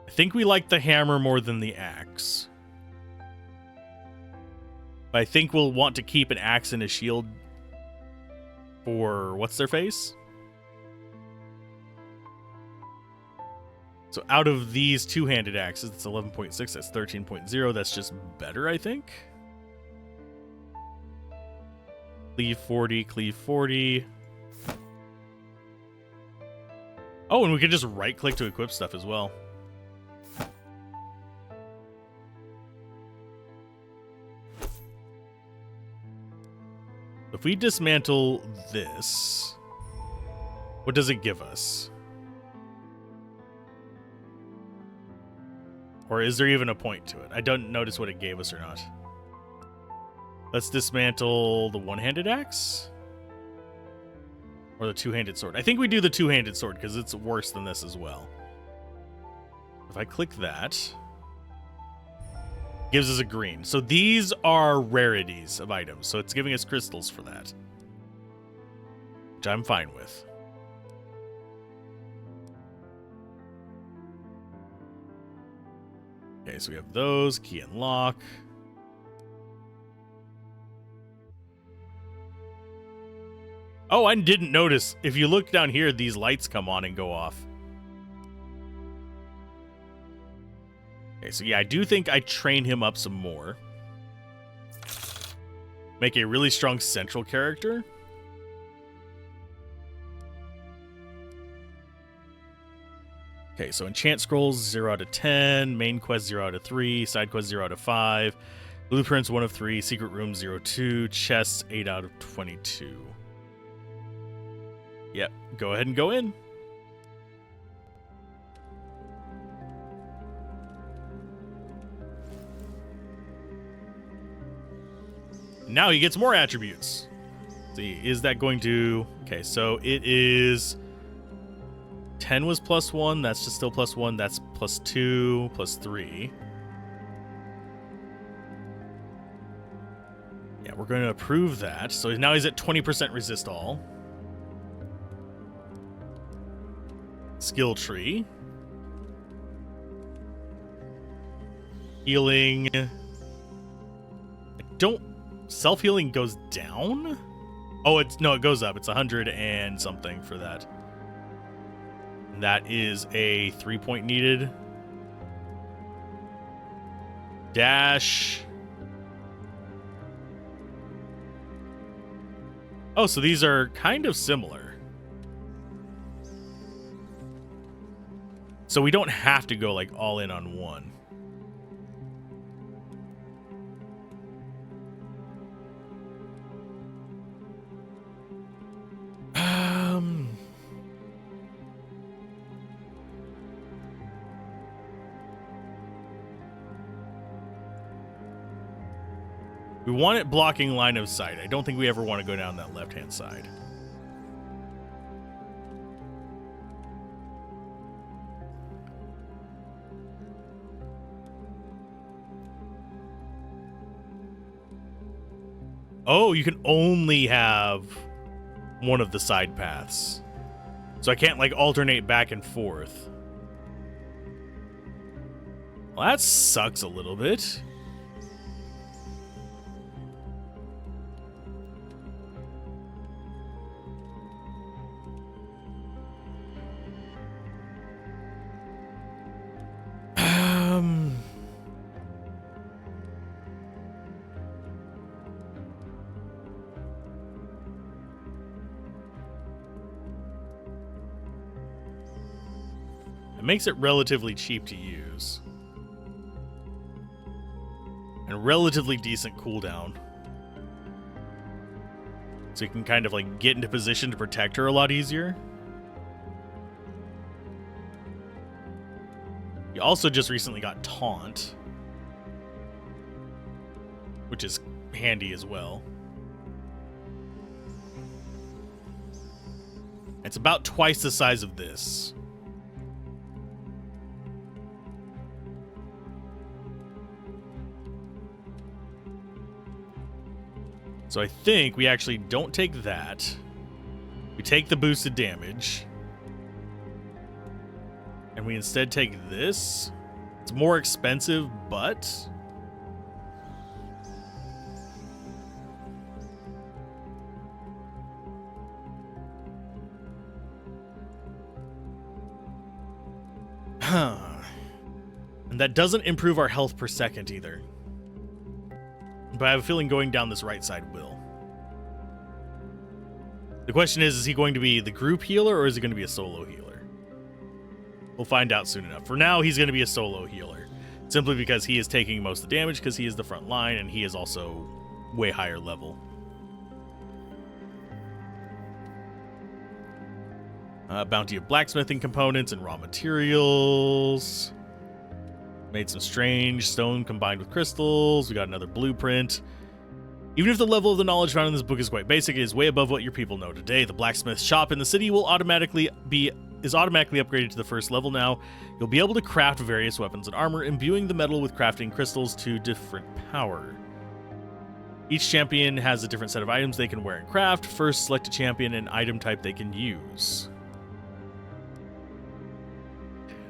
I think we like the hammer more than the axe. But I think we'll want to keep an axe and a shield for what's their face? So out of these two-handed axes, it's 11.6, that's 13.0. That's just better, I think. Cleave 40, cleave 40. Oh, and we can just right-click to equip stuff as well. If we dismantle this, what does it give us? Or is there even a point to it? I don't notice what it gave us or not. Let's dismantle the one-handed axe. Or the two-handed sword. I think we do the two-handed sword because it's worse than this as well. If I click that, gives us a green. So these are rarities of items. So it's giving us crystals for that. Which I'm fine with. Okay, so we have those. Key and lock. Oh, I didn't notice. If you look down here, these lights come on and go off. Okay, so yeah, I do think I train him up some more. Make a really strong central character. Okay, so enchant scrolls 0 out of 10, main quest 0 out of 3, side quest 0 out of 5, blueprints 1 of 3, secret room 0 2, chests 8 out of 22. Yep, go ahead and go in. Now he gets more attributes. Let's see, is that going to... Okay, so it is... 10 was +1, that's just still +1, that's +2, +3. Yeah, we're going to approve that. So now he's at 20% resist all. Skill tree. Healing. I don't... Self-healing goes down? Oh, it's... No, it goes up. It's 100 and something for that. That is a 3-point needed. Dash. Oh, so these are kind of similar. So we don't have to go like all in on one. We want it blocking line of sight. I don't think we ever want to go down that left-hand side. Oh, you can only have one of the side paths. So I can't, like, alternate back and forth. Well, that sucks a little bit. It makes it relatively cheap to use. and relatively decent cooldown. So you can kind of like get into position to protect her a lot easier. You also just recently got Taunt, which is handy as well. It's about twice the size of this. So I think we actually don't take that. We take the boosted damage. And we instead take this. It's more expensive, but... And that doesn't improve our health per second either. But I have a feeling going down this right side will. The question is he going to be the group healer or is he going to be a solo healer? We'll find out soon enough. For now, he's going to be a solo healer. Simply because he is taking most of the damage because he is the front line and he is also way higher level. Bounty of blacksmithing components and raw materials. Made some strange stone combined with crystals. We got another blueprint. Even if the level of the knowledge found in this book is quite basic, it is way above what your people know today. The blacksmith shop in the city will automatically upgraded to the first level now. You'll be able to craft various weapons and armor, imbuing the metal with crafting crystals to different power. Each champion has a different set of items they can wear and craft. First, select a champion and item type they can use.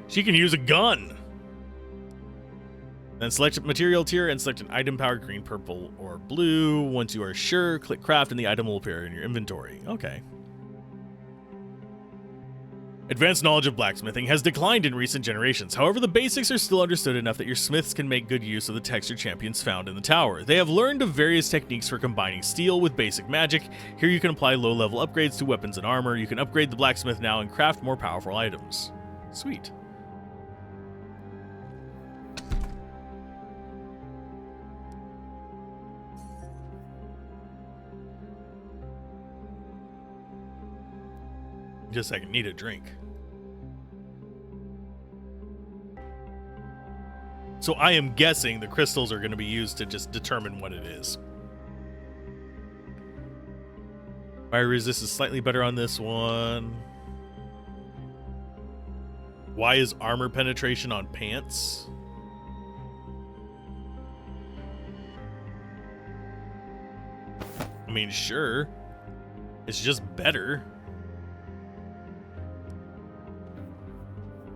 She can use a gun. Then select a material tier and select an item power, green, purple, or blue. Once you are sure, click craft and the item will appear in your inventory. Okay. Advanced knowledge of blacksmithing has declined in recent generations. However, the basics are still understood enough that your smiths can make good use of the textured champions found in the tower. They have learned of various techniques for combining steel with basic magic. Here you can apply low-level upgrades to weapons and armor. You can upgrade the blacksmith now and craft more powerful items. Sweet. Just a second, need a drink. So I am guessing the crystals are going to be used to just determine what it is. Fire resist is slightly better on this one. Why is armor penetration on pants? I mean, sure. It's just better.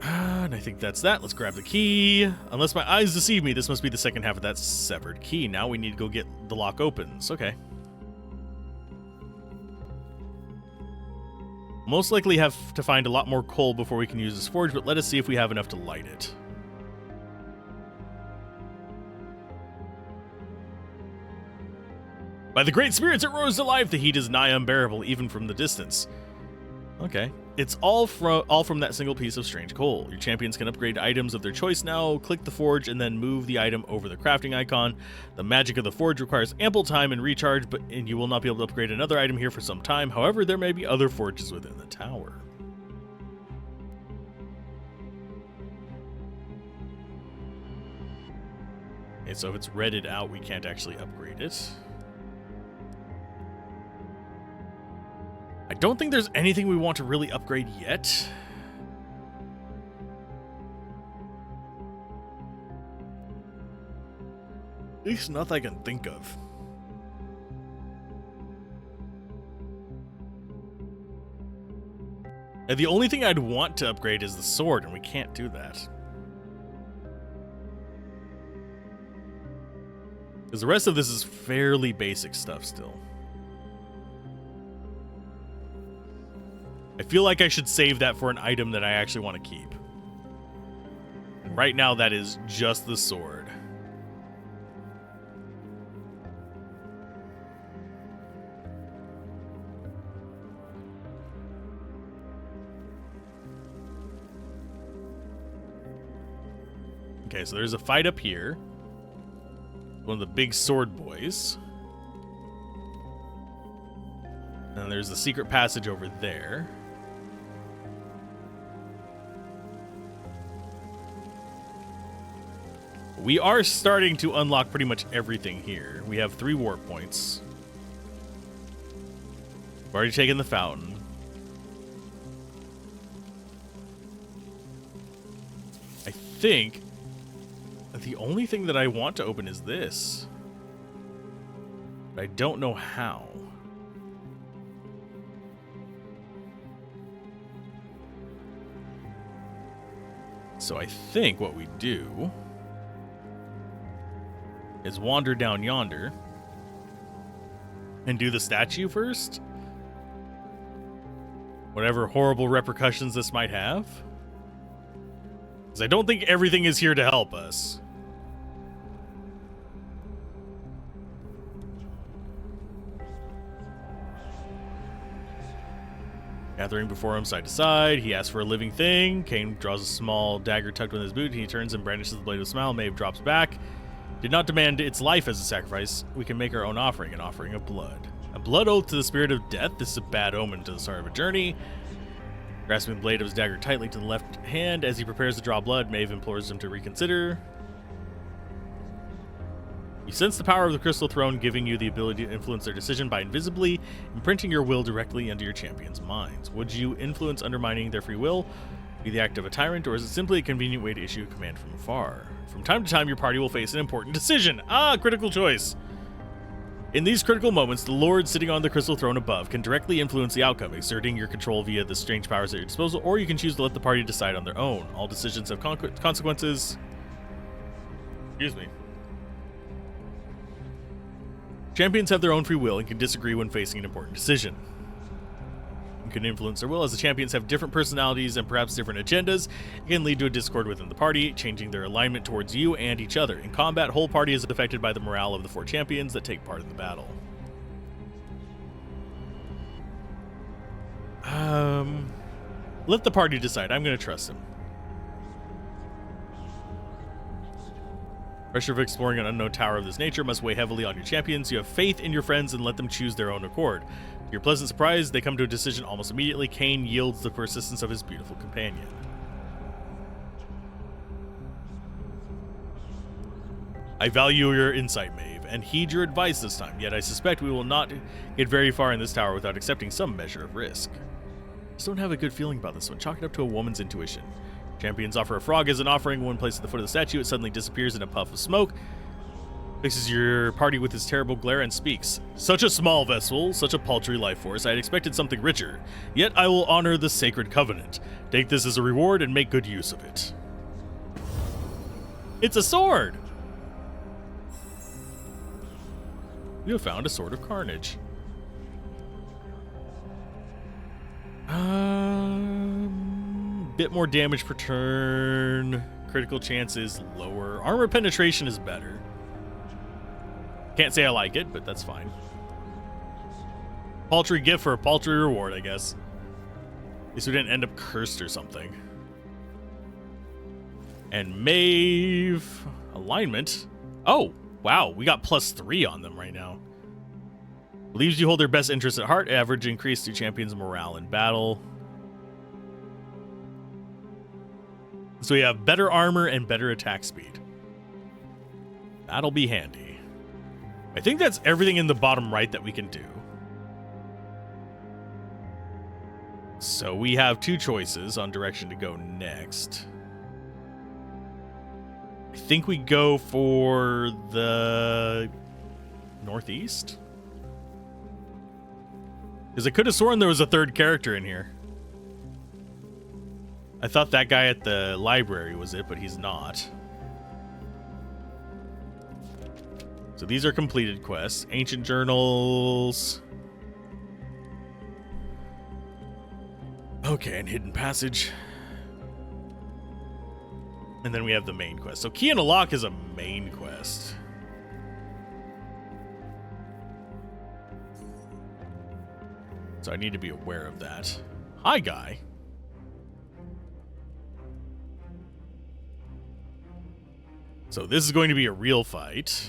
And I think that's that. Let's grab the key. Unless my eyes deceive me, this must be the second half of that severed key. Now we need to go get the lock opens. Okay. Most likely have to find a lot more coal before we can use this forge, but let us see if we have enough to light it. By the great spirits it roars to life, the heat is nigh unbearable, even from the distance. Okay. It's all from that single piece of strange coal. Your champions can upgrade items of their choice now. Click the forge and then move the item over the crafting icon. The magic of the forge requires ample time and recharge, and you will not be able to upgrade another item here for some time. However, there may be other forges within the tower. Okay, so if it's redded out, we can't actually upgrade it. I don't think there's anything we want to really upgrade yet. At least nothing I can think of. And the only thing I'd want to upgrade is the sword, and we can't do that. Because the rest of this is fairly basic stuff still. I feel like I should save that for an item that I actually want to keep. And right now, that is just the sword. Okay, so there's a fight up here. One of the big sword boys. And there's the secret passage over there. We are starting to unlock pretty much everything here. We have 3 warp points. We've already taken the fountain. I think the only thing that I want to open is this. But I don't know how. So I think what we do is wander down yonder and do the statue first. Whatever horrible repercussions this might have. Because I don't think everything is here to help us. Gathering before him side to side, he asks for a living thing. Cain draws a small dagger tucked in his boot. He turns and brandishes the blade with a smile. Maeve drops back. Did not demand its life as a sacrifice. We can make our own offering, an offering of blood. A blood oath to the spirit of death. This is a bad omen to the start of a journey. Grasping the blade of his dagger tightly to the left hand as he prepares to draw blood, Maeve implores him to reconsider. You sense the power of the Crystal Throne, giving you the ability to influence their decision by invisibly imprinting your will directly into your champion's minds. Would you influence undermining their free will? Be the act of a tyrant, or is it simply a convenient way to issue a command from afar? From time to time, your party will face an important decision. Critical choice. In these critical moments, the Lord sitting on the Crystal Throne above can directly influence the outcome, exerting your control via the strange powers at your disposal, or you can choose to let the party decide on their own. All decisions have consequences. Excuse me. Champions have their own free will and can disagree when facing an important decision. You can influence their will, as the champions have different personalities and perhaps different agendas. It can lead to a discord within the party, changing their alignment towards you and each other. In combat, whole party is affected by the morale of the 4 champions that take part in the battle. Let the party decide. I'm going to trust him. Pressure of exploring an unknown tower of this nature must weigh heavily on your champions. You have faith in your friends and let them choose their own accord. To your pleasant surprise, they come to a decision almost immediately. Cain yields the persistence of his beautiful companion. I value your insight, Maeve, and heed your advice this time, yet I suspect we will not get very far in this tower without accepting some measure of risk. I just don't have a good feeling about this one. Chalk it up to a woman's intuition. Champions offer a frog as an offering. When placed at the foot of the statue, it suddenly disappears in a puff of smoke. Fixes your party with his terrible glare and speaks. Such a small vessel, such a paltry life force. I had expected something richer. Yet I will honor the sacred covenant. Take this as a reward and make good use of it. It's a sword! You have found a sword of carnage. Bit more damage per turn. Critical chances lower. Armor penetration is better. Can't say I like it, but that's fine. Paltry gift for a paltry reward, I guess. At least we didn't end up cursed or something. And Maeve. Alignment. Oh, wow. We got +3 on them right now. Believes you hold their best interests at heart. Average increase to champions' morale in battle. So we have better armor and better attack speed. That'll be handy. I think that's everything in the bottom right that we can do. So we have 2 choices on direction to go next. I think we go for the northeast. Because I could have sworn there was a 3rd character in here. I thought that guy at the library was it, but he's not. So these are completed quests. Ancient journals. Okay, and hidden passage. And then we have the main quest. So Key and a Lock is a main quest. So I need to be aware of that. Hi, guy. So this is going to be a real fight.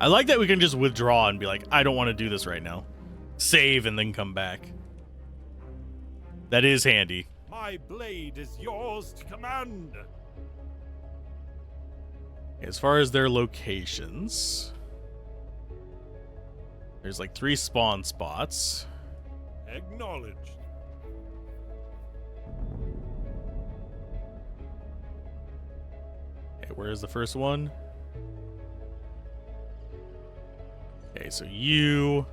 I like that we can just withdraw and be like, I don't want to do this right now. Save and then come back. That is handy. My blade is yours to command. As far as their locations, there's like 3 spawn spots. Acknowledged. Okay, where is the first one? Okay, so you...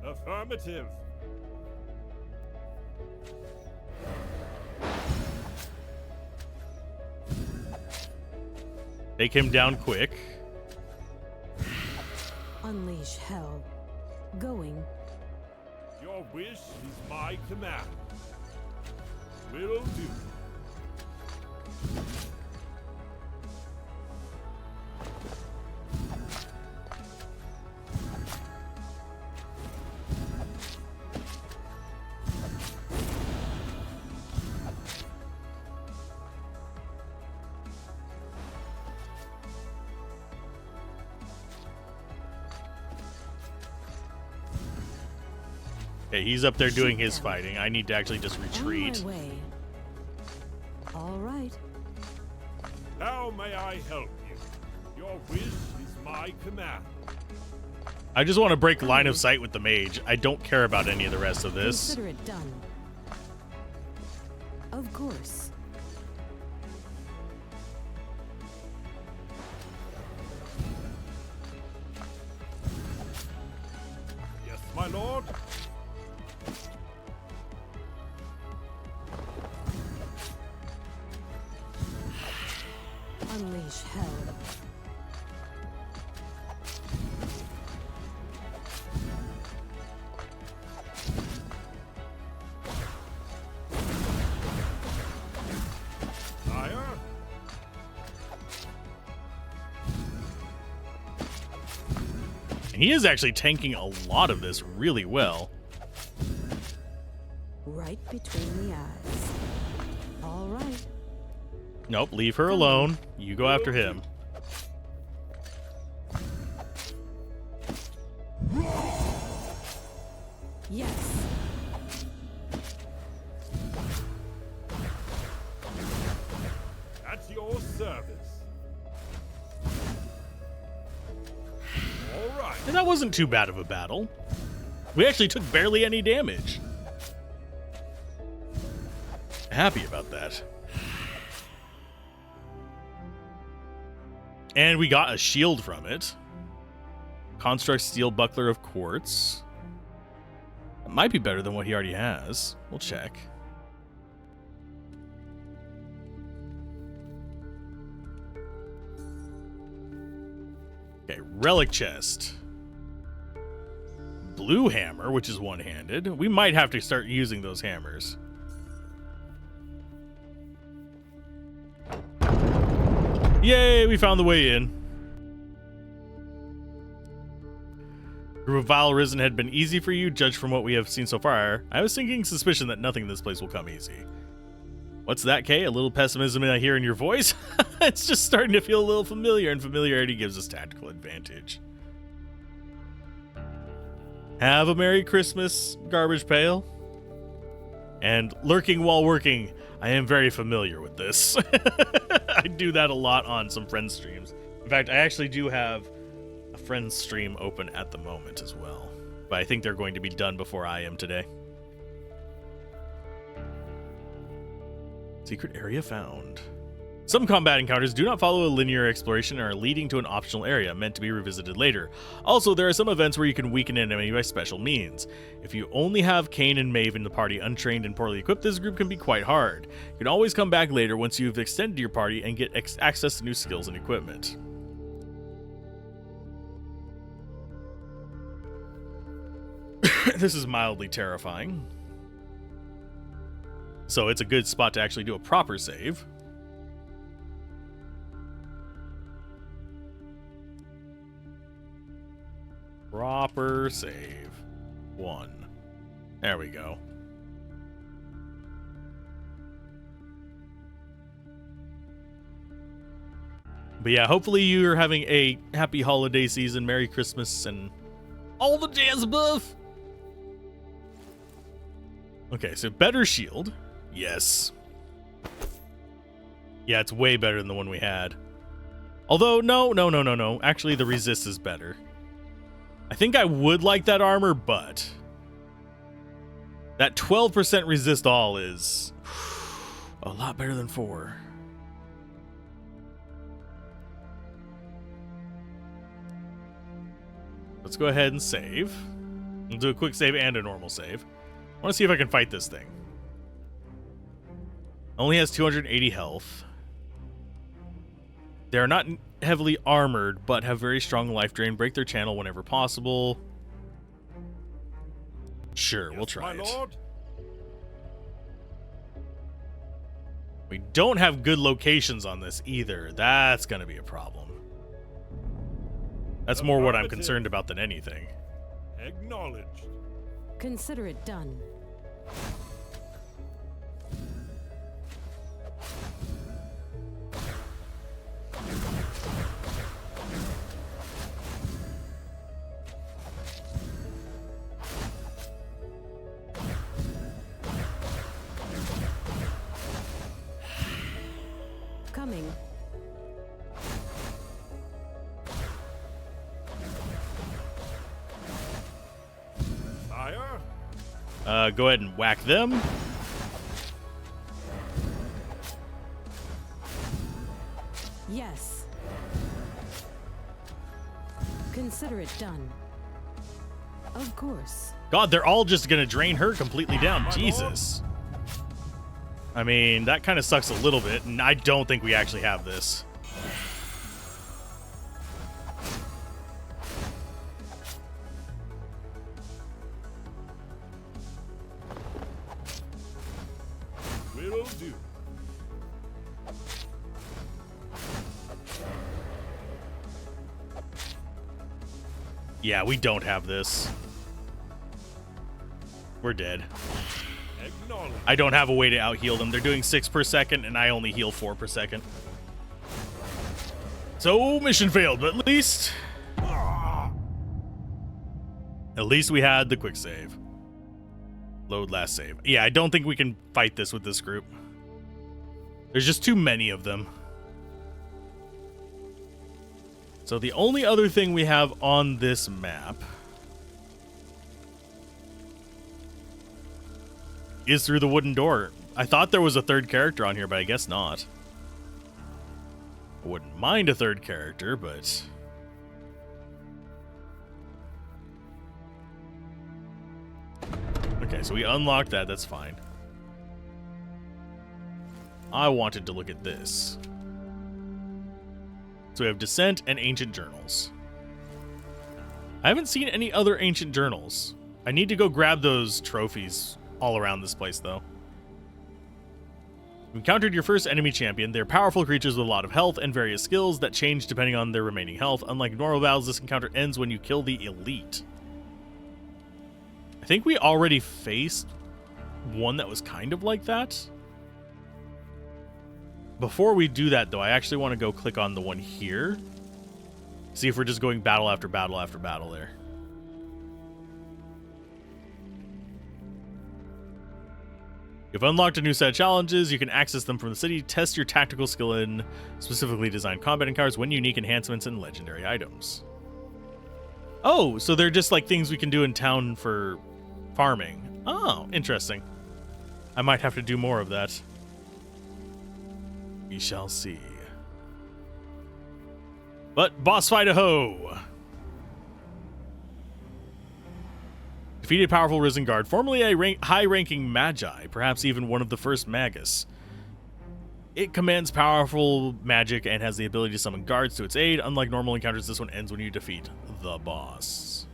Affirmative. Take him down quick. Unleash hell. Going. Your wish is my command. Will do. Okay, he's up there doing his fighting. I need to actually just retreat. On my way. All right. How may I help you? Your wish is my command. I just want to break line of sight with the mage. I don't care about any of the rest of this. Consider it done. Of course. Yes, my lord. Unleash hell. Sire. And he is actually tanking a lot of this really well. Right between the eyes. All right. Nope, leave her alone. You go after him. Yes. At your service. All right. And that wasn't too bad of a battle. We actually took barely any damage. Happy about that. And we got a shield from it. Construct steel buckler of quartz. It might be better than what he already has. We'll check. Okay, relic chest. Blue hammer, which is one-handed. We might have to start using those hammers. Yay, we found the way in. Group of Vile Risen had been easy for you, judged from what we have seen so far. I was thinking suspicion that nothing in this place will come easy. What's that, Kay? A little pessimism I hear in your voice? It's just starting to feel a little familiar, and familiarity gives us tactical advantage. Have a Merry Christmas, Garbage Pail. And lurking while working, I am very familiar with this. I do that a lot on some friend streams. In fact, I actually do have a friend stream open at the moment as well. But I think they're going to be done before I am today. Secret area found. Some combat encounters do not follow a linear exploration and are leading to an optional area meant to be revisited later. Also, there are some events where you can weaken an enemy by special means. If you only have Kane and Maeve in the party untrained and poorly equipped, this group can be quite hard. You can always come back later once you've extended your party and get access to new skills and equipment. This is mildly terrifying. So it's a good spot to actually do a proper save. Proper save. 1. There we go. But yeah, hopefully you're having a happy holiday season, Merry Christmas, and all the jazz above. Okay, so better shield. Yes. Yeah, it's way better than the one we had. Although, no. Actually, the resist is better. I think I would like that armor, but that 12% resist all is a lot better than 4. Let's go ahead and save. We'll do a quick save and a normal save. I want to see if I can fight this thing. Only has 280 health. They are not heavily armored, but have very strong life drain. Break their channel whenever possible. Sure, we'll try it. Lord. We don't have good locations on this either. That's going to be a problem. That's more what I'm concerned about than anything. Acknowledged. Consider it done. Coming. Fire. Go ahead and whack them. Yes. Consider it done. Of course. God, they're all just going to drain her completely down. Jesus. I mean, that kind of sucks a little bit, and I don't think we actually have this. Will do. Yeah, we don't have this. We're dead. Acknowledged. I don't have a way to out-heal them. They're doing 6 per second, and I only heal 4 per second. So, mission failed, but at least we had the quick save. Load last save. Yeah, I don't think we can fight this with this group. There's just too many of them. So the only other thing we have on this map is through the wooden door. I thought there was a third character on here, but I guess not. I wouldn't mind a third character, but... Okay, so we unlocked that. That's fine. I wanted to look at this. So we have Descent and Ancient Journals. I haven't seen any other Ancient Journals. I need to go grab those trophies all around this place, though. You encountered your first enemy champion. They're powerful creatures with a lot of health and various skills that change depending on their remaining health. Unlike normal battles, this encounter ends when you kill the elite. I think we already faced one that was kind of like that. Before we do that, though, I actually want to go click on the one here. See if we're just going battle after battle after battle there. You've unlocked a new set of challenges. You can access them from the city. Test your tactical skill in specifically designed combat encounters. Win unique enhancements and legendary items. Oh, so they're just like things we can do in town for farming. Oh, interesting. I might have to do more of that. We shall see. But boss fight a-ho! Defeated powerful Risen Guard, formerly a high-ranking Magi, perhaps even one of the first Magus. It commands powerful magic and has the ability to summon guards to its aid. Unlike normal encounters, this one ends when you defeat the boss.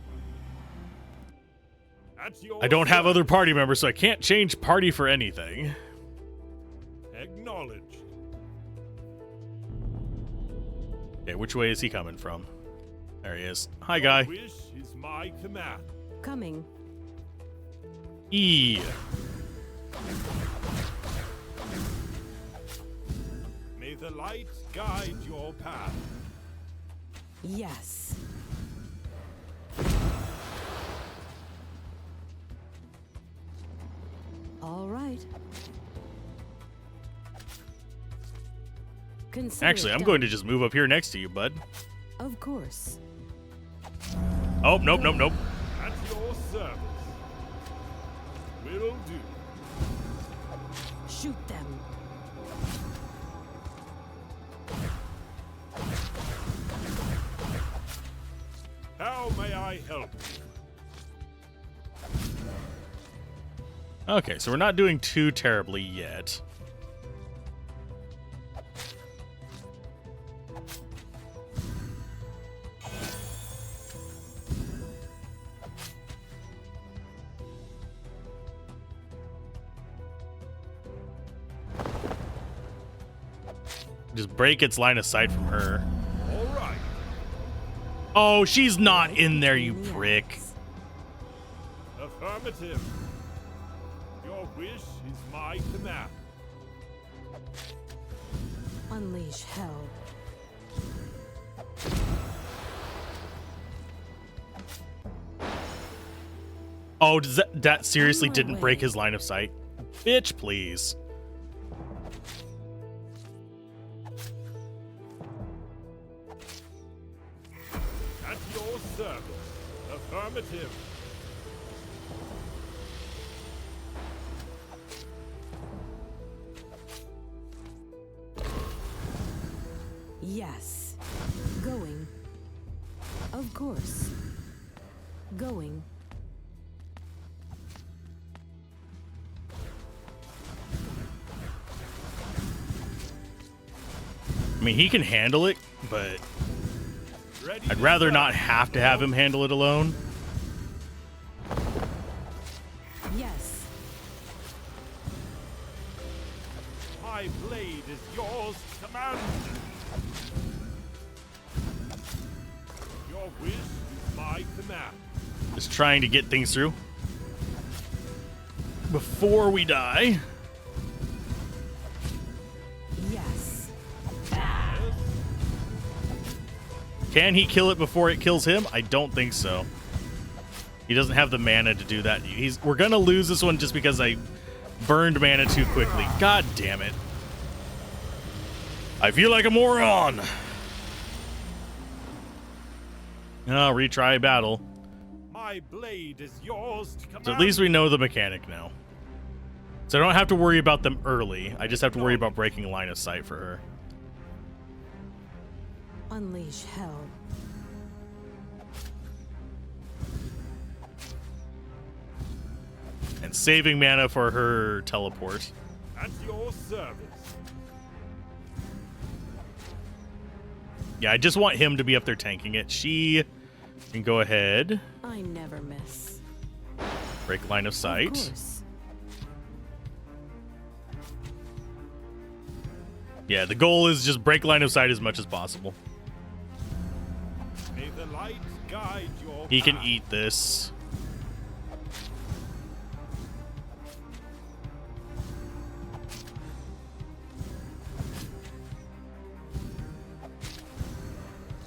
I don't have other party members, so I can't change party for anything. Acknowledged. Okay, which way is he coming from? There he is. Hi, guy. Your wish is my command. Coming. May E. May the light guide your path. Yes. All right. Consider Actually, it I'm done. going to just move up here next to you, bud. Of course. Oh, nope, nope, nope. At your service. Will do. Shoot them. How may I help you? Okay, so we're not doing too terribly yet. Just break its line of sight from her. All right. Oh, she's not in there, you prick. Affirmative. Your wish is my command. Unleash hell. Oh, does that seriously On my didn't break way. his line of sight? Bitch, please. At your service. Affirmative. Yes. Going. Of course. Going. I mean, he can handle it, but Ready I'd to rather serve. not have to have him handle it alone. Yes. My blade is yours to command. Your wish is my command. Just trying to get things through before we die. Yes. Can he kill it before it kills him? I don't think so. He doesn't have the mana to do that. We're gonna lose this one just because I burned mana too quickly. God damn it. I feel like a moron. Oh, retry battle. My blade is yours to command. So at least we know the mechanic now. So I don't have to worry about them early. I just have to worry about breaking line of sight for her. Unleash hell. And saving mana for her teleport. At your service. Yeah, I just want him to be up there tanking it. She can go ahead, I never miss. break line of Of sight. course. Yeah, the goal is just break line of sight as much as possible. May the light guide your He can path. eat this.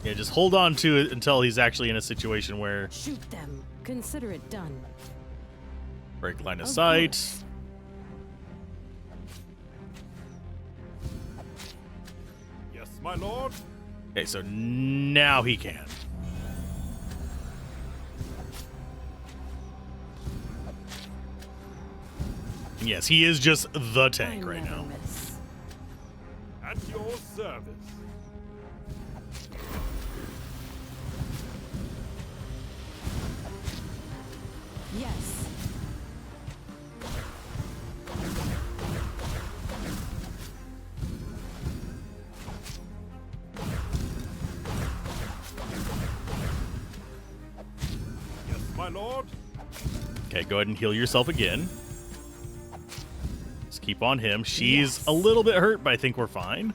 Yeah, just hold on to it until he's actually in a situation where Shoot them. Consider it done. break line of Of sight. course. Yes, my lord. Okay, so now he can. And yes, he is just the tank I right never now. miss. At your service. Yes. Yes, my lord. Okay, go ahead and heal yourself again. Just keep on him. She's Yes. a little bit hurt, but I think we're fine.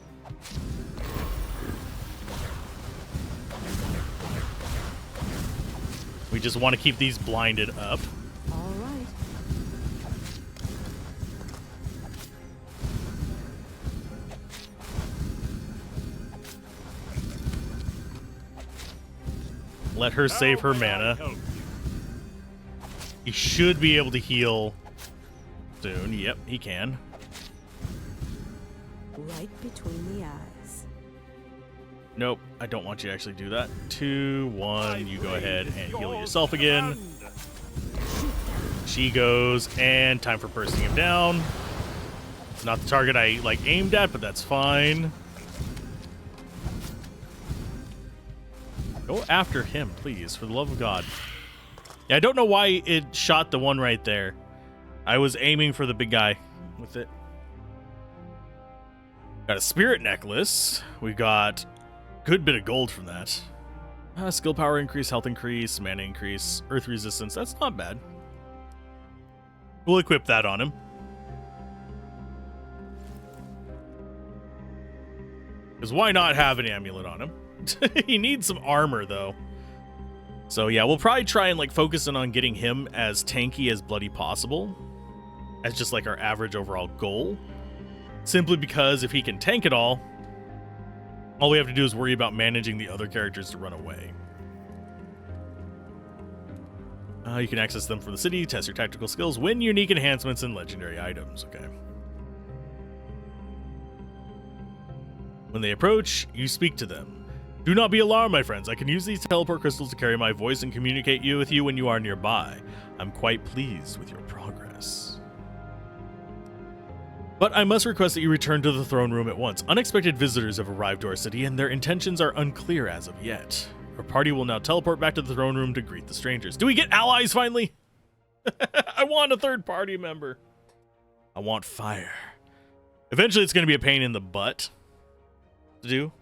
We just want to keep these blinded up. All right. let her save her How may I mana. help you? He should be able to heal soon. Yep, he can. Right between the eyes. Nope, I don't want you to actually do that. 2, 1, you go My ahead blade and is heal yours yourself to again. command. She goes, and time for bursting him down. It's not the target I, like, aimed at, but that's fine. Go after him, please, for the love of God. Yeah, I don't know why it shot the one right there. I was aiming for the big guy with it. Got a spirit necklace. We got a good bit of gold from that. Skill power increase, health increase, mana increase, earth resistance. That's not bad. We'll equip that on him. Because why not have an amulet on him? He needs some armor, though. So yeah, we'll probably try and like focus in on getting him as tanky as bloody possible. As just like our average overall goal. Simply because if he can tank it all we have to do is worry about managing the other characters to run away. You can access them from the city, test your tactical skills, win unique enhancements and legendary items. Okay. When they approach, you speak to them. Do not be alarmed, my friends. I can use these teleport crystals to carry my voice and communicate with you when you are nearby. I'm quite pleased with your progress. But I must request that you return to the throne room at once. Unexpected visitors have arrived to our city, and their intentions are unclear as of yet. Our party will now teleport back to the throne room to greet the strangers. Do we get allies finally? I want a third party member. I want fire. Eventually it's going to be a pain in the butt to do.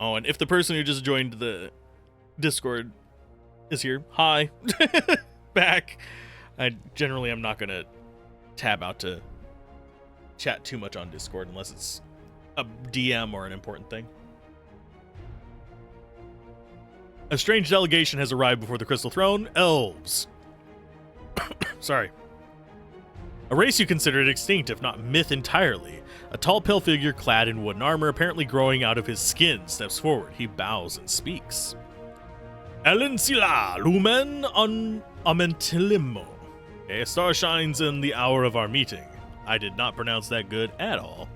Oh, and if the person who just joined the Discord is here, hi. Back. I generally am not going to tab out to chat too much on Discord unless it's a DM or an important thing. A strange delegation has arrived before the Crystal Throne. Elves. Sorry. A race you considered extinct, if not myth entirely. A tall, pale figure clad in wooden armor, apparently growing out of his skin, steps forward. He bows and speaks. Elinsila, lumen on amentilimo. A star shines in the hour of our meeting. I did not pronounce that good at all.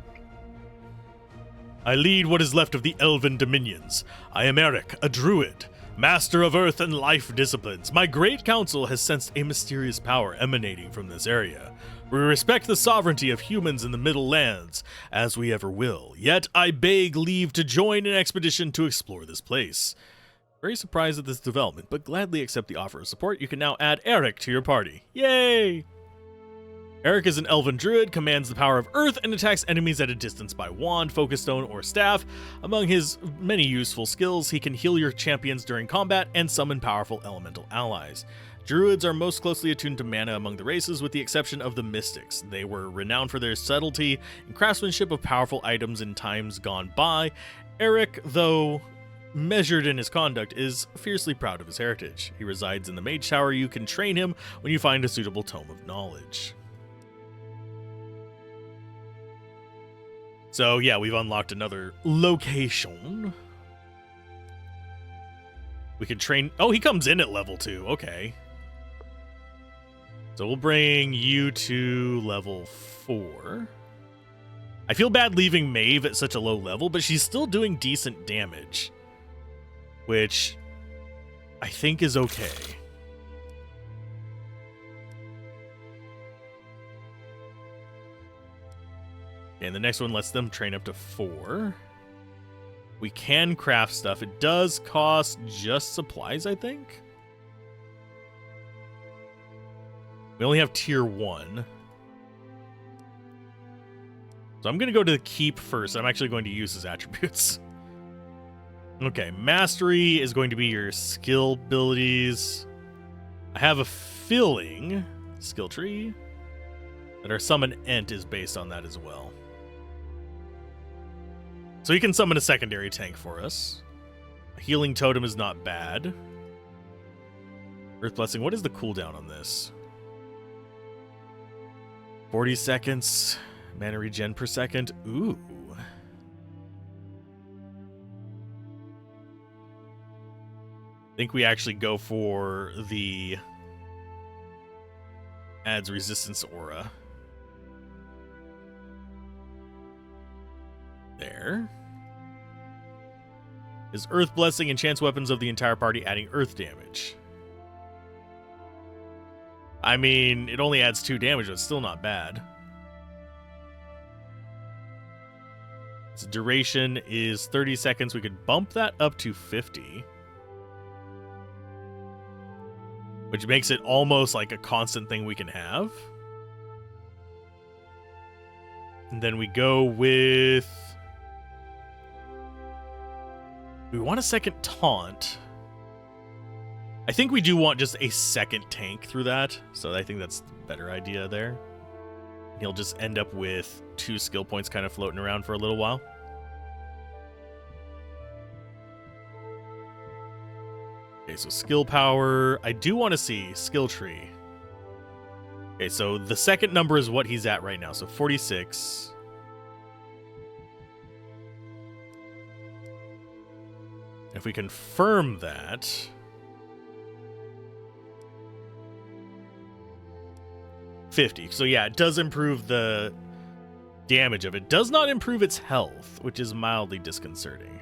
I lead what is left of the elven dominions. I am Eric, a druid, master of earth and life disciplines. My great council has sensed a mysterious power emanating from this area. We respect the sovereignty of humans in the Middle Lands, as we ever will. Yet I beg leave to join an expedition to explore this place. Very surprised at this development, but gladly accept the offer of support. You can now add Eric to your party. Yay! Eric is an elven druid, commands the power of earth, and attacks enemies at a distance by wand, focus stone, or staff. Among his many useful skills, he can heal your champions during combat and summon powerful elemental allies. Druids are most closely attuned to mana among the races, with the exception of the Mystics. They were renowned for their subtlety and craftsmanship of powerful items in times gone by. Eric, though measured in his conduct, is fiercely proud of his heritage. He resides in the Mage Tower. You can train him when you find a suitable tome of knowledge. So yeah, we've unlocked another location. We can train... Oh, he comes in at level 2. Okay. So we'll bring you to level 4. I feel bad leaving Maeve at such a low level, but she's still doing decent damage. Which I think is okay. And the next one lets them train up to 4. We can craft stuff. It does cost just supplies, I think. We only have tier 1. So I'm going to go to the keep first. I'm actually going to use his attributes. Okay, mastery is going to be your skill abilities. I have a feeling, skill tree, that our summon Ent is based on that as well. So he can summon a secondary tank for us. A healing totem is not bad. Earth Blessing, what is the cooldown on this? 40 seconds. Mana regen per second. Ooh. I think we actually go for the adds resistance aura. There. Is Earth Blessing enchants weapons of the entire party, adding earth damage. I mean, it only adds 2 damage, but it's still not bad. Its duration is 30 seconds. We could bump that up to 50. Which makes it almost like a constant thing we can have. And then we go with... we want a second taunt. I think we do want just a second tank through that, so I think that's the better idea there. He'll just end up with 2 skill points kind of floating around for a little while. Okay, so skill power. I do want to see skill tree. Okay, so the second number is what he's at right now, so 46. If we confirm that, $50. So yeah, it does improve the damage of it. Does not improve its health, which is mildly disconcerting.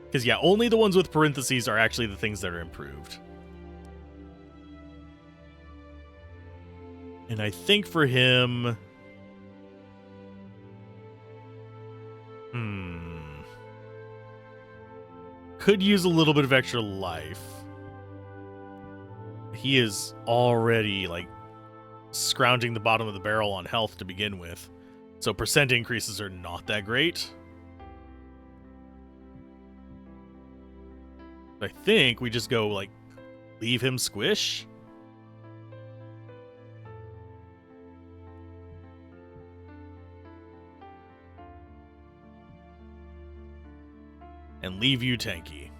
Because yeah, only the ones with parentheses are actually the things that are improved. And I think for him... could use a little bit of extra life. He is already, like, scrounging the bottom of the barrel on health to begin with. So percent increases are not that great. I think we just go, like, leave him squish. And leave you tanky.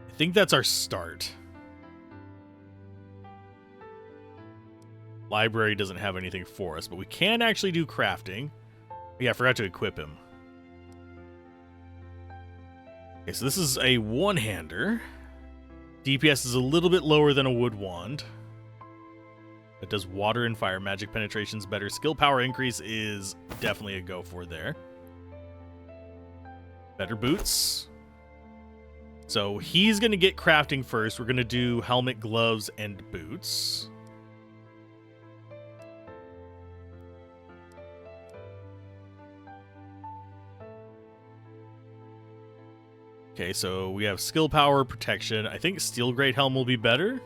I think that's our start. Library doesn't have anything for us, but we can actually do crafting. Yeah, I forgot to equip him. Okay, so this is a one-hander. DPS is a little bit lower than a wood wand. It does water and fire magic penetrations better. Skill power increase is definitely a go for there. Better boots. So he's going to get crafting first. We're going to do helmet, gloves, and boots. Okay, so we have skill power, protection. I think steel grade helm will be better.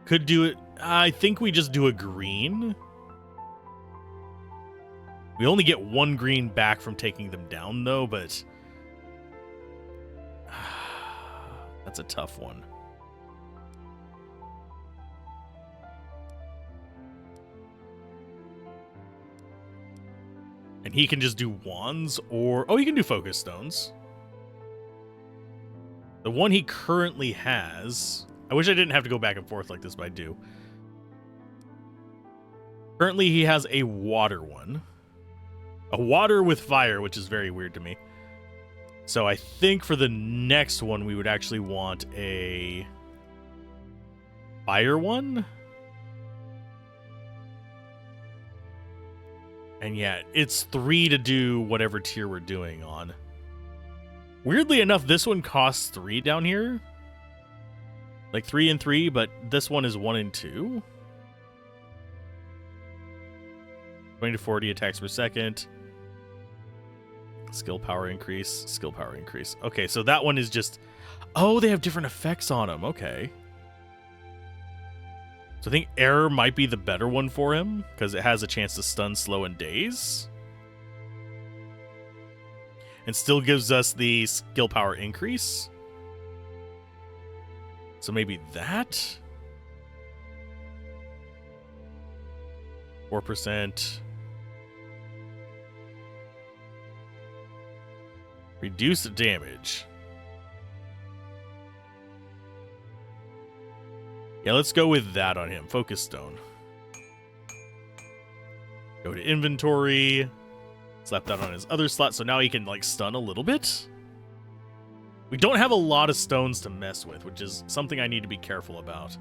Could do it. I think we just do a green. We only get 1 green back from taking them down, though, but that's a tough one. And he can just do wands or... oh, he can do focus stones. The one he currently has... I wish I didn't have to go back and forth like this, but I do. Currently, he has a water one. A water with fire, which is very weird to me. So I think for the next one, we would actually want a fire one. And yeah, it's 3 to do whatever tier we're doing on. Weirdly enough, this one costs 3 down here. Like 3 and 3, but this one is 1 and 2. 20 to 40 attacks per second. Skill power increase. Skill power increase. Okay, so that one is just... oh, they have different effects on them. Okay. So I think Error might be the better one for him, because it has a chance to stun, slow, and daze. And still gives us the skill power increase. So maybe that? 4%. Reduce the damage. Yeah, let's go with that on him. Focus stone. Go to inventory. Slap that on his other slot, so now he can, like, stun a little bit. We don't have a lot of stones to mess with, which is something I need to be careful about.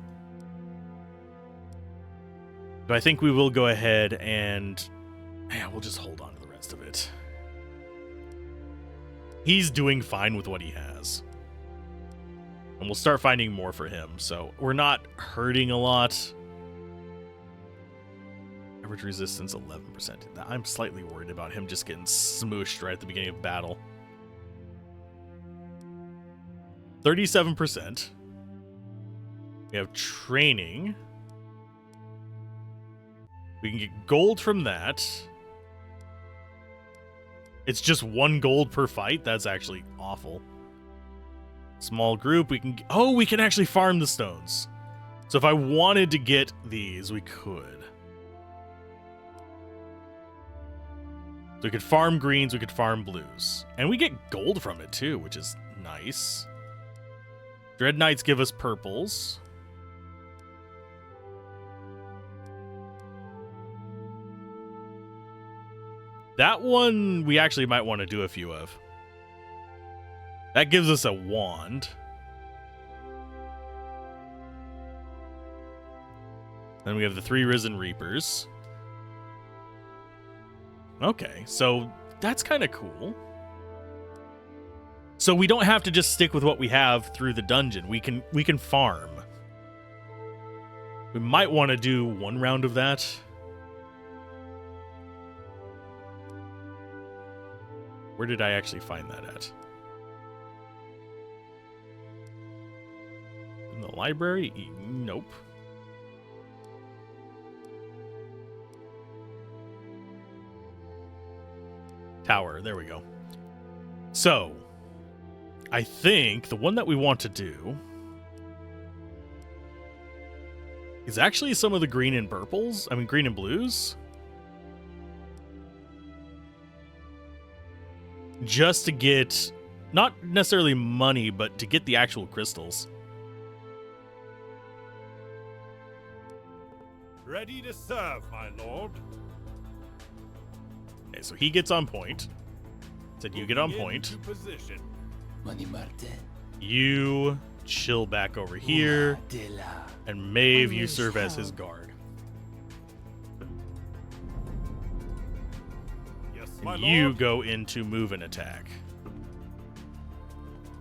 But I think we will go ahead and... yeah, we'll just hold on to the rest of it. He's doing fine with what he has. And we'll start finding more for him, so we're not hurting a lot. Average resistance 11%. I'm slightly worried about him just getting smooshed right at the beginning of battle. 37%. We have training. We can get gold from that. It's just 1 gold per fight. That's actually awful. Small group. We can... oh, we can actually farm the stones. So if I wanted to get these, we could. So we could farm greens, we could farm blues. And we get gold from it too, which is nice. Dread Knights give us purples. That one we actually might want to do a few of. That gives us a wand. Then we have the 3 Risen Reapers. Okay, so that's kind of cool. So we don't have to just stick with what we have through the dungeon. We can farm. We might want to do 1 round of that. Where did I actually find that at? In the library? Nope. Tower. There we go. So, I think the one that we want to do is actually some of the green and purples. I mean, green and blues. Just to get, not necessarily money, but to get the actual crystals. Ready to serve, my lord. Okay, so he gets on point. Said you get on Moving point. into position. You chill back over here. And Maeve, you serve as his guard. Yes, my And lord. you go into move and attack.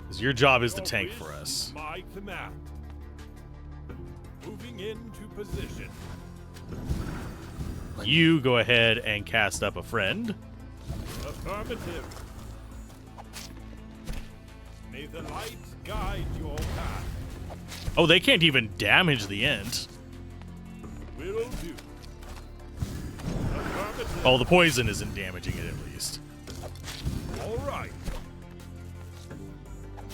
Because your job is to Your tank wish for us. is my command. Moving into position. You go ahead and cast up a friend. Affirmative. May the light guide your path. Oh, they can't even damage the end. Will do. Affirmative. Oh, the poison isn't damaging it at least. All right.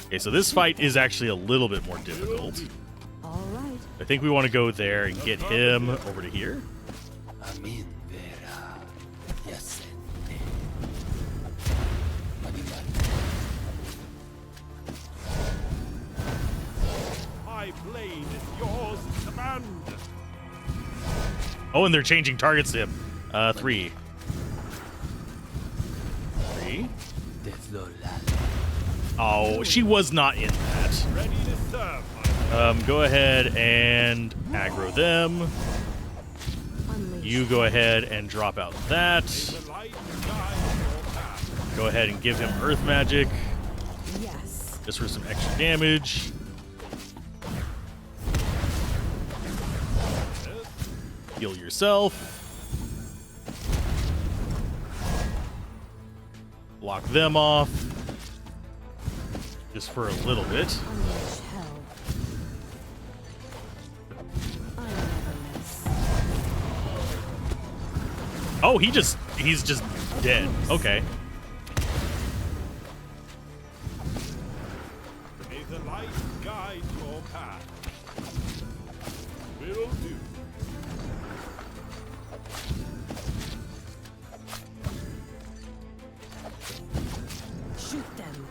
Okay, so this fight is actually a little bit more difficult. All right. I think we want to go there and get him over to here. My blade is yours to command. Oh, and they're changing targets to him. 3. 3. Oh, she was not in that. Ready to serve, my lord. Go ahead and aggro them. Unleash. You go ahead and drop out that. The light guide your path. Go ahead and give him Earth Magic, Yes. just for some extra damage. Heal yourself. Block them off. Just for a little bit. Unleash hell. I never miss. Oh, he's just dead. Okay. May the light guide your path. Will do. Shoot them.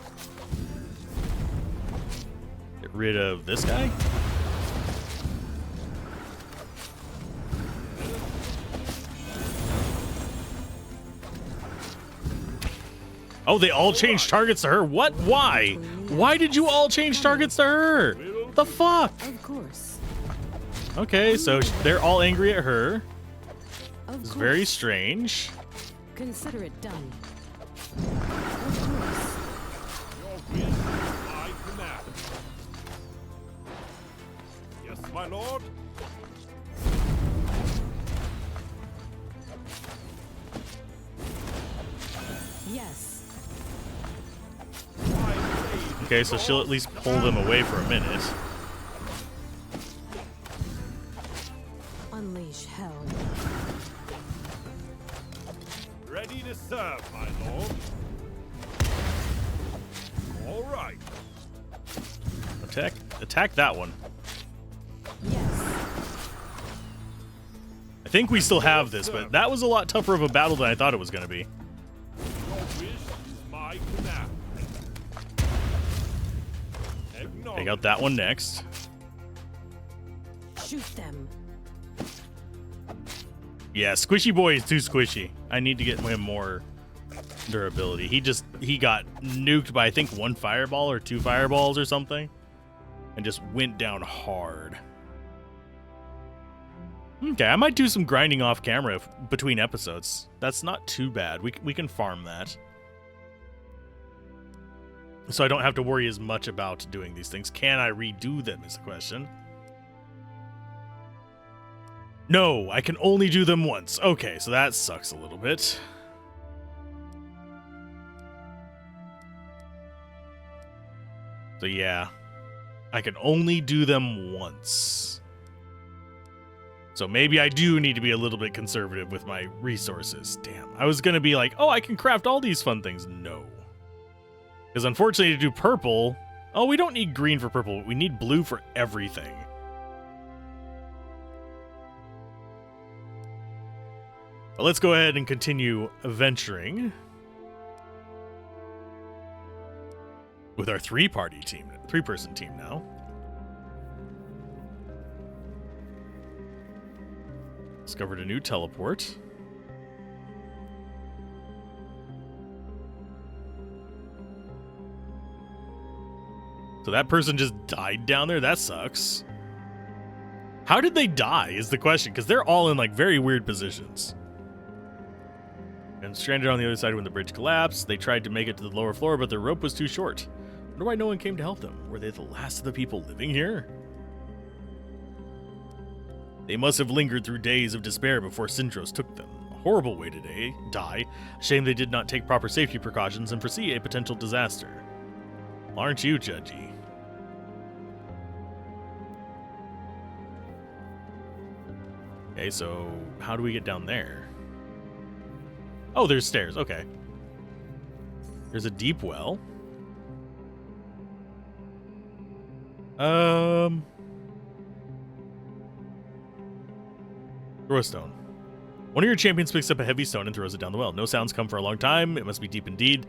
Get rid of this guy. Oh, they all changed targets to her. What? Why? Why did you all change targets to her? The fuck? Of course. Okay, so they're all angry at her. Of It's course. very strange. Consider it done. Of course. Your will is my command. Yes, my lord. Yes. My blade is Okay, so she'll at least pull them away for a minute. Unleash hell. ready to serve, my lord. All right. Attack that one. Yes. I think we still have this, but that was a lot tougher of a battle than I thought it was going to be. Your wish is my command. Take out that one next. Shoot them. Yeah, Squishy Boy is too squishy. I need to get him more durability. He got nuked by I think one fireball or two fireballs or something, and just went down hard. Okay, I might do some grinding off camera between episodes. That's not too bad. We can farm that. So I don't have to worry as much about doing these things. Can I redo them is the question. No, I can only do them once. Okay, so that sucks a little bit. So yeah, I can only do them once. So maybe I do need to be a little bit conservative with my resources. Damn, I was going to be like, oh, I can craft all these fun things. No. Because unfortunately to do purple, oh, we don't need green for purple. We need blue for everything. But let's go ahead and continue adventuring with our three-person team now. Discovered a new teleport. So that person just died down there? That sucks. How did they die is the question, because they're all in like very weird positions. And stranded on the other side when the bridge collapsed. They tried to make it to the lower floor, but their rope was too short. Wonder why no one came to help them. Were they the last of the people living here? They must have lingered through days of despair before Syndros took them. A horrible way to die. A shame they did not take proper safety precautions and foresee a potential disaster. Well, aren't you, Judgy? Okay, so how do we get down there? Oh, there's stairs. Okay. There's a deep well. Throw a stone. One of your champions picks up a heavy stone and throws it down the well. No sounds come for a long time. It must be deep indeed.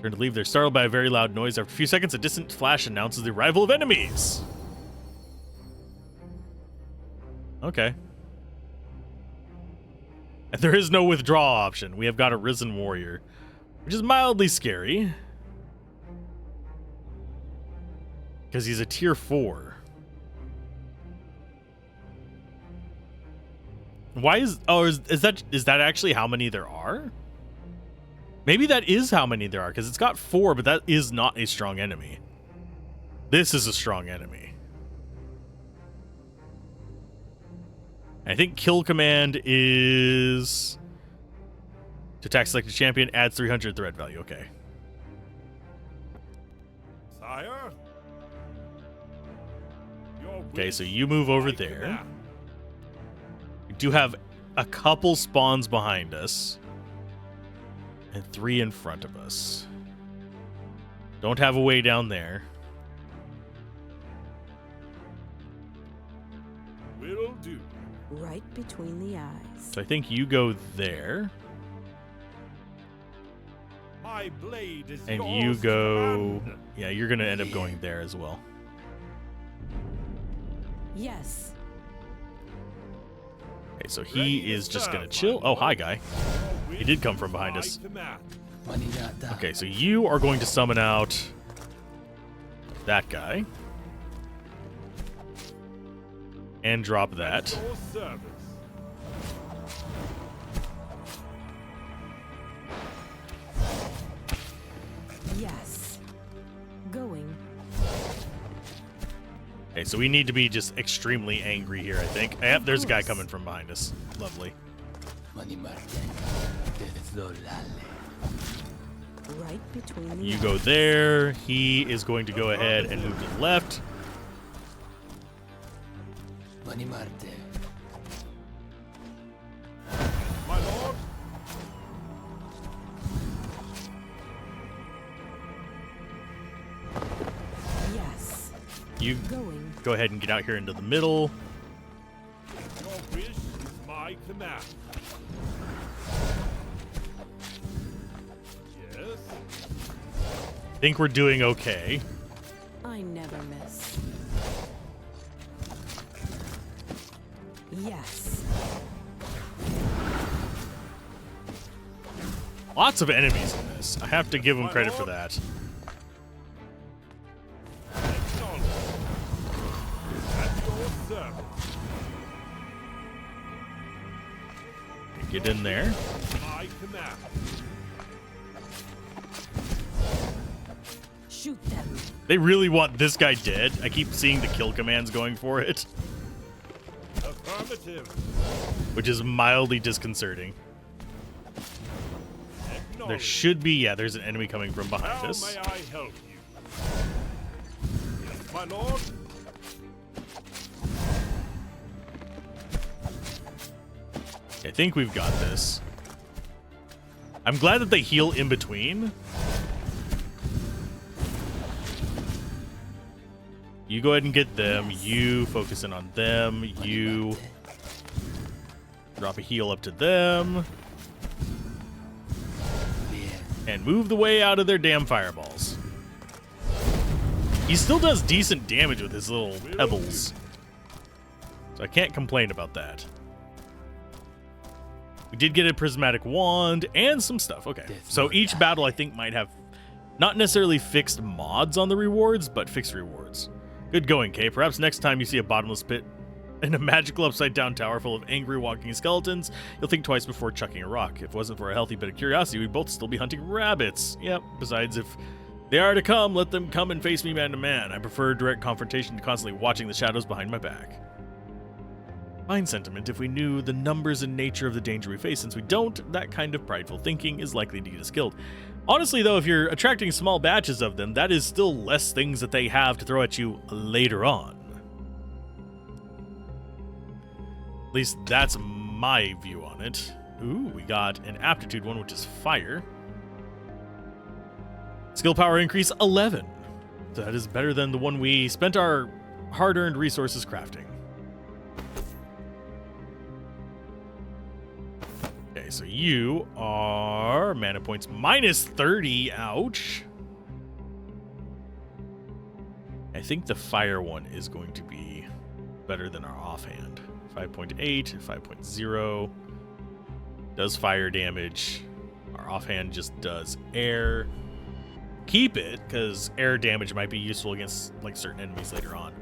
Turn to leave. They're startled by a very loud noise. After a few seconds, a distant flash announces the arrival of enemies. Okay. And there is no withdraw option. We have got a risen warrior, which is mildly scary because he's a tier 4. Why is that actually how many there are? Maybe that is how many there are, because it's got 4, but that is not a strong enemy. This is a strong enemy. I think kill command is to attack selected champion, adds 300 threat value. Okay. Sire? Okay, so you move over there. We do have a couple spawns behind us and 3 in front of us. Don't have a way down there. Will do. Right between the eyes. So I think you go there. My blade is And yours you to go... command. Yeah, you're going to end up going there as well. Yes. Okay, so Ready he to is just serve, going to my chill. Oh, lord. hi, guy. Your He did come wish from is behind my us. command. Okay, so you are going to summon out that guy. And drop that. Your service. Yes. Going. Okay, so we need to be just extremely angry here, I think. Yep, there's a guy coming from behind us. Lovely. Right between the You go there. He is going to go ahead and move to the left. My lord, Yes. You Going. go ahead and get out here into the middle. your wish is my command. Yes, Think we're doing okay. I never miss. Yes. Lots of enemies in this. I have to give him credit for that. acknowledge. At your service. Get in there. My command. Shoot them. They really want this guy dead. I keep seeing the kill commands going for it, Affirmative. which is mildly disconcerting. There Acknowledge. should be, yeah, there's an enemy coming from behind How us. may I help you? Yes, my lord. I think we've got this. I'm glad that they heal in between. You go ahead and get them. You focus in on them. You drop a heal up to them. And move the way out of their damn fireballs. He still does decent damage with his little pebbles. So I can't complain about that. We did get a prismatic wand and some stuff. Okay. So each battle, I think, might have not necessarily fixed mods on the rewards, but fixed rewards. Good going, Kay. Perhaps next time you see a bottomless pit in a magical upside-down tower full of angry walking skeletons, you'll think twice before chucking a rock. If it wasn't for a healthy bit of curiosity, we'd both still be hunting rabbits. Yep. Besides, if they are to come, let them come and face me man to man. I prefer direct confrontation to constantly watching the shadows behind my back. Fine sentiment if we knew the numbers and nature of the danger we face. Since we don't, that kind of prideful thinking is likely to get us killed. Honestly, though, if you're attracting small batches of them, that is still less things that they have to throw at you later on. At least that's my view on it. Ooh, we got an aptitude one, which is fire. Skill power increase 11. So that is better than the one we spent our hard-earned resources crafting. Okay, so you are mana points minus 30. Ouch. I think the fire one is going to be better than our offhand. 5.8, 5.0 does fire damage. Our offhand just does air. Keep it, because air damage might be useful against like certain enemies later on.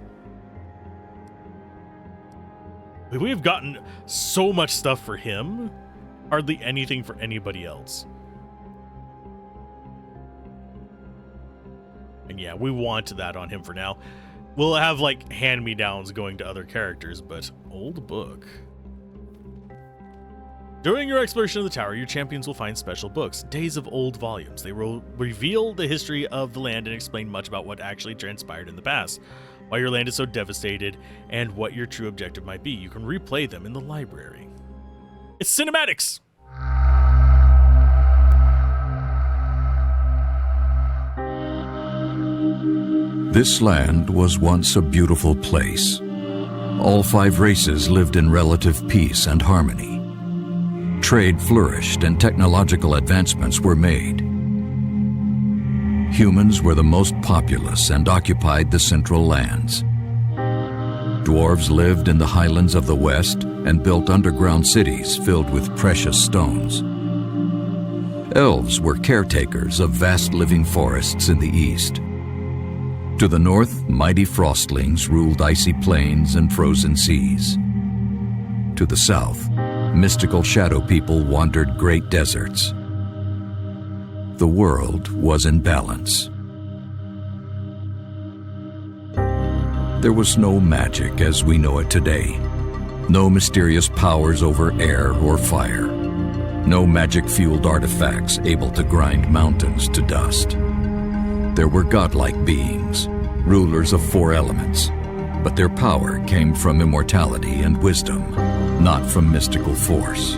We have gotten so much stuff for him. Hardly anything for anybody else. And yeah, we want that on him for now. We'll have like hand-me-downs going to other characters, but old book. During your exploration of the tower, your champions will find special books, days of old volumes. They will reveal the history of the land and explain much about what actually transpired in the past, why your land is so devastated, and what your true objective might be. You can replay them in the library. It's cinematics! This land was once a beautiful place. All 5 races lived in relative peace and harmony. Trade flourished and technological advancements were made. Humans were the most populous and occupied the central lands. Dwarves lived in the highlands of the west and built underground cities filled with precious stones. Elves were caretakers of vast living forests in the east. To the north, mighty frostlings ruled icy plains and frozen seas. To the south, mystical shadow people wandered great deserts. The world was in balance. There was no magic as we know it today. No mysterious powers over air or fire. No magic-fueled artifacts able to grind mountains to dust. There were godlike beings, rulers of 4 elements, but their power came from immortality and wisdom, not from mystical force.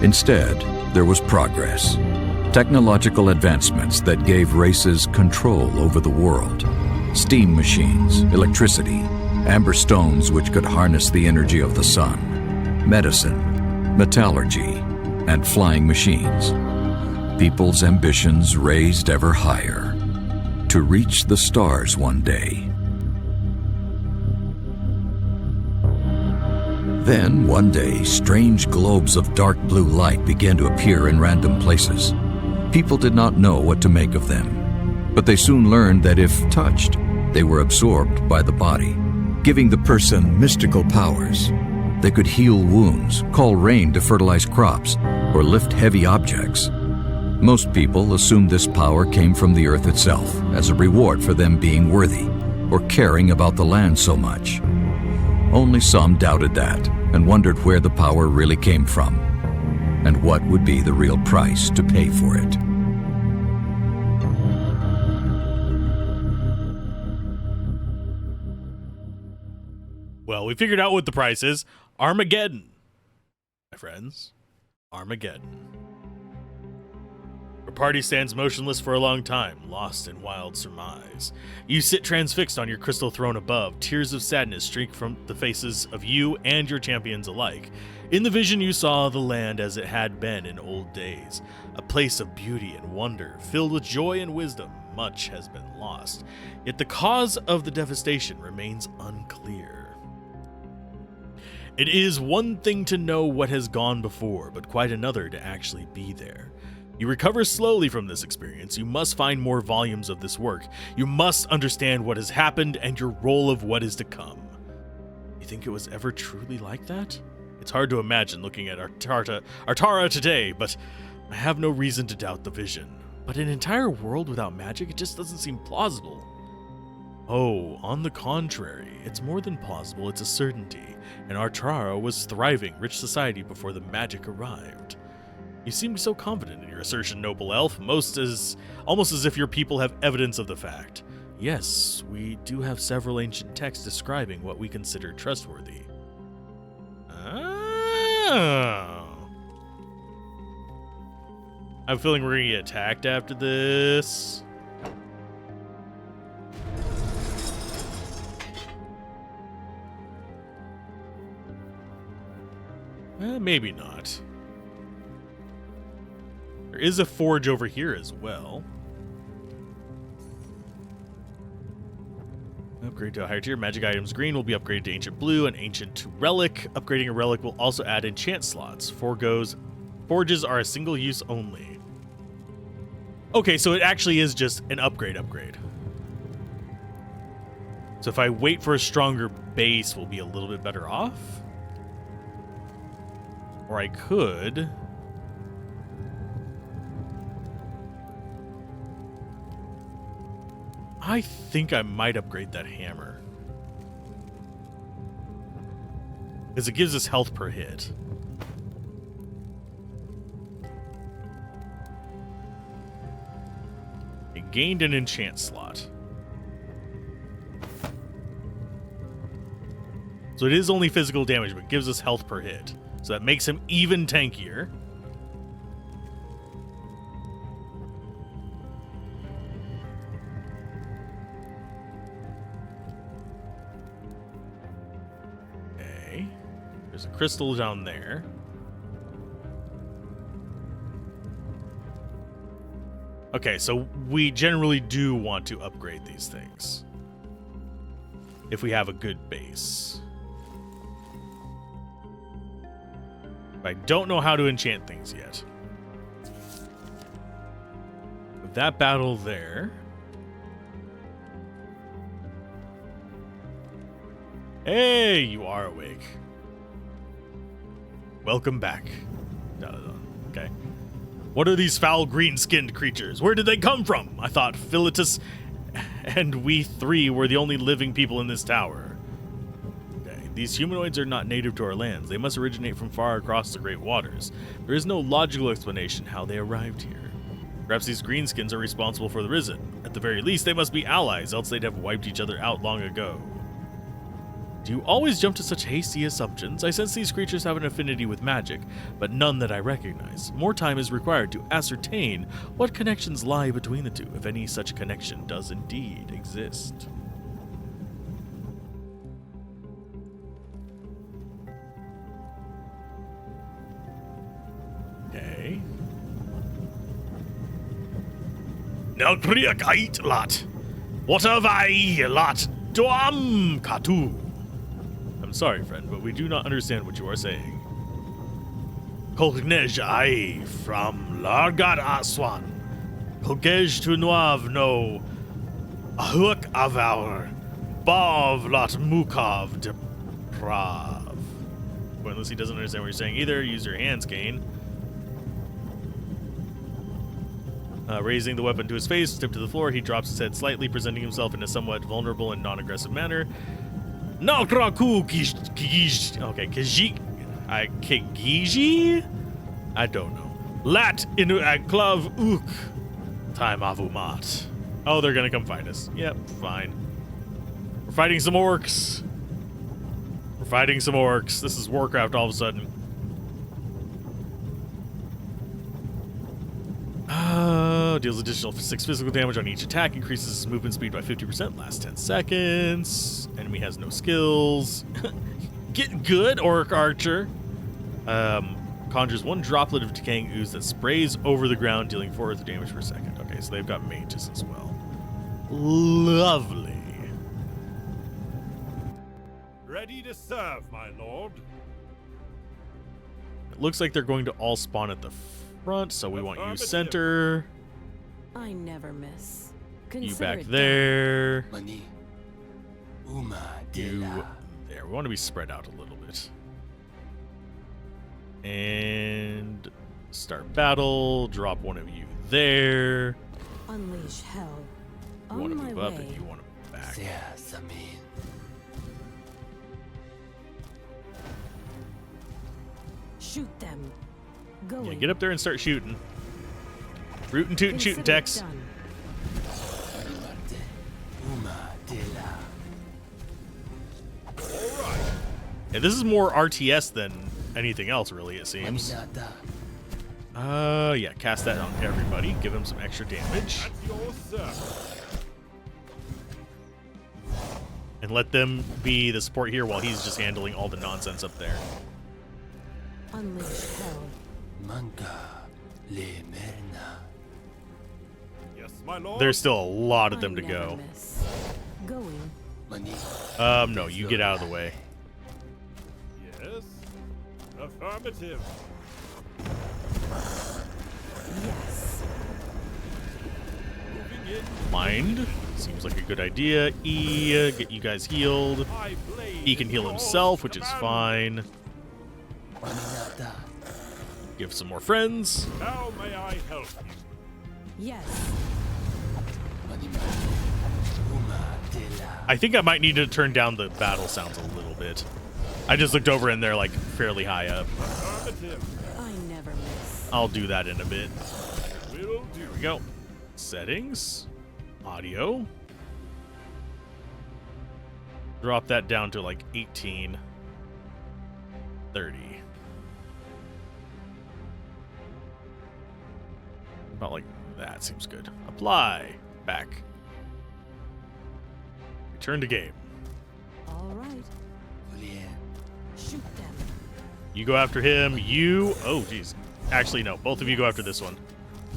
Instead, there was progress, technological advancements that gave races control over the world. Steam machines, electricity, amber stones which could harness the energy of the sun, medicine, metallurgy, and flying machines. People's ambitions raised ever higher, to reach the stars one day. Then, one day, strange globes of dark blue light began to appear in random places. People did not know what to make of them, but they soon learned that if touched, they were absorbed by the body, giving the person mystical powers. They could heal wounds, call rain to fertilize crops, or lift heavy objects. Most people assumed this power came from the earth itself as a reward for them being worthy or caring about the land so much. Only some doubted that and wondered where the power really came from and what would be the real price to pay for it. Well, we figured out what the price is. Armageddon. My friends, Armageddon. Your party stands motionless for a long time, lost in wild surmise. You sit transfixed on your crystal throne above. Tears of sadness streak from the faces of you and your champions alike. In the vision you saw the land as it had been in old days, a place of beauty and wonder, filled with joy and wisdom. Much has been lost, yet the cause of the devastation remains unclear. It is one thing to know what has gone before, but quite another to actually be there. You recover slowly from this experience. You must find more volumes of this work. You must understand what has happened and your role of what is to come. You think it was ever truly like that? It's hard to imagine looking at Artara today, but I have no reason to doubt the vision. But an entire world without magic, it just doesn't seem plausible. Oh, on the contrary, it's more than plausible, it's a certainty. And Artara was thriving, rich society before the magic arrived. You seem so confident in your assertion, noble elf, almost as if your people have evidence of the fact. Yes, we do have several ancient texts describing what we consider trustworthy. Oh. I have a feeling we're going to get attacked after this. Maybe not. There is a forge over here as well. Upgrade to a higher tier. Magic items green will be upgraded to ancient blue and ancient to relic. Upgrading a relic will also add enchant slots. Forges are a single use only. Okay, so it actually is just an upgrade. So if I wait for a stronger base, we'll be a little bit better off. Or I could... I think I might upgrade that hammer. Because it gives us health per hit. It gained an enchant slot. So it is only physical damage, but gives us health per hit. So that makes him even tankier. Okay. There's a crystal down there. Okay, so we generally do want to upgrade these things. If we have a good base. I don't know how to enchant things yet. have that battle there. Hey, you are awake. Welcome back. Okay. What are these foul green-skinned creatures? Where did they come from? I thought Philetus and we three were the only living people in this tower. Okay. These humanoids are not native to our lands. They must originate from far across the great waters. There is no logical explanation how they arrived here. Perhaps these greenskins are responsible for the Risen. At the very least, they must be allies, else they'd have wiped each other out long ago. Do you always jump to such hasty assumptions? I sense these creatures have an affinity with magic, but none that I recognize. More time is required to ascertain what connections lie between the two, if any such connection does indeed exist. Okay. Now kriakait lat. What have I lat doam katu? I'm sorry, friend, but we do not understand what you are saying. Kolknej I from Largad Aswan. Kolkej tu Nuav no Ahuk Avaur. Bav Lat Mukov de Prav. Well, unless he doesn't understand what you're saying either, use your hands, Kane. Raising the weapon to his face, step to the floor, he drops his head slightly, presenting himself in a somewhat vulnerable and non-aggressive manner. No kraku kish. Okay, kajik. Kigiji? I don't know. Lat inu agklav uk. Time avumat. Oh, they're gonna come fight us. Yep, fine. We're fighting some orcs. We're fighting some orcs. This is Warcraft all of a sudden. Deals additional 6 physical damage on each attack, increases his movement speed by 50%, lasts 10 seconds. Enemy has no skills. Get good, Orc Archer. Conjures 1 droplet of decaying ooze that sprays over the ground, dealing 4 earth damage per second. Okay, so they've got mages as well. Lovely. Ready to serve, my lord. It looks like they're going to all spawn at the front, so we want you center. I never miss. You Consider back it done. there. Mani. Uma You Dela. there. We want to be spread out a little bit. And start battle. Drop one of you there. Unleash hell. You On want to my move up way. and you want to back. Sea Samin. Shoot them. Going. Yeah, get up there and start shooting. Rootin' tootin' shooting, Consider it Tex. done. Uma Dela. All right. Yeah, this is more RTS than anything else, really, it seems. Maninata. Yeah, cast that on everybody. Give him some extra damage. At your service. And let them be the support here while he's just handling all the nonsense up there. Unleash hell. Manka. Le Merna. Yes, my lord. There's still a lot of I them to never go. miss. Going. Mani. No, you get out of the way. Yes. Affirmative. Yes. Moving in. Mind. Seems like a good idea. E, get you guys healed. I blade He can heal your himself, which is command. fine. Maninata. Give some more friends. How may I help you? Yes. Mani. Uma Dela. I think I might need to turn down the battle sounds a little bit. I just looked over and they're like fairly high up. Affirmative. I never miss. I'll do that in a bit. Will do. Here we go. Settings. Audio. Drop that down to like 18. 30. About like that seems good. Apply. Back. Return to game. All right. Julien. Shoot them. You go after him. You. Oh, geez. Actually, no. Both of you go after this one.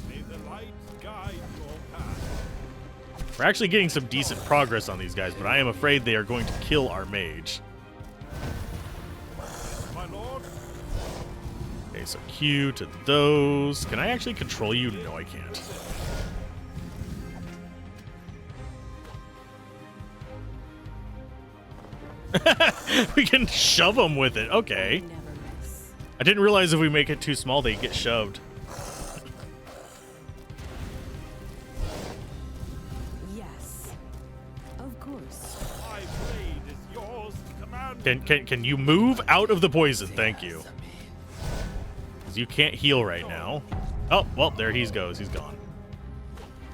May the light guide your path. We're actually getting some decent progress on these guys, but I am afraid they are going to kill our mage. My lord. Okay, so Q to those. Can I actually control you? No, I can't. We can shove them with it. Okay. Never miss. I didn't realize if we make it too small, they get shoved. Yes. Of course. My blade is yours, Commander. Can you move out of the poison? Thank you. 'Cause you can't heal right now. Oh, well, there he goes. He's gone.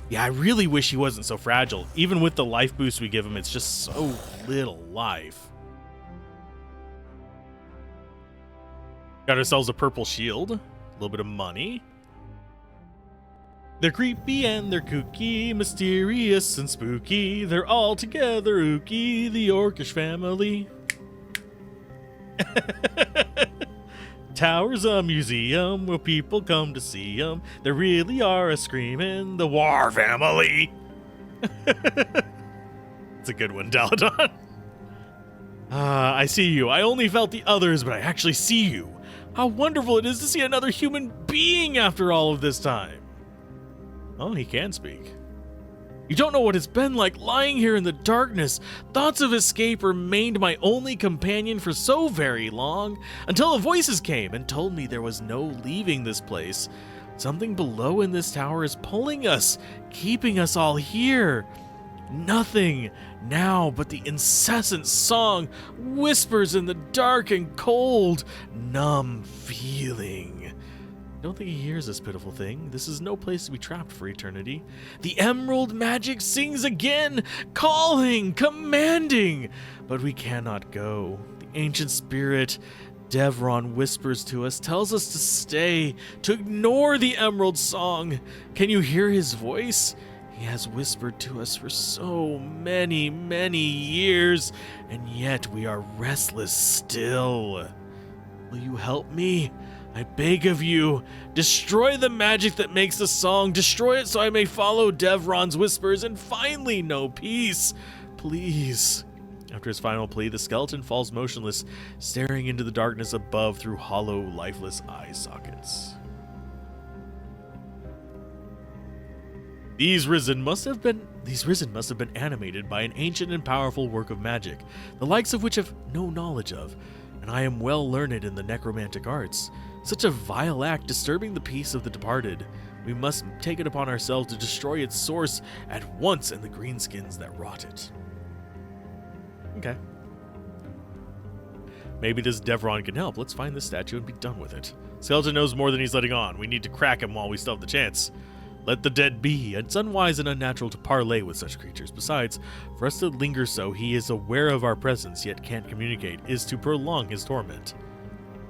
Yeah, I really wish he wasn't so fragile. Even with the life boost we give him, it's just so little life. Got ourselves a purple shield. A little bit of money. They're creepy and they're kooky, mysterious and spooky. They're all together ooky, the Orcish family. Tower's a museum where people come to see them. They really are a screaming the War family. It's a good one, Daladon. I see you. I only felt the others, but I actually see you. How wonderful it is to see another human being after all of this time. Oh, he can speak. You don't know what it's been like lying here in the darkness. Thoughts of escape remained my only companion for so very long, until the voices came and told me there was no leaving this place. Something below in this tower is pulling us, keeping us all here. Nothing now but the incessant song, whispers in the dark and cold, numb feeling. Don't think he hears this pitiful thing. This is no place to be trapped for eternity. The emerald magic sings again, calling, commanding, but we cannot go. The ancient spirit, Devron, whispers to us, tells us to stay, to ignore the emerald song. Can you hear his voice? He has whispered to us for so many, many years, and yet we are restless still. Will you help me? I beg of you, destroy the magic that makes the song, destroy it so I may follow Devron's whispers and finally know peace. Please. After his final plea, the skeleton falls motionless, staring into the darkness above through hollow, lifeless eye sockets. These risen must have been animated by an ancient and powerful work of magic, the likes of which have no knowledge of, and I am well learned in the necromantic arts. Such a vile act disturbing the peace of the departed. We must take it upon ourselves to destroy its source at once and the greenskins that wrought it. Okay. Maybe this Devron can help. Let's find this statue and be done with it. Skeleton knows more than he's letting on. We need to crack him while we still have the chance. Let the dead be. It's unwise and unnatural to parley with such creatures. Besides, for us to linger so he is aware of our presence yet can't communicate is to prolong his torment.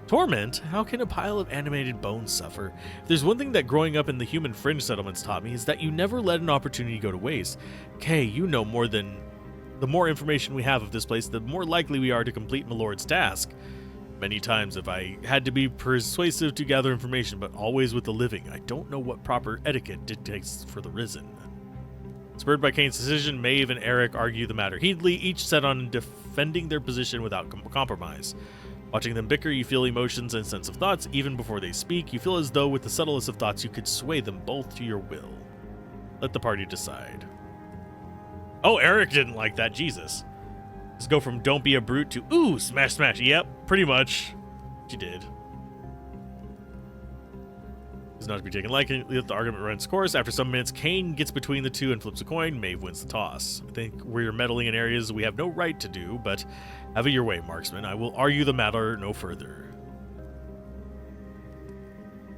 Torment? How can a pile of animated bones suffer? If there's one thing that growing up in the human fringe settlements taught me is that you never let an opportunity go to waste. Kay, you know more than... The more information we have of this place, the more likely we are to complete my lord's task. Many times have I had to be persuasive to gather information, but always with the living. I don't know what proper etiquette dictates for the risen. Spurred by Kane's decision, Maeve and Eric argue the matter heatedly, each set on defending their position without compromise. Watching them bicker, you feel emotions and sense of thoughts. Even before they speak, you feel as though with the subtlest of thoughts you could sway them both to your will. Let the party decide. Oh, Eric didn't like that. Jesus. Let's go from don't be a brute to, ooh, smash, smash. Yep, pretty much. She did. Is not to be taken lightly. Let the argument run its course. After some minutes, Kane gets between the two and flips a coin. Maeve wins the toss. I think we're meddling in areas we have no right to do, but have it your way, marksman. I will argue the matter no further.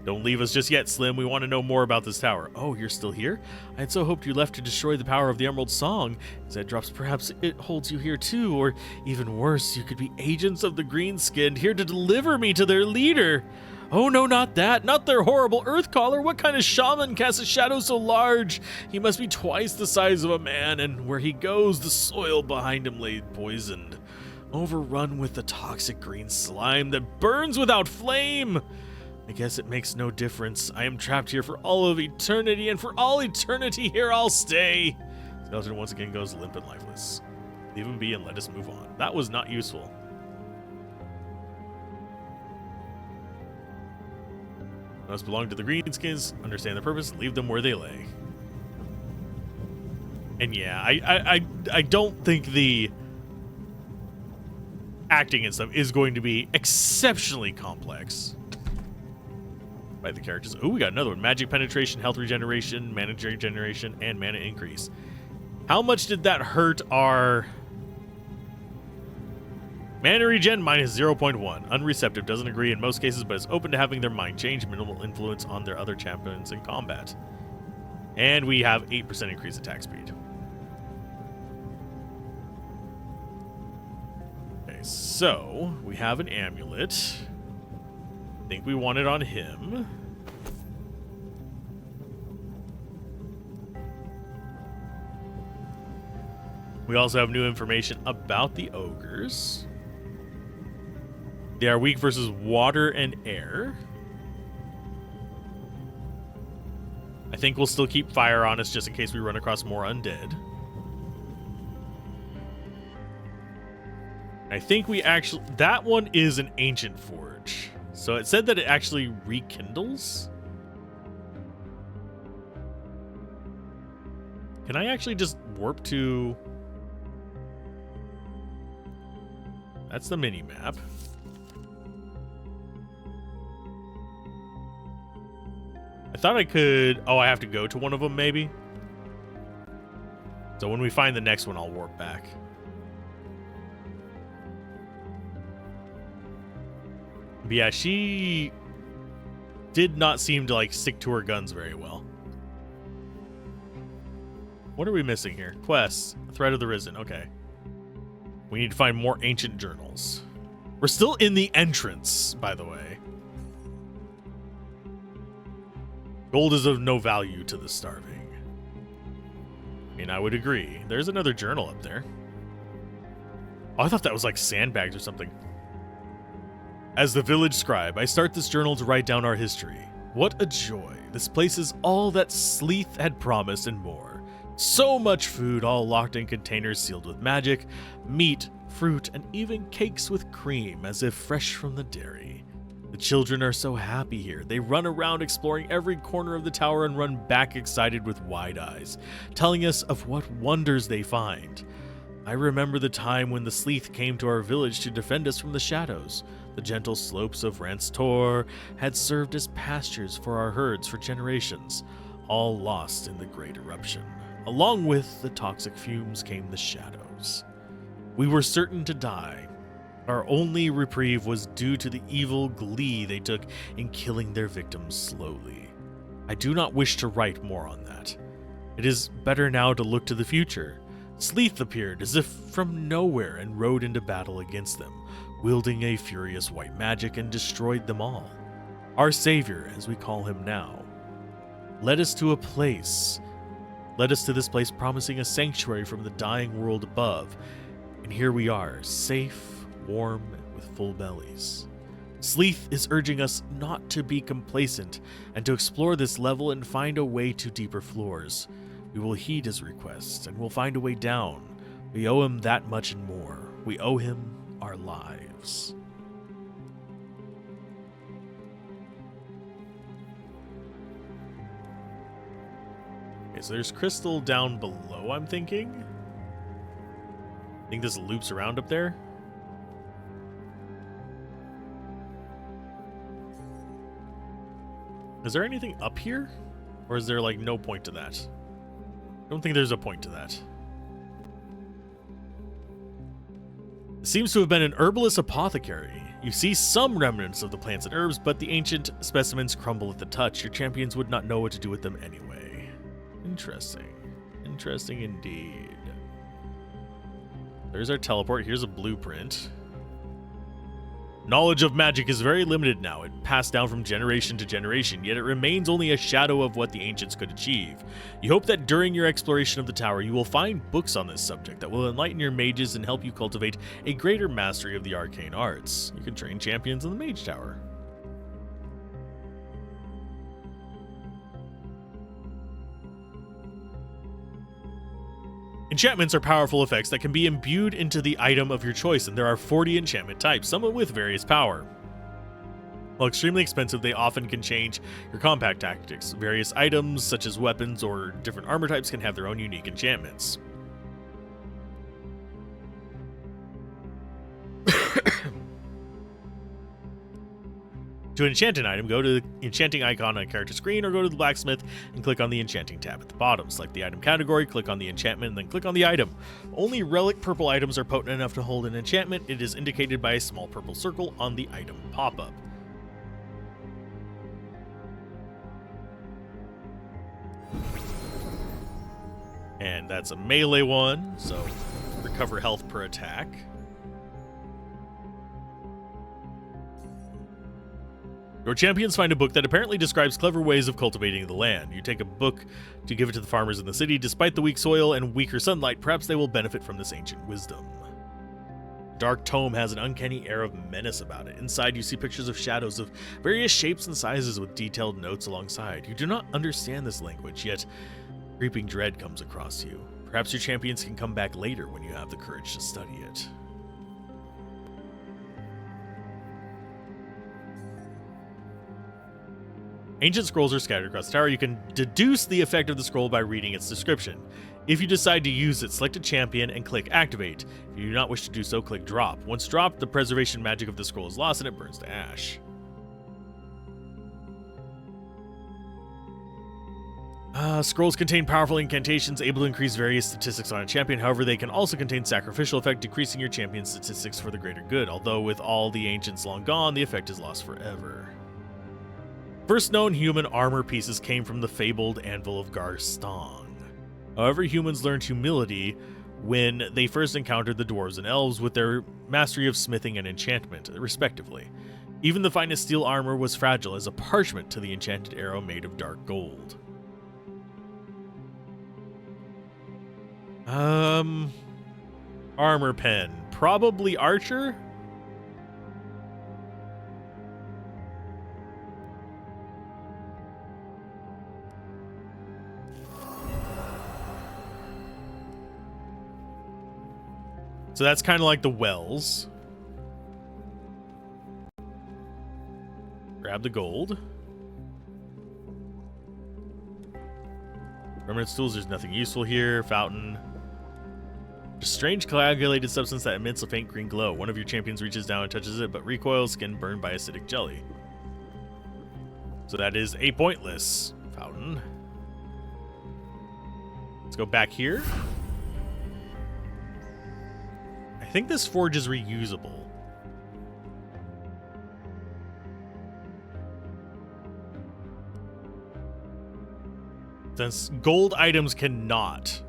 Don't leave us just yet, Slim. We want to know more about this tower. Oh, you're still here? I had so hoped you left to destroy the power of the Emerald Song. As that drops, perhaps it holds you here too, or even worse, you could be agents of the Greenskinned, here to deliver me to their leader. Oh no, not that. Not their horrible Earthcaller. What kind of shaman casts a shadow so large? He must be twice the size of a man, and where he goes, the soil behind him lay poisoned. Overrun with the toxic green slime that burns without flame. I guess it makes no difference. I am trapped here for all of eternity, and for all eternity here I'll stay. Skeleton once again goes limp and lifeless. Leave him be and let us move on. That was not useful. Must belong to the Greenskins, understand their purpose, and leave them where they lay. And yeah, I don't think the acting and stuff is going to be exceptionally complex by the characters. Oh, we got another one. Magic penetration, health regeneration, mana regeneration, and mana increase. How much did that hurt our mana regen? Minus 0.1. Unreceptive, doesn't agree in most cases, but is open to having their mind change. Minimal influence on their other champions in combat. And we have 8% increased attack speed. Okay, so we have an amulet. I think we want it on him. We also have new information about the ogres. They are weak versus water and air. I think we'll still keep fire on us just in case we run across more undead. I think we actually... That one is an ancient forge. So it said that it actually rekindles. Can I actually just warp to... That's the mini-map. I thought I could... Oh, I have to go to one of them, maybe? So when we find the next one, I'll warp back. But yeah, she did not seem to, like, stick to her guns very well. What are we missing here? Quests. Thread of the Risen. Okay. We need to find more ancient journals. We're still in the entrance, by the way. Gold is of no value to the starving. I mean, I would agree. There's another journal up there. Oh, I thought that was like sandbags or something. As the village scribe, I start this journal to write down our history. What a joy. This place is all that Sleeth had promised and more. So much food, all locked in containers sealed with magic, meat, fruit, and even cakes with cream, as if fresh from the dairy. The children are so happy here. They run around exploring every corner of the tower and run back excited with wide eyes, telling us of what wonders they find. I remember the time when the Sleeth came to our village to defend us from the shadows. The gentle slopes of Rance Tor had served as pastures for our herds for generations, all lost in the great eruption. Along with the toxic fumes came the shadows. We were certain to die. Our only reprieve was due to the evil glee they took in killing their victims slowly. I do not wish to write more on that. It is better now to look to the future. Sleeth appeared as if from nowhere and rode into battle against them, wielding a furious white magic, and destroyed them all. Our savior, as we call him now, led us to this place promising a sanctuary from the dying world above, and here we are, safe, warm, and with full bellies. Sleeth is urging us not to be complacent and to explore this level and find a way to deeper floors. We will heed his request and will find a way down. We owe him that much and more. We owe him our lives. Okay, so there's crystal down below, I'm thinking. I think this loops around up there. Is there anything up here? Or is there, like, no point to that? I don't think there's a point to that. It seems to have been an herbalist apothecary. You see some remnants of the plants and herbs, but the ancient specimens crumble at the touch. Your champions would not know what to do with them anyway. Interesting. Interesting indeed. There's our teleport. Here's a blueprint. Knowledge of magic is very limited now. It passed down from generation to generation, yet it remains only a shadow of what the ancients could achieve. You hope that during your exploration of the tower, you will find books on this subject that will enlighten your mages and help you cultivate a greater mastery of the arcane arts. You can train champions in the mage tower. Enchantments are powerful effects that can be imbued into the item of your choice, and there are 40 enchantment types, some with various power. While extremely expensive, they often can change your combat tactics. Various items, such as weapons or different armor types, can have their own unique enchantments. To enchant an item, go to the enchanting icon on a character screen or go to the blacksmith and click on the enchanting tab at the bottom. Select the item category, click on the enchantment, and then click on the item. Only relic purple items are potent enough to hold an enchantment. It is indicated by a small purple circle on the item pop-up. And that's a melee one, so recover health per attack. Your champions find a book that apparently describes clever ways of cultivating the land. You take a book to give it to the farmers in the city. Despite the weak soil and weaker sunlight, perhaps they will benefit from this ancient wisdom. Dark tome has an uncanny air of menace about it. Inside, you see pictures of shadows of various shapes and sizes with detailed notes alongside. You do not understand this language, yet creeping dread comes across you. Perhaps your champions can come back later when you have the courage to study it. Ancient scrolls are scattered across the tower. You can deduce the effect of the scroll by reading its description. If you decide to use it, select a champion and click Activate. If you do not wish to do so, click Drop. Once dropped, the preservation magic of the scroll is lost and it burns to ash. Scrolls contain powerful incantations able to increase various statistics on a champion. However, they can also contain sacrificial effect, decreasing your champion's statistics for the greater good. Although with all the ancients long gone, the effect is lost forever. First known human armor pieces came from the fabled anvil of Garstang. However, humans learned humility when they first encountered the dwarves and elves with their mastery of smithing and enchantment, respectively. Even the finest steel armor was fragile as a parchment to the enchanted arrow made of dark gold. Armor pen. Probably archer? So that's kind of like the wells. Grab the gold. Remnant tools, there's nothing useful here. Fountain. A strange coagulated substance that emits a faint green glow. One of your champions reaches down and touches it, but recoils, skin burned by acidic jelly. So that is a pointless fountain. Let's go back here. I think this forge is reusable. Since gold items cannot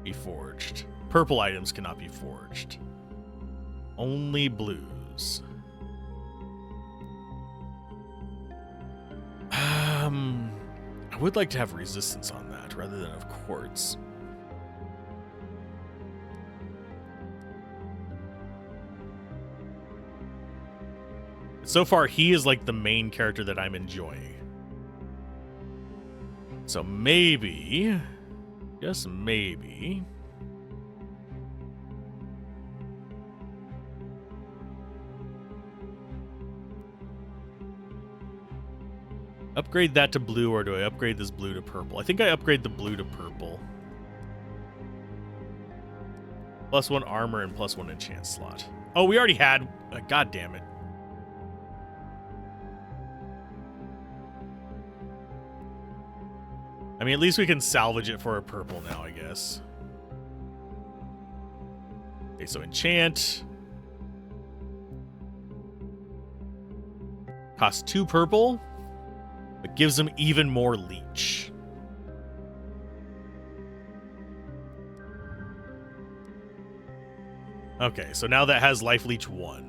be forged. Purple items cannot be forged. Only blues. I would like to have resistance on that rather than of quartz. So far, he is like the main character that I'm enjoying. So maybe, just maybe, upgrade that to blue, or do I upgrade this blue to purple? I think I upgrade the blue to purple. +1 armor and +1 enchant slot. Oh, we already had, god damn it. I mean, at least we can salvage it for a purple now, I guess. Okay, so enchant. Costs 2 purple, but gives them even more leech. Okay, so now that has life leech 1.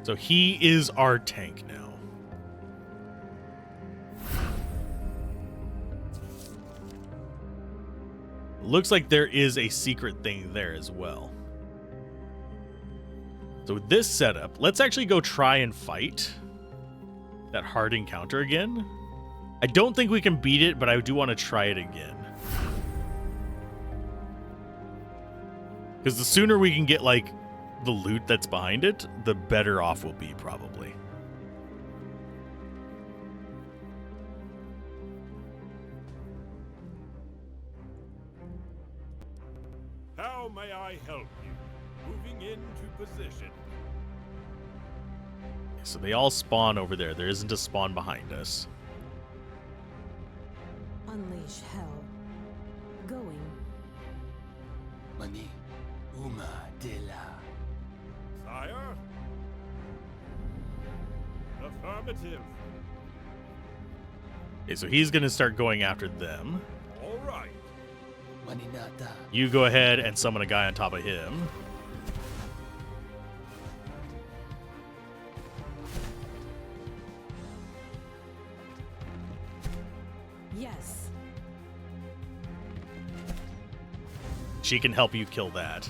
So he is our tank now. Looks like there is a secret thing there as well. So with this setup, let's actually go try and fight that hard encounter again. I don't think we can beat it, but I do want to try it again. Because the sooner we can get, like, the loot that's behind it, the better off we'll be, probably. How may I help you? Moving into position. So they all spawn over there. There isn't a spawn behind us. Unleash hell. Going. Mani Uma Dela. Sire? Affirmative. Okay, so he's going to start going after them. All right. Maninata. You go ahead and summon a guy on top of him. Yes. She can help you kill that.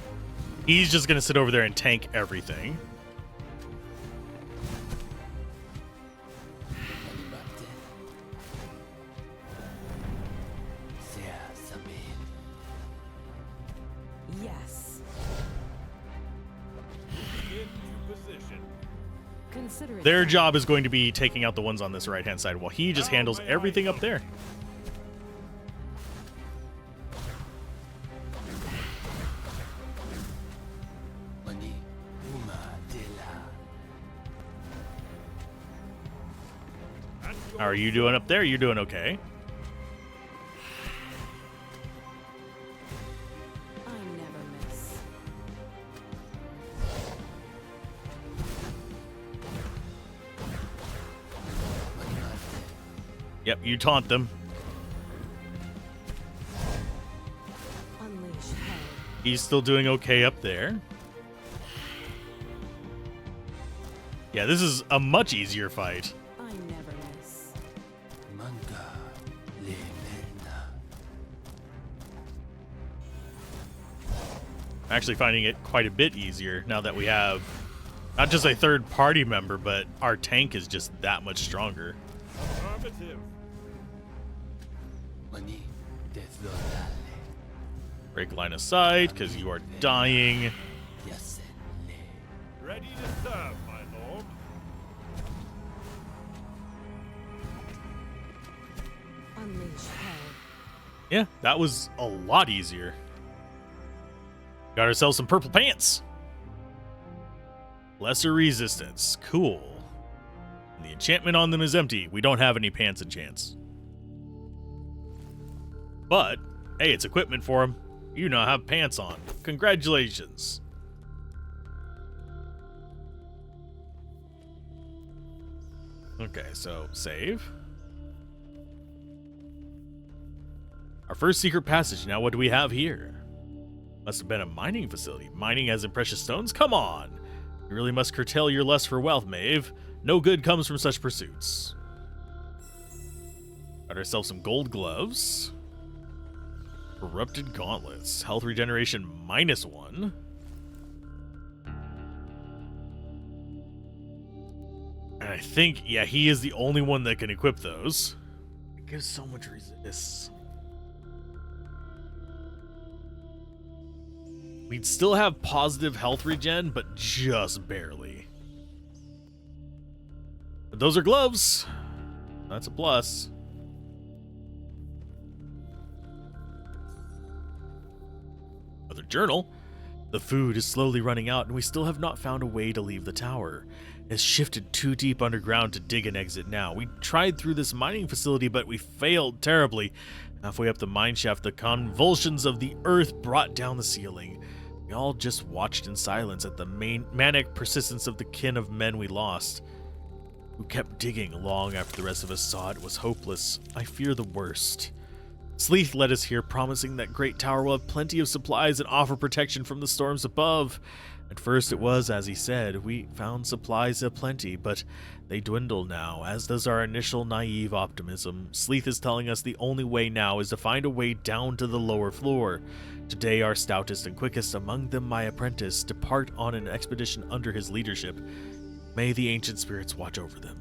He's just going to sit over there and tank everything. Manimate. Sea Samin. Yes. Into position. Consider it Their done. job is going to be taking out the ones on this right-hand side while he just handles everything up there. Mani Uma Dela. And How are you doing up there? You're doing okay. I never miss. Manimate. Yep, you taunt them. Unleash hell. He's still doing okay up there. Yeah, this is a much easier fight. I never miss. Manga Le Merna. I'm actually finding it quite a bit easier now that we have not just a third party member, but our tank is just that much stronger. affirmative. Mani Deslorale. Break line of sight because you are dying. Yasen Le. Ready to serve, my lord. Unleash hell. Yeah, that was a lot easier. Got ourselves some purple pants. Lesser resistance. Cool. And the enchantment on them is empty. We don't have any pants enchants. But, hey, it's equipment for them. You now have pants on. Congratulations. Okay, so save. Our first secret passage. Now, what do we have here? Must have been a mining facility. Mining as in precious stones? Come on! You really must curtail your lust for wealth, Maeve. No good comes from such pursuits. Got ourselves some gold gloves. Corrupted gauntlets. Health regeneration -1. And I think, yeah, he is the only one that can equip those. It gives so much resist. We'd still have positive health regen, but just barely. But those are gloves. That's a plus. Another journal. The food is slowly running out, and we still have not found a way to leave the tower. It's shifted too deep underground to dig an exit now. We tried through this mining facility, but we failed terribly. Halfway up the mine shaft, the convulsions of the earth brought down the ceiling. We all just watched in silence at the manic persistence of the kin of men we lost, who kept digging long after the rest of us saw it was hopeless. I fear the worst. Sleeth led us here, promising that Great Tower will have plenty of supplies and offer protection from the storms above. At first it was, as he said, we found supplies aplenty, but they dwindle now, as does our initial naive optimism. Sleeth is telling us the only way now is to find a way down to the lower floor. Today our stoutest and quickest, among them my apprentice, depart on an expedition under his leadership. May the ancient spirits watch over them.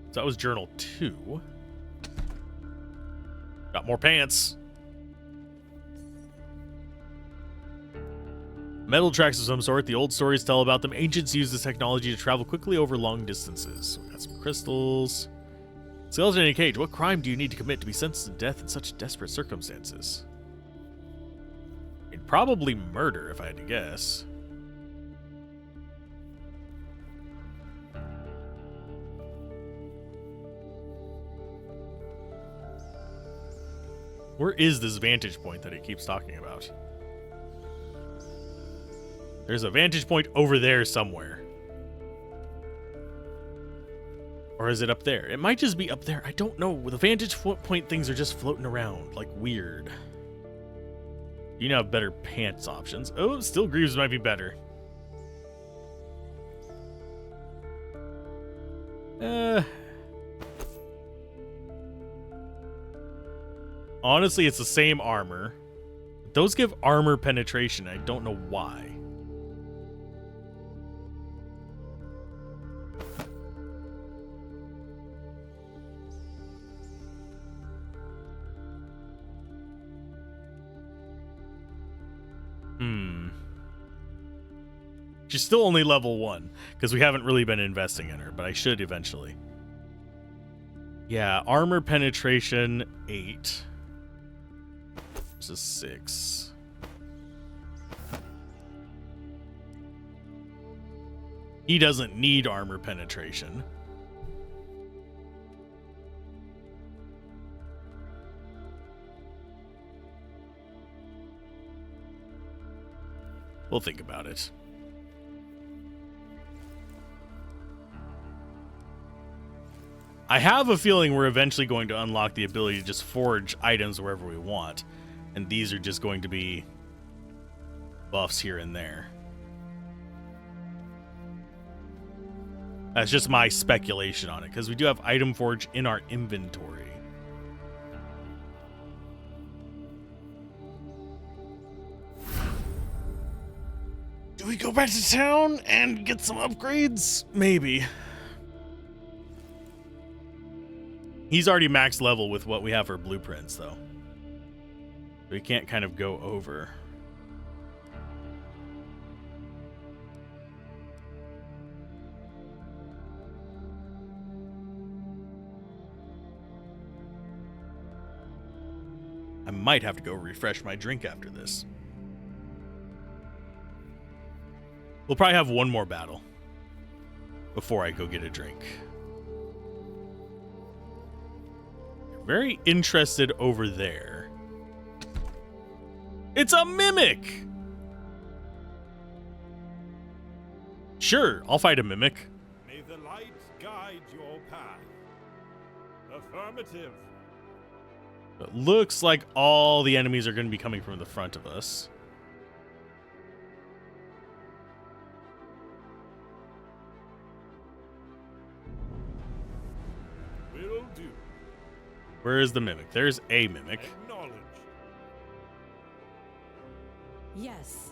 So that was Journal 2. Got more pants. Metal tracks of some sort. The old stories tell about them. Ancients used this technology to travel quickly over long distances. We got some crystals. Skeleton in a cage. What crime do you need to commit to be sentenced to death in such desperate circumstances? Probably murder, if I had to guess. Where is this vantage point that he keeps talking about? There's a vantage point over there somewhere. Or is it up there? It might just be up there. I don't know. The vantage point things are just floating around, like weird. You now have better pants options. Oh, still Greaves might be better. Honestly, it's the same armor. Those give armor penetration. I don't know why. She's still only level 1, because we haven't really been investing in her, but I should eventually. Yeah, armor penetration 8. This is 6. He doesn't need armor penetration. We'll think about it. I have a feeling we're eventually going to unlock the ability to just forge items wherever we want. And these are just going to be buffs here and there. That's just my speculation on it, because we do have item forge in our inventory. Do we go back to town and get some upgrades? Maybe. He's already max level with what we have for blueprints, though. We can't kind of go over. I might have to go refresh my drink after this. We'll probably have one more battle before I go get a drink. Very interested over there. It's a mimic! Sure, I'll fight a mimic. May the light guide your path. Affirmative. It looks like all the enemies are going to be coming from the front of us. Will do. Where is the mimic? There's a mimic. Acknowledged. Yes.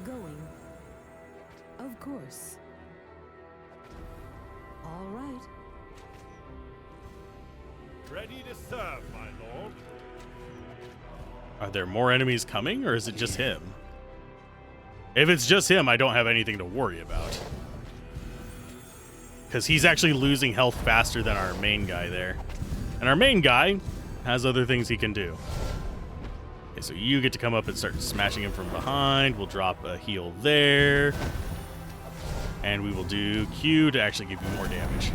Going. Of course. All right. Ready to serve, my lord. Are there more enemies coming, or is it just him? If it's just him, I don't have anything to worry about. Because he's actually losing health faster than our main guy there. And our main guy has other things he can do. Okay, so you get to come up and start smashing him from behind. We'll drop a heal there. And we will do Q to actually give you more damage.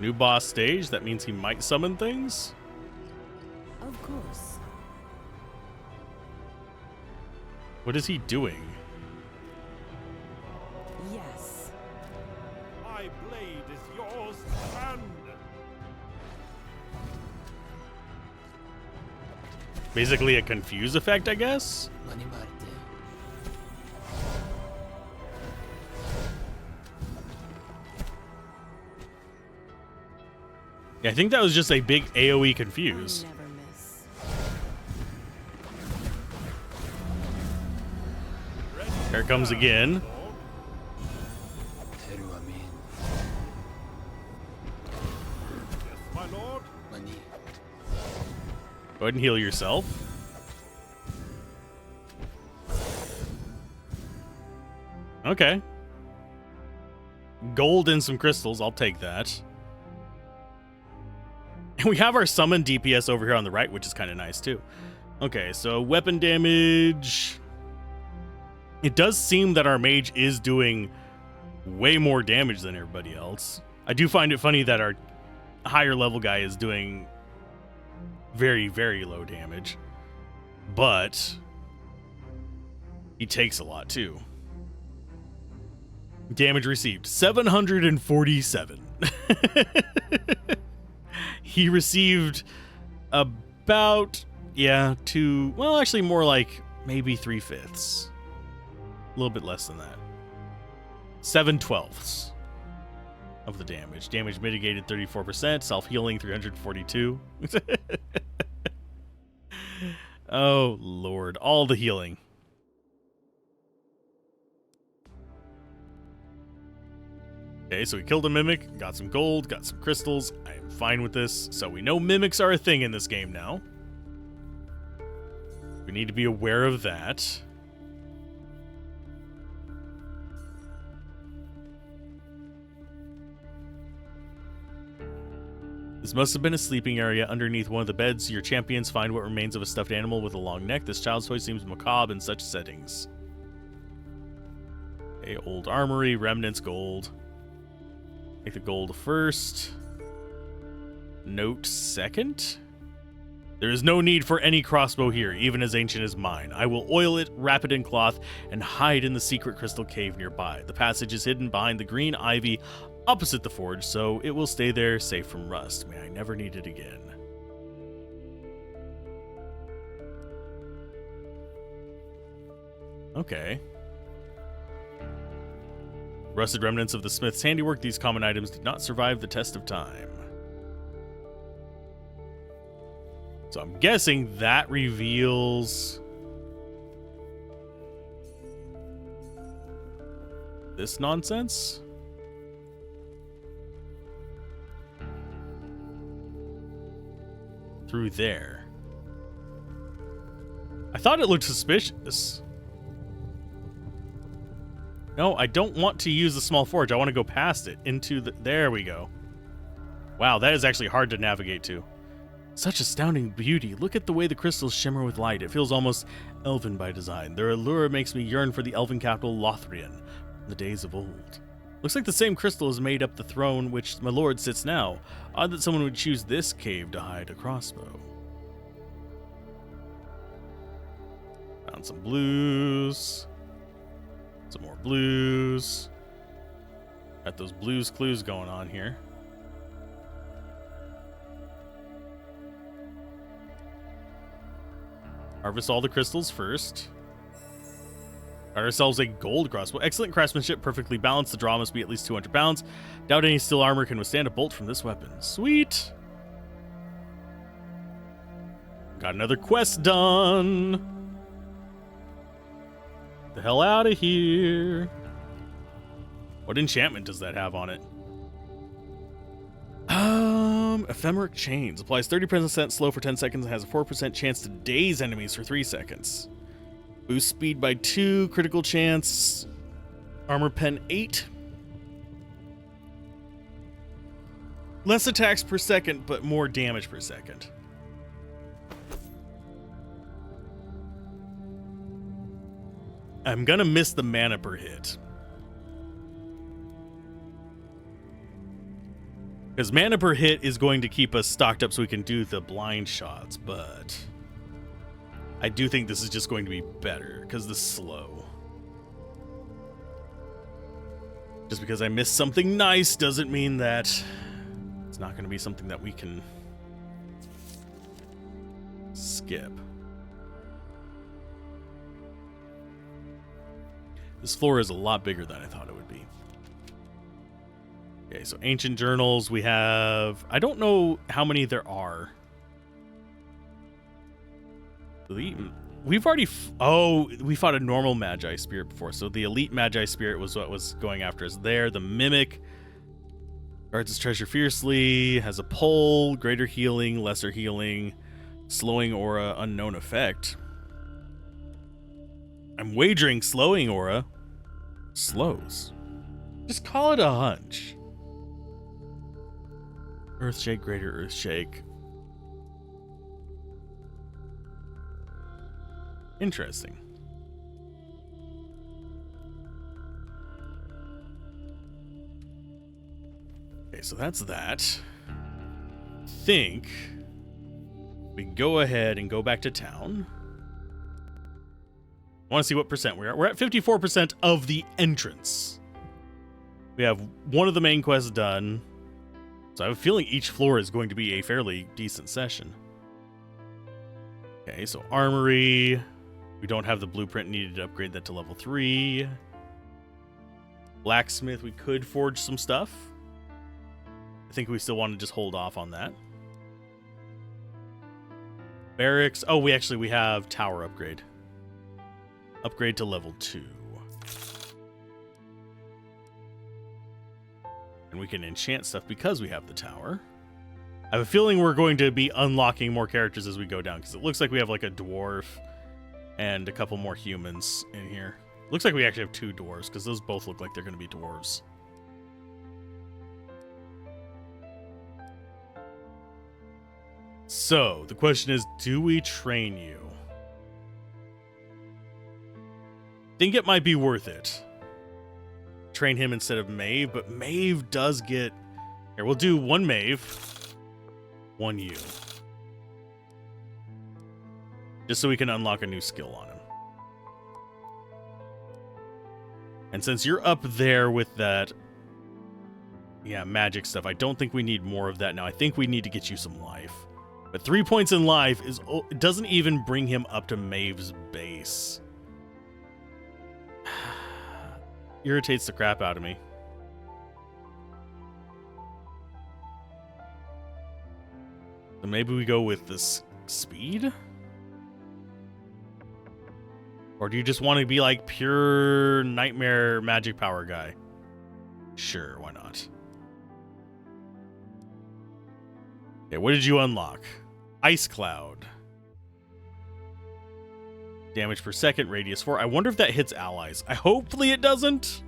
New boss stage, that means he might summon things? Of course. What is he doing? Yes. My blade is yours to hand. Basically a confuse effect, I guess? Manimarte. Yeah, I think that was just a big AoE confuse. I never miss. Here it comes again. ahead and heal yourself. Okay. Gold and some crystals. I'll take that. And we have our summon DPS over here on the right, which is kind of nice too. Okay, so weapon damage. It does seem that our mage is doing way more damage than everybody else. I do find it funny that our higher level guy is doing very, very low damage. But he takes a lot too. Damage received 747. He received about, well, actually more like maybe 3/5. A little bit less than that. 7/12 of the damage. Damage mitigated 34%. Self-healing 342. Oh, Lord. All the healing. Okay, so we killed a mimic, got some gold, got some crystals. I am fine with this. So we know mimics are a thing in this game now. We need to be aware of that. This must have been a sleeping area. Underneath one of the beds, your champions find what remains of a stuffed animal with a long neck. This child's toy seems macabre in such settings. Okay, old armory, remnants, gold. Take the gold first. Note second. There is no need for any crossbow here, even as ancient as mine. I will oil it, wrap it in cloth, and hide in the secret crystal cave nearby. The passage is hidden behind the green ivy opposite the forge, so it will stay there safe from rust. May I never need it again. Okay. Rusted remnants of the smith's handiwork. These common items did not survive the test of time. So I'm guessing that reveals this nonsense. Through there. I thought it looked suspicious. No, I don't want to use the small forge. I want to go past it into the... There we go. Wow, that is actually hard to navigate to. Such astounding beauty. Look at the way the crystals shimmer with light. It feels almost elven by design. Their allure makes me yearn for the elven capital Lothlorien from the days of old. Looks like the same crystal has made up the throne which my lord sits now. Odd that someone would choose this cave to hide a crossbow. Found some blues. Some more blues. Got those blues clues going on here. Harvest all the crystals first. Got ourselves a gold crossbow. Excellent craftsmanship, perfectly balanced. The draw must be at least 200 pounds. Doubt any steel armor can withstand a bolt from this weapon. Sweet. Got another quest done. The hell out of here. What enchantment does that have on it? Ephemeric chains. Applies 30% slow for 10 seconds and has a 4% chance to daze enemies for 3 seconds. Boost speed by 2, critical chance. Armor pen 8. Less attacks per second, but more damage per second. I'm gonna miss the mana per hit. Because mana per hit is going to keep us stocked up so we can do the blind shots, but I do think this is just going to be better because the slow. Just because I missed something nice doesn't mean that it's not going to be something that we can skip. This floor is a lot bigger than I thought it would be. Okay, so ancient journals we have... I don't know how many there are. We've already... we fought a normal Magi Spirit before. So the elite Magi Spirit was what was going after us there. The Mimic guards his treasure fiercely. Has a pole. Greater healing. Lesser healing. Slowing aura, unknown effect. I'm wagering slowing aura slows. Just call it a hunch. Earthshake, greater earthshake. Interesting. Okay, so that's that. Think we go ahead and go back to town. I want to see what percent we are. We're at 54% of the entrance. We have one of the main quests done. So I have a feeling each floor is going to be a fairly decent session. Okay, so armory. We don't have the blueprint needed to upgrade that to level 3. Blacksmith, we could forge some stuff. I think we still want to just hold off on that. Barracks. Oh, we have tower upgrade. Upgrade to level 2. And we can enchant stuff because we have the tower. I have a feeling we're going to be unlocking more characters as we go down, because it looks like we have like a dwarf and a couple more humans in here. Looks like we actually have 2 dwarves, because those both look like they're going to be dwarves. So, the question is, do we train you? Think it might be worth it. Train him instead of Maeve, but Maeve does get... Here, we'll do 1 Maeve, 1 you. Just so we can unlock a new skill on him. And since you're up there with that... Yeah, magic stuff, I don't think we need more of that now. I think we need to get you some life. But 3 points in life is it doesn't even bring him up to Maeve's base. Irritates the crap out of me. So maybe we go with this speed? Or do you just want to be like pure nightmare magic power guy? Sure, why not? Okay, what did you unlock? Ice Cloud. Damage per second, radius 4. I wonder if that hits allies. Hopefully it doesn't,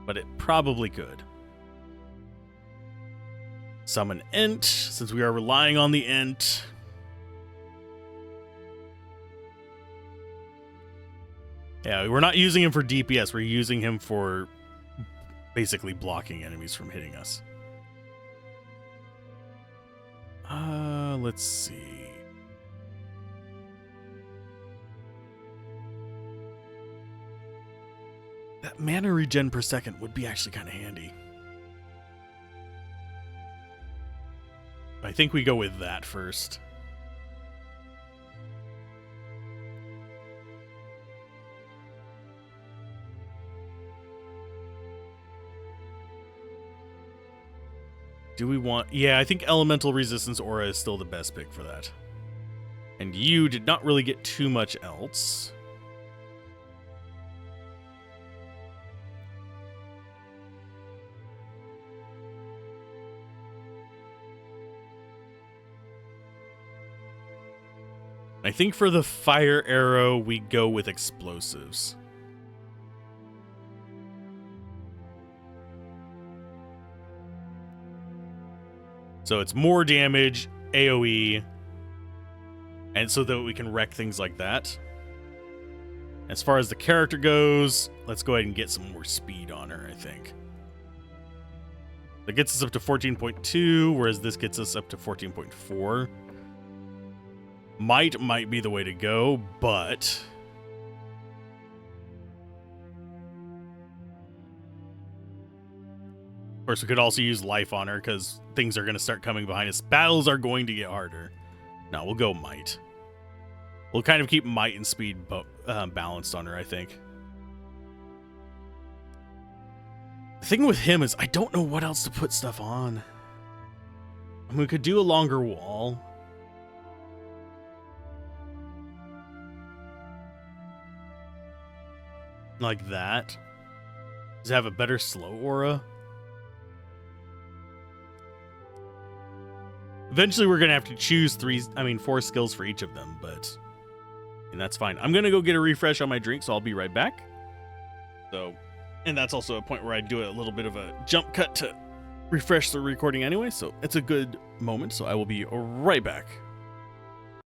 but it probably could. Summon Ent, since we are relying on the Ent. Yeah, we're not using him for DPS. We're using him for basically blocking enemies from hitting us. Let's see. That mana regen per second would be actually kind of handy. I think we go with that first. Do we want... Yeah, I think Elemental Resistance Aura is still the best pick for that. And you did not really get too much else. I think for the fire arrow, we go with explosives. So it's more damage, AoE, and so that we can wreck things like that. As far as the character goes, let's go ahead and get some more speed on her, I think. That gets us up to 14.2, whereas this gets us up to 14.4. Might be the way to go, but... Of course, we could also use life on her, because things are going to start coming behind us. Battles are going to get harder. No, we'll go might. We'll kind of keep might and speed balanced on her, I think. The thing with him is I don't know what else to put stuff on. I mean, we could do a longer wall. Like that. Does it have a better slow aura? Eventually, we're gonna have to choose 4 skills for each of them, and that's fine. I'm gonna go get a refresh on my drink, so I'll be right back. So, and that's also a point where I do a little bit of a jump cut to refresh the recording anyway, so it's a good moment. So I will be right back.